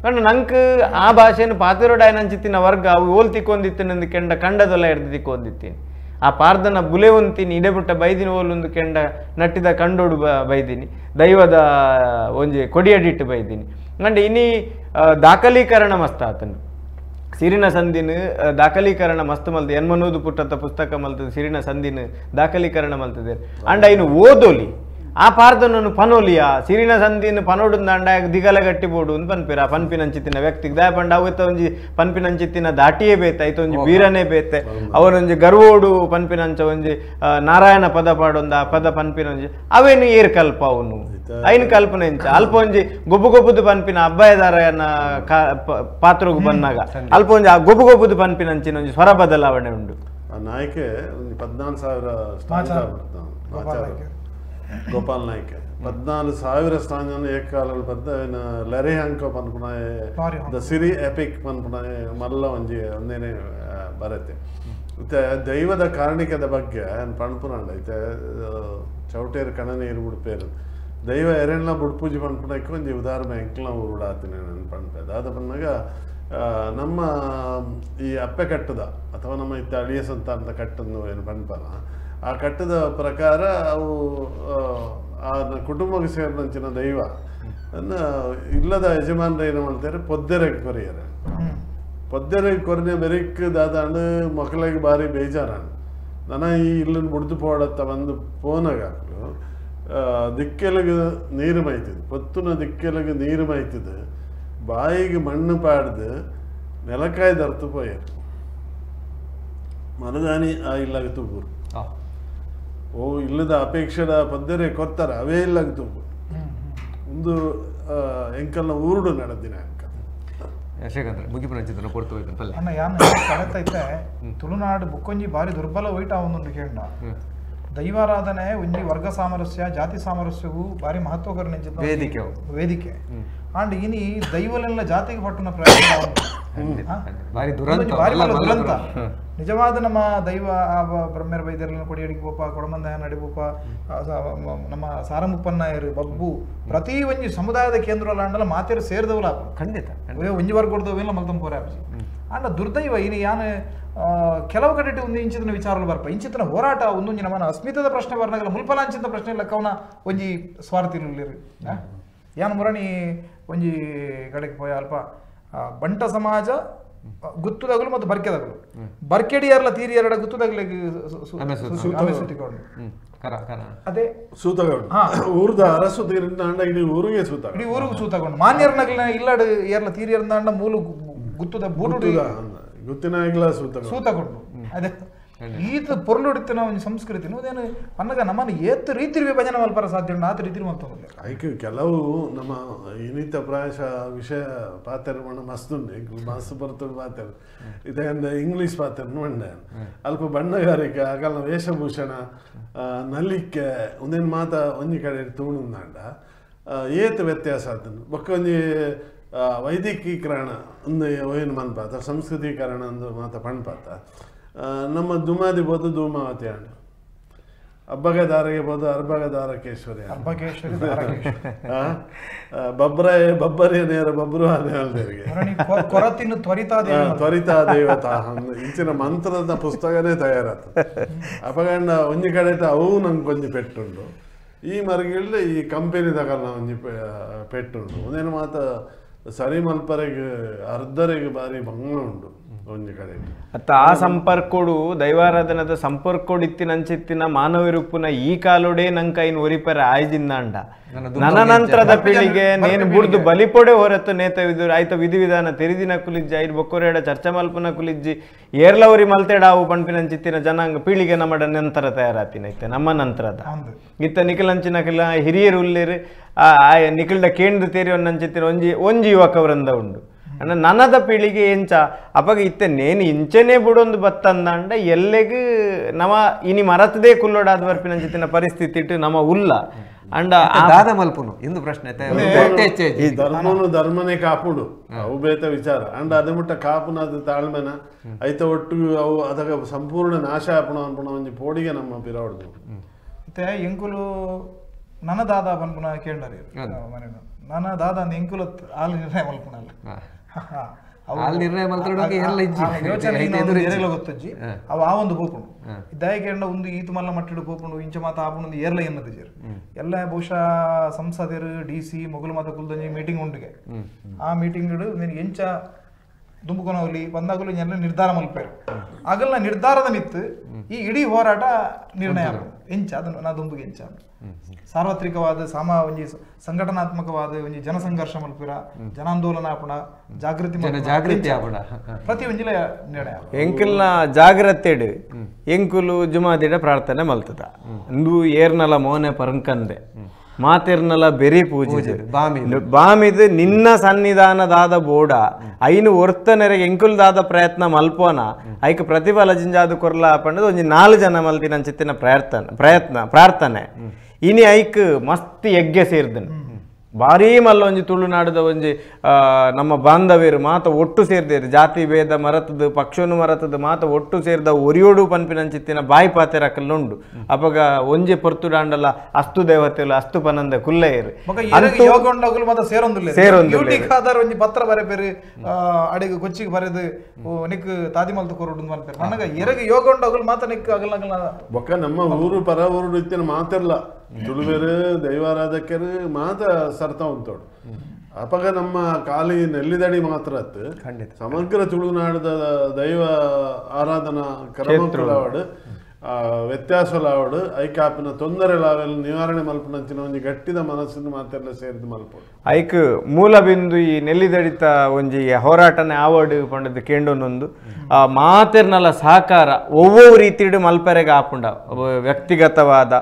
ಕಂಡು ನಂಕು ಆ ಭಾಷೆನು ಪಾತೆರೋಡಾಯ ನಂಚಿತ್ತಿನ ವರ್ಗ ಅವು ಓಲ್ ತಿಕ್ಕೊಂದಿತ್ತಿನ ಅಂದ್ಕೆಂಡ ಕಂಡದೊಲ್ಲ ಹಿಡ್ದು ತಿಕ್ಕೊಂದಿತ್ತೀನಿ ಆ ಪಾರ್ದನ ಬುಲೆ ಒಂತೀನಿ ಇಡೆಬಿಟ್ಟ ಬೈದಿನ ಓಲೊಂದು ಕೆಂಡ ನಟ್ಟಿದ ಕಂಡೋಡು ಬೈದಿನಿ ದೈವದ ಒಂಜಿ ಕೊಡಿಯಡಿಟ್ಟು ಬೈದಿನಿ ಅಂಡ್ ಇನಿ ದಾಖಲೀಕರಣ ಮಸ್ತ್ ಆತನು ಸಿರಿನ ಸಂದಿನ ದಾಖಲೀಕರಣ ಮಸ್ತ್ ಮಲ್ತದೆ ಎನ್ಮನೂದು ಪುಟ್ಟದ ಪುಸ್ತಕ ಮಲ್ತದೆ ಸಿರಿನ ಸಂದಿನ ದಾಖಲೀಕರಣ ಮಲ್ತದೆ ಅಂಡ್ ಐನು ಓದೋಲಿ ಆ ಪಾರ್ದನನ್ನು ಪನೋಲಿಯ ಸಿರಿನ ಸಂದಿನ ಪನೋಡುಂದ ದಿಗಲ ಗಟ್ಟಿಬೋಡು ಅಂತ ಪನ್ಪಿರ ಪನ್ಪಿನಂಚಿತ್ತಿನ ವ್ಯಕ್ತಿಗೆ ದಾಯ ಪಂಡ ಅವತ್ತ ಒಂಜಿ ಪನ್ಪಿನಂಚಿತ್ತಿನ ದಾಟಿಯೇ ಬೇತೆ ಐತ ಒಂಜಿ ಬೀರನೇ ಬೇತೆ ಅವನೊಂಜಿ ಗರ್ವೋಡು ಪನ್ಪಿನಂಚ ಒಂಜಿ ನಾರಾಯಣ ಪದ ಪಾಡೊಂದ ಆ ಪದ ಪನ್ಪಿನೊಂಜಿ ಅವೇನು ಏರ್ ಕಲ್ಪ ಅವನು ಐನ್ ಕಲ್ಪನೆ ಇಂಚ ಅಲ್ಪ ಒಂಜಿ ಗೊಬ್ಬುದು ಪನ್ಪಿನ ಅಬ್ಬಯದಾರನ ಪಾತ್ರಗೂ ಬಂದಾಗ ಅಲ್ಪ ಒಂಜಿ ಆ ಗೊಬ್ಬುದು ಪನ್ಪಿನಂಚಿನ ಒಂಜಿ ಸ್ವರ ಬದಲಾವಣೆ ಉಂಡು ನಾಯಕೆ ಒಂದು 14,000 ಗೋಪಾಲ್ ನಾಯ್ಕ 14,000 ಸ್ಥಾನ ಏಕಾಲಲ್ಲಿ ಬದ್ದ ಲರೆ ಅಂಕ ಪನ್ಪುನಾಯ ದ ಸಿರಿ ಎಪಿಕ್ ಪನ್ಪುನಾಯ ಮಲ್ಲ ಒಂದೇನೆ ಬರತ್ತೆ ಮತ್ತೆ ದೈವದ ಕಾರಣಿಕದ ಬಗ್ಗೆ ಪಣ್ಪುನಾಂಡ ಐತೆ ಚೌಟೇರು ಕಣನೆ ಇರು ಬಿಡ್ಪೇರು ದೈವ ಎರೆಲ್ಲ ಬುಡ್ಪೂಜಿ ಪನ್ಪುನಕ್ಕೆ ಒಂದು ಉದಾಹರಣೆ ಎಂಕ್ಲ ಉರುಡಾತೀನಿ ನಾನು ಪಣ್ಪೇದ ಅದು ಬಂದಾಗ ನಮ್ಮ ಈ ಅಪ್ಪೆ ಕಟ್ಟದ ಅಥವಾ ನಮ್ಮ ಇತ್ತ ಅಳಿಯ ಸಂತಾನದ ಕಟ್ಟನ್ನು ಏನು ಪಣ್ಪಲ್ಲ ಆ ಕಟ್ಟದ ಪ್ರಕಾರ ಅವು ಆ ಕುಟುಂಬಕ್ಕೆ ಸೇರಿದಂಚಿನ ದೈವ ಇಲ್ಲದ ಯಜಮಾನರ ಏನು ಮಾಡ್ತಾರೆ ಪೊದ್ದೆರೆಗೆ ಕೊರಿಯರೆ ಪೊದ್ದೆರೆಗೆ ಕೊರನೆ ಬೆರಿಕ್ ದಾದಾಂಡು ಮಕ್ಕಳಿಗೆ ಭಾರಿ ಬೇಜಾರಾನು ನನ್ನ ಈ ಇಲ್ಲನ್ನು ಬುಡ್ದು ಪೋಡತ್ತ ಬಂದು ಫೋನಾಗ ಹಾಕಲು ದಿಕ್ಕೆಲಗೆ ನೀರು ಮೈತಿದ್ದು ಪೊತ್ತುನ ದಿಕ್ಕೆಲಗೆ ನೀರು ಮೈತಿದ್ದು ಬಾಯಿಗೆ ಮಣ್ಣು ಪಾಡ್ದು ನೆಲಕಾಯಿ ದರ್ತು ಪೋಯರು ಮನದಾನಿ ಆ ಇಲ್ಲಾಗ ತೂಬೂರು ಓ ಇಲ್ಲದ ಅಪೇಕ್ಷೆದ ಪದ್ದರೆ ಕೊತ್ತಾರೆ ಅವೇ ಇಲ್ಲಾಗ ತೂಬು ಒಂದು ಎಂಕಲ್ನ ಊರುಡು ನಡೆದಿನ ಅಣ್ಣ ಯಾನ್ ಕಳೆತೈತೆ ತುಳುನಾಡು ಬುಕ್ಕೊಂಜಿ ಬಾರಿ ದುರ್ಬಲ ಹೋಯ್ಟ ಅವನೊಂದು ಕೇಂಡ ದೈವಾರಾಧನೆ ಒಂಜಿ ವರ್ಗ ಸಾಮರಸ್ಯ ಜಾತಿ ಸಾಮರಸ್ಯವು ಬಾರಿ ಮಹತ್ವಕರ ವೇದಿಕೆ ಅಂಡ್ ಇನಿ ದೈವಲೆಲ್ಲ ಜಾತಿಗೆ ಪಟ್ಟುನ ದುರಂತ ನಿಜವಾದ ನಮ್ಮ ದೈವ ಬ್ರಹ್ಮೇರ ಬೈದರ್ಲಿನ ಕೊಡಿಯಡಿಗೆ ಬೋಪ ಕೊಡಮಂದ ನಡಿಬೋಪ ನಮ್ಮ ಸಾರಮುಪ್ಪನ್ನಾಯರು ಬಬ್ಬು ಪ್ರತಿ ಒಂಜಿ ಸಮುದಾಯದ ಕೇಂದ್ರಲ್ಲ ಮಾತೇರು ಸೇರಿದವಲ್ಲ ಖಂಡಿತ ಒಂಜಿ ವರ್ಗದವೆಲ್ಲ ಮಲ್ತಂಪೋರೆ ಆಪಿ ಅಂಡ ದುರ್ದೈವ ಇನಿ ಯಾನ್ ಕೆಲವು ಕಡೆ ಒಂದು ಇಂಚಿನ ವಿಚಾರಗಳು ಬರ್ಪ ಇಂಚಿನ ಹೋರಾಟ ಒಂದೊಂಜಿ ನಮ್ಮನ ಅಸ್ಮಿತದ ಪ್ರಶ್ನೆ ಬರ್ನಾಗಲ್ಲ ಮುಲ್ಪಲಾಂಚಿತ ಪ್ರಶ್ನೆ ಲೆಕ್ಕವನ ಒಂಜಿ ಸ್ವಾರ್ಥಿಲಿರಿ ಯಾನ್ ಮುರಣಿ ಒಂಜಿ ಕಡೆಗೆ ಪೋಯ ಅಲ್ಪ ಬಂಟ ಸಮಾಜ ಗುತ್ತುದಗಲು ಮತ್ತು ಬರ್ಕೆದಗಲು ಬರ್ಕೆಡಿಯರ್ಲ ತೀರಿ ಎರಡ ಗುತ್ತುದಗಲಿಗೆ ಅದೇ ಸೂತಗೊಂಡು ಊರ್ದ ಅರಸು ತೀರಿಂದ ಇಡೀ ಊರಿಗೆ ಇಡೀ ಊರಿಗೂ ಸೂತಗೊಂಡು ಮಾನ್ಯರ್ನಗ್ಲ ಇಲ್ಲಡ್ ಏರ್ಲ ತೀರಿ ಎರಡ ಮೂಲ ಗುತ್ತುದ ಬೂಡು ಗುತ್ತಿನ ಸೂತಗೊಂಡು ಅದೇ ಈತ ಪೊರ್ಲುಡಿತ್ತಿನ ಒಂದು ಸಂಸ್ಕೃತಿನ ಅದೇನು ಅನ್ನಗ ನಮ್ಮನ್ನು ಏತ್ ರೀತಿ ವಿಭಜನೆ ಮಲ್ಪರ ಸಾಧ್ಯ ಉಂಟು ಆತ ರೀತಿ ಮಲ್ತಂದ್ರೆ ಐಕೆ ಕೆಲವು ನಮ್ಮ ಇನ್ನಿತ ಪ್ರಾಯಶಃ ವಿಷಯ ಪಾತ್ರ ಮಸ್ತುಂಡೆ ಮಸ್ತ್ ಬರ್ತದೆ ಪಾತ್ರ ಇದರಿಂದ ಇಂಗ್ಲೀಷ್ ಪಾತ್ರ ನೋಡ್ದೆ ಅಲ್ಪ ಬಣ್ಣಗಾರಿಕೆ ಆಗಲ್ಲ ವೇಷಭೂಷಣ ನಲಿಕೆ ಒಂದೇನು ಮಾತ ಒಂಜಿ ಕಡೆ ತೂಣುಂದಾಂಡ ಏತ್ ವ್ಯತ್ಯಾಸ ಅದನ್ನು ಬೊಕ್ಕೊಂಜಿ ವೈದಿಕೀಕರಣ ಒಂದು ಏನು ಮನ್ಪಾತ ಸಂಸ್ಕೃತೀಕರಣ ಅಂದು ಮಾತ ಪಣ್ಪಾತ ನಮ್ಮ ದುಮಾದಿ ಬೋದು ಧೂಮಾವತಿ ಹಣ್ಣು ಹಬ್ಬಗದಾರಿಗೆ ಬೋದು ಅರ್ಬಗದಾರಕೇಶ್ವರಿ ಬಬ್ಬರಿಯ ನೇರ ಬಬ್ರು ದೇವರಿಗೆ ತ್ವರಿತ ದೇವತ ಇಂಚಿನ ಮಂತ್ರದ ಪುಸ್ತಕನೇ ತಯಾರಾಗ್ತದೆ ಅಪಗಂಡ ಒಂಜಿ ಕಡೆ ಅವು ನಂಗೆ ಕೊಂಚ ಪೆಟ್ಟುಂಡು ಈ ಮರಗಿಳ್ಳ ಈ ಕಂಪೆನಿ ತಗಲ್ಲ ಒಂಜಿ ಪೆಟ್ಟುಂಡು ಒಂದೇನು ಮಾತ ಸರಿ ಮಲ್ಪರೆಗೆ ಅರ್ಧರೆಗೆ ಬಾರಿ ಭಂಗ ಉಂಡು ಒಂಜಿ ಕಡೆ ಅತ್ತ ಆ ಸಂಪರ್ಕೋಡು ದೈವಾರಾಧನದ ಸಂಪರ್ಕೋಡು ಇತ್ತಿನಂಚಿತ್ತಿನ ಮಾನವರುಪ್ಪುನ ಈ ಕಾಲೋಡೆ ನಂಕ ಇನ್ ಒರಿಪರ ಆಯ್ಜಿಂದ ಅಂಡ ನನ್ನ ನಂತರದ ಪೀಳಿಗೆ ನೇನು ಬುಡ್ದು ಬಲಿಪೊಡೆ ಹೊರತು ನೇತ ಆಯ್ತ ವಿಧಿವಿಧಾನ ತೆರಿದಿನ ಕುಲಿಜ್ಜಿ ಐದು ಬೊಕ್ಕೊರೆಡ ಚರ್ಚೆ ಮಲ್ಪನ ಕುಲಿಜ್ಜಿ ಏರ್ಲವರಿ ಮಲ್ತೆಡಾವು ಪಂಪಿನಂಚಿತ್ತಿನ ಜನಾಂಗ ಪೀಳಿಗೆ ನಮ್ಮಡ ನಂತರ ತಯಾರಾತಿನೈತೆ ನಮ್ಮ ನಂತರದ ಇತ್ತ ನಿಖಿಲಂಚಿನ ಕಿಲ ಹಿರಿಯರು ಉಲ್ಲೇರು ನಿಖಿಲ್ದ ಕೇಂದ್ರ ತೇರಿ ಒಂದಂಚಿತ್ತಿನ ಒಂಜಿ ಯುವಕ ವೃಂದ ಉಂಡು ಅಣ್ಣ ನನ್ನದ ಪೀಳಿಗೆ ಎಂಚ ಅಪಗ ಇತ್ತೆ ನೇನು ಇಂಚನೆ ಬಿಡೊಂದು ಬತ್ತಂದಂಡ ಎಲ್ಲೆಗೂ ನಮ ಇನಿ ಮರತದೇ ಕುಲ್ಲೋಡಾದ ಬರ್ಪಿನಂಚಿತ್ತಿನ ಪರಿಸ್ಥಿತಿ ಇಟ್ಟು ನಮ್ಮ ಉಲ್ಲ ಅಂಡ ದಾದ ಮಲ್ಪುನು ಇಂದು ಪ್ರಶ್ನೆ ಧರ್ಮನೇ ಕಾಪುಡು ಅವು ಬೇತ ವಿಚಾರ ಅಂಡ ಅದೇ ಮುಟ್ಟ ಕಾಪುನದ ತಾಳ್ಮೆನ ಐತ ಒಟ್ಟು ಅವು ಅದಕ್ಕೆ ಸಂಪೂರ್ಣ ನಾಶ ಆಪುಣ ಅನ್ಪುಣ ಒಂಜಿ ಪೋಡಿಗೆ ನಮ್ಮ ಪಿರಾವಡ್ದು ಮತ್ತೆ ಎಂಕುಲು ನನ್ನ ದಾದ ಪನ್ಪುನ ಕೇಳರಿ ಮನೆ ನನ್ನ ದಾದ ಅಂದ ಎಂಕುಲ ಆಲ್ ನಿರ್ಣಯ ಮಲ್ಪುನಲ್ಲ ಗೊತ್ತಜ್ಜಿ ಅವ ಆ ಒಂದು ಪೋಪುಂಡು ದಯಕೇಂಡ ಒಂದು ಈತು ಮಲ್ಲ ಮಟ್ಟಿಡು ಪೋಪುಂಡು ಇಂಚ ಮಾತ ಆಪುಂಡು ಏರ್ಲ ಎನ್ನದು ಜೇರು ಎಲ್ಲ ಬಹುಶಃ ಸಂಸದರು DC ಮೊಗಲು ಮಾತ ಕುಲ್ದಂಜಿ ಮೀಟಿಂಗ್ ಉಂಡಿಗೆ ಆ ಮೀಟಿಂಗ್ ನೀನು ಎಂಚ ದುಂಬುಕೊನವಲ್ಲಿ ಬಂದಾಗಲೂ ಎಲ್ಲ ನಿರ್ಧಾರ ಮಲ್ಪೇರು ಆಗಲ್ಲ ನಿರ್ಧಾರದ ಮಿತ್ತು ಈ ಇಡೀ ಹೋರಾಟ ನಿರ್ಣಯ ಎಂಚ ಅದನ್ನು ನಾ ದುಂಬುಗೆ ಎಂಚ ಸಾರ್ವತ್ರಿಕವಾದ ಒಂಜಿ ಸಂಘಟನಾತ್ಮಕವಾದ ಒಂಜಿ ಜನಸಂಘರ್ಷ ಮಲ್ಪಿರ ಜನಾಂದೋಲನ ಆಪುಣ ಜಾಗೃತಿ ಆಪುಣ ಪ್ರತಿ ಒಂಜಿಲ ನಿರ್ಣಯ ಎಂಕಲ್ನ ಜಾಗ್ರತೆಡು ಎಂಕುಲು ಜುಮಾದಿಡ ಪ್ರಾರ್ಥನೆ ಮಲ್ತದ ಇಂದು ಏರ್ನಲ ಮೋನೆ ಪರಂಕಂದೆ ಮಾತೆರ್ನಲ ಬೆರಿ ಪೂಜೆ ಬಾಮಿದು ನಿನ್ನ ಸನ್ನಿಧಾನದಾದ ಬೋಡ ಐನು ಒರ್ತನೆರೆಗೆ ಎಂಕುಲ್ದಾದ ಪ್ರಯತ್ನ ಮಲ್ಪೋನ ಐಕ್ ಪ್ರತಿಫಲ ಜಿಂಜಾದು ಕೊರ್ಲ ಪಂಡದು ಒಂಜಿ 4 ಜನ ಮಲ್ತಿನ ಚಿತ್ತಿನ ಪ್ರಾರ್ಥನೆ ಇನಿ ಐಕ್ ಮಸ್ತ್ ಯಜ್ಞ ಸೇರ್ದನು ಭಾರೀ ಮಲ್ಲ ಒಂಜಿ ತುಳುನಾಡದ ಒಂಜಿ ನಮ್ಮ ಬಾಂಧವ್ಯರು ಮಾತ ಒಟ್ಟು ಸೇರ್ದೇರು ಜಾತಿ ಭೇದ ಮರತದು ಪಕ್ಷನು ಮರತದು ಮಾತ ಒಟ್ಟು ಸೇರ್ದ ಒರಿಯೋಡು ಪನ್ಪಿನಂಚಿತ್ತಿನ ಬಾಯಿ ಪಾತೆರ ಕಲ್ಲುಂಡು ಅಪಗ ಒಂಜಿ ಪೊರ್ತುಡಾಂಡಲ ಅಸ್ತು ದೇವತೆಲು ಅಸ್ತು ಪನಂದ ಕುಲ್ಲೆಯರು ಒಂಜಿ ಪತ್ರ ಬರೆಪೇರು ಅಡಿಗೆ ಕೊಚ್ಚಿಗೆ ಬರೆದು ನಿಕ್ ತಾದಿ ಮಲ್ತು ಕೊರೋಡು ಮಲ್ಪೇರು ನನಗ ಎರಗ ಯೋಗೊಂಡೋಗಲ್ ಮಾತ ನಿಕ್ ಅಗಲ ಬೊಕ್ಕ ನಮ್ಮ ಊರು ಪರ ಊರು ಇತ್ತಿನ ಮಾತಿರ್ಲ ತುಳುವೇರು ದೈವಾರಾಧಕರು ಮಾತ ಸರ್ತ ಉಂಟೋಡು ಅಪಗ ನಮ್ಮ ಕಾಲಿ ನೆಲ್ಲಿದಡಿ ಮಾತ್ರ ಸಮಗ್ರ ತುಳುನಾಡದ ದೈವ ಆರಾಧನಾ ಕ್ರಮಕುಲಾವಡು ವ್ಯತ್ಯಾಸಲಾವಡು ಐಕಾಪಿನ ತೊಂದರೆಲಾವೆಲ್ಲ ನಿವಾರಣೆ ಮಲ್ಪನಂಚಿನ ಒಂಜಿ ಗಟ್ಟಿದ ಮನಸ್ಸಿನ ಮಾತೆಲ್ಲ ಸೇರಿದು ಮಲ್ಪೋಡು ಐಕ್ ಮೂಲ ಬಿಂದು ಈ ನೆಲ್ಲಿದಡಿತ ಒಂಜಿ ಹೋರಾಟನೆ ಆವಡು ಪಂಡದು ಕೇಂಡೊಂದೊಂದು ಮಾತೆರ್ನಲ ಸಹಕಾರ ಒವ್ವೊವು ರೀತಿಡು ಮಲ್ಪರೆಗೆ ಆಪುಂಡ ವ್ಯಕ್ತಿಗತವಾದ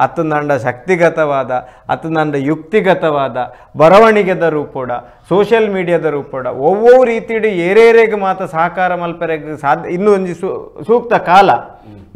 ಅತ್ತೊಂದಂಡ ಶಕ್ತಿಗತವಾದ ಅತ್ತೊಂದಂಡ ಯುಕ್ತಿಗತವಾದ ಬರವಣಿಗೆದ ರೂಪೋಡ ಸೋಷಿಯಲ್ ಮೀಡಿಯಾದ ರೂಪೋಡ ಒವ್ವೊವು ರೀತಿಡು ಏರೇರೆಗೆ ಮಾತ ಸಹಕಾರ ಮಲ್ಪರೆಗೆ ಸಾಧ್ಯ ಇನ್ನೂ ಒಂಜಿ ಸೂಕ್ತ ಕಾಲ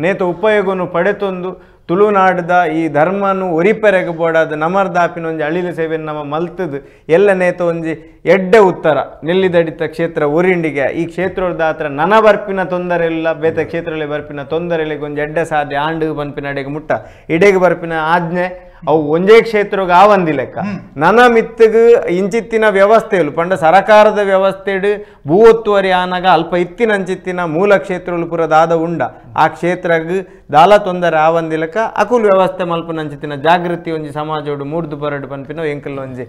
ನೇತ ಉಪಯೋಗನು ಪಡೆತೊಂದು ತುಳುನಾಡದ ಈ ಧರ್ಮನು ಒರಿಪೆರೆಗೆ ಬೋಡಾದ ನಮರ್ದಾಪಿನ ಒಂಜಿ ಅಳಿಲು ಸೇವೆಯನ್ನು ನಮ್ಮ ಮಲ್ತದು ಎಲ್ಲ ನೇತ ಒಂಜಿ ಎಡ್ಡೆ ಉತ್ತರ ನೆಲ್ಲಿದಡಿತ ಕ್ಷೇತ್ರ ಊರಿಂಡಿಗೆ ಈ ಕ್ಷೇತ್ರದ ಹತ್ರ ನನ ಬರ್ಪಿನ ತೊಂದರೆ ಇಲ್ಲ ಬೇತೆ ಕ್ಷೇತ್ರದಲ್ಲಿ ಬರ್ಪಿನ ತೊಂದರೆ ಇಲ್ಲ ಒಂಜಿ ಎಡ್ಡೆ ಸಾಧ್ಯ ಆಂಡು ಬನ್ಪಿನ ಅಡೆಗೆ ಮುಟ್ಟ ಇಡೆಗೆ ಬರ್ಪಿನ ಆಜ್ಞೆ ಅವು ಒಂದೇ ಕ್ಷೇತ್ರಗೆ ಆವಂದಿ ಲೆಕ್ಕ ನನ್ನ ಮಿತ್ತಿಗೆ ಇಂಚಿತ್ತಿನ ವ್ಯವಸ್ಥೆಲು ಪಂಡ ಸರಕಾರದ ವ್ಯವಸ್ಥೆಡು ಭೂ ಒತ್ತುವರಿ ಆನಾಗ ಅಲ್ಪ ಇತ್ತಿನಂಚಿತ್ತಿನ ಮೂಲ ಕ್ಷೇತ್ರಗಳು ಪುರದಾದ ಉಂಡ ಆ ಕ್ಷೇತ್ರಗ್ ದಾಲ ತೊಂದರೆ ಆವಂದಿ ಲೆಕ್ಕ ಅಕುಲ್ ವ್ಯವಸ್ಥೆ ಮಲ್ಪನಂಚಿತ್ತಿನ ಜಾಗೃತಿ ಒಂಜಿ ಸಮಾಜೋಡು ಮೂಡ್ದು ಬರಡು ಪನ್ಪಿನ ಎಂಕಲ್ ಒಂಜಿ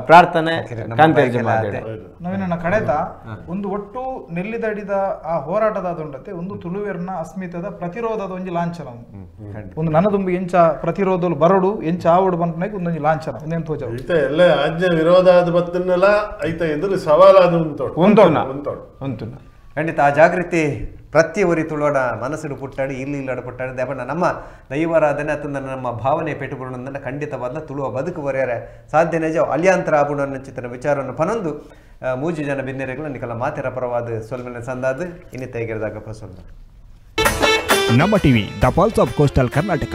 ಪ್ರಾರ್ಥನೆ ನವೀನ ಕಡೆತ ಒಂದು ಒಟ್ಟು ನೆಲ್ಲಿದಡಿದ ಆ ಹೋರಾಟದ ಉಂಡತೆ ಒಂದು ತುಳುವೇರ್ನ ಅಸ್ಮಿತದ ಪ್ರತಿರೋಧದ ಒಂಜಿ ಲಾಂಛನ ಒಂದು ನನ್ನ ತುಂಬಿ ಎಂಚ ಪ್ರತಿರೋಧಲು ಬರಡು ಎಂಚ ಆವಡು ಬಂಪನಕ್ಕೆ ಒಂದೊಂಜಿ ಲಾಂಛನ ಒಂದೇನು ತೋಜ ಎಲ್ಲ ಆಜ್ಞೆ ವಿರೋಧ ಆದ ಬತ್ತನ್ನೆಲ್ಲ ಐತ ಎದುರು ಸವಾಲಾದ ಉಂಟು ಖಂಡಿತ ಆ ಜಾಗೃತಿ ಪ್ರತಿಯೊರಿ ತುಳುವಡ ಮನಸ್ಸು ಪುಟ್ಟಾಡಿ ಇಲ್ಲಿ ಇಲ್ಲಡ ಪುಟ್ಟಾಡಿ ದೇವಣ್ಣ ನಮ್ಮ ದೈವಾರಾಧನೆ ಅತ್ತಂದ ನಮ್ಮ ಭಾವನೆ ಪೆಟ್ಟುಕೊಳ್ಳೋದನ್ನ ಖಂಡಿತವಾದ ತುಳುವ ಬದುಕು ಬರೆಯರೆ ಸಾಧ್ಯ ನಿಜ ಅಲ್ಯಾಂತರ ಆಗುಣ ಚಿತ್ರ ವಿಚಾರವನ್ನು ಪನೊಂದು ಮೂಜಿ ಜನ ಬಿನ್ನೆರೆಗಳು ನಿಕಲ ಮಾತೆರ ಪರವಾದ ಸೊಲ್ಮೆನ ಸಂದಾದ ಇನ್ನಿತ ಹೇಗಿರದಾಗ ಪ್ರಸನ್ನ ನಮ್ಮ TV the pulse of coastal Karnataka.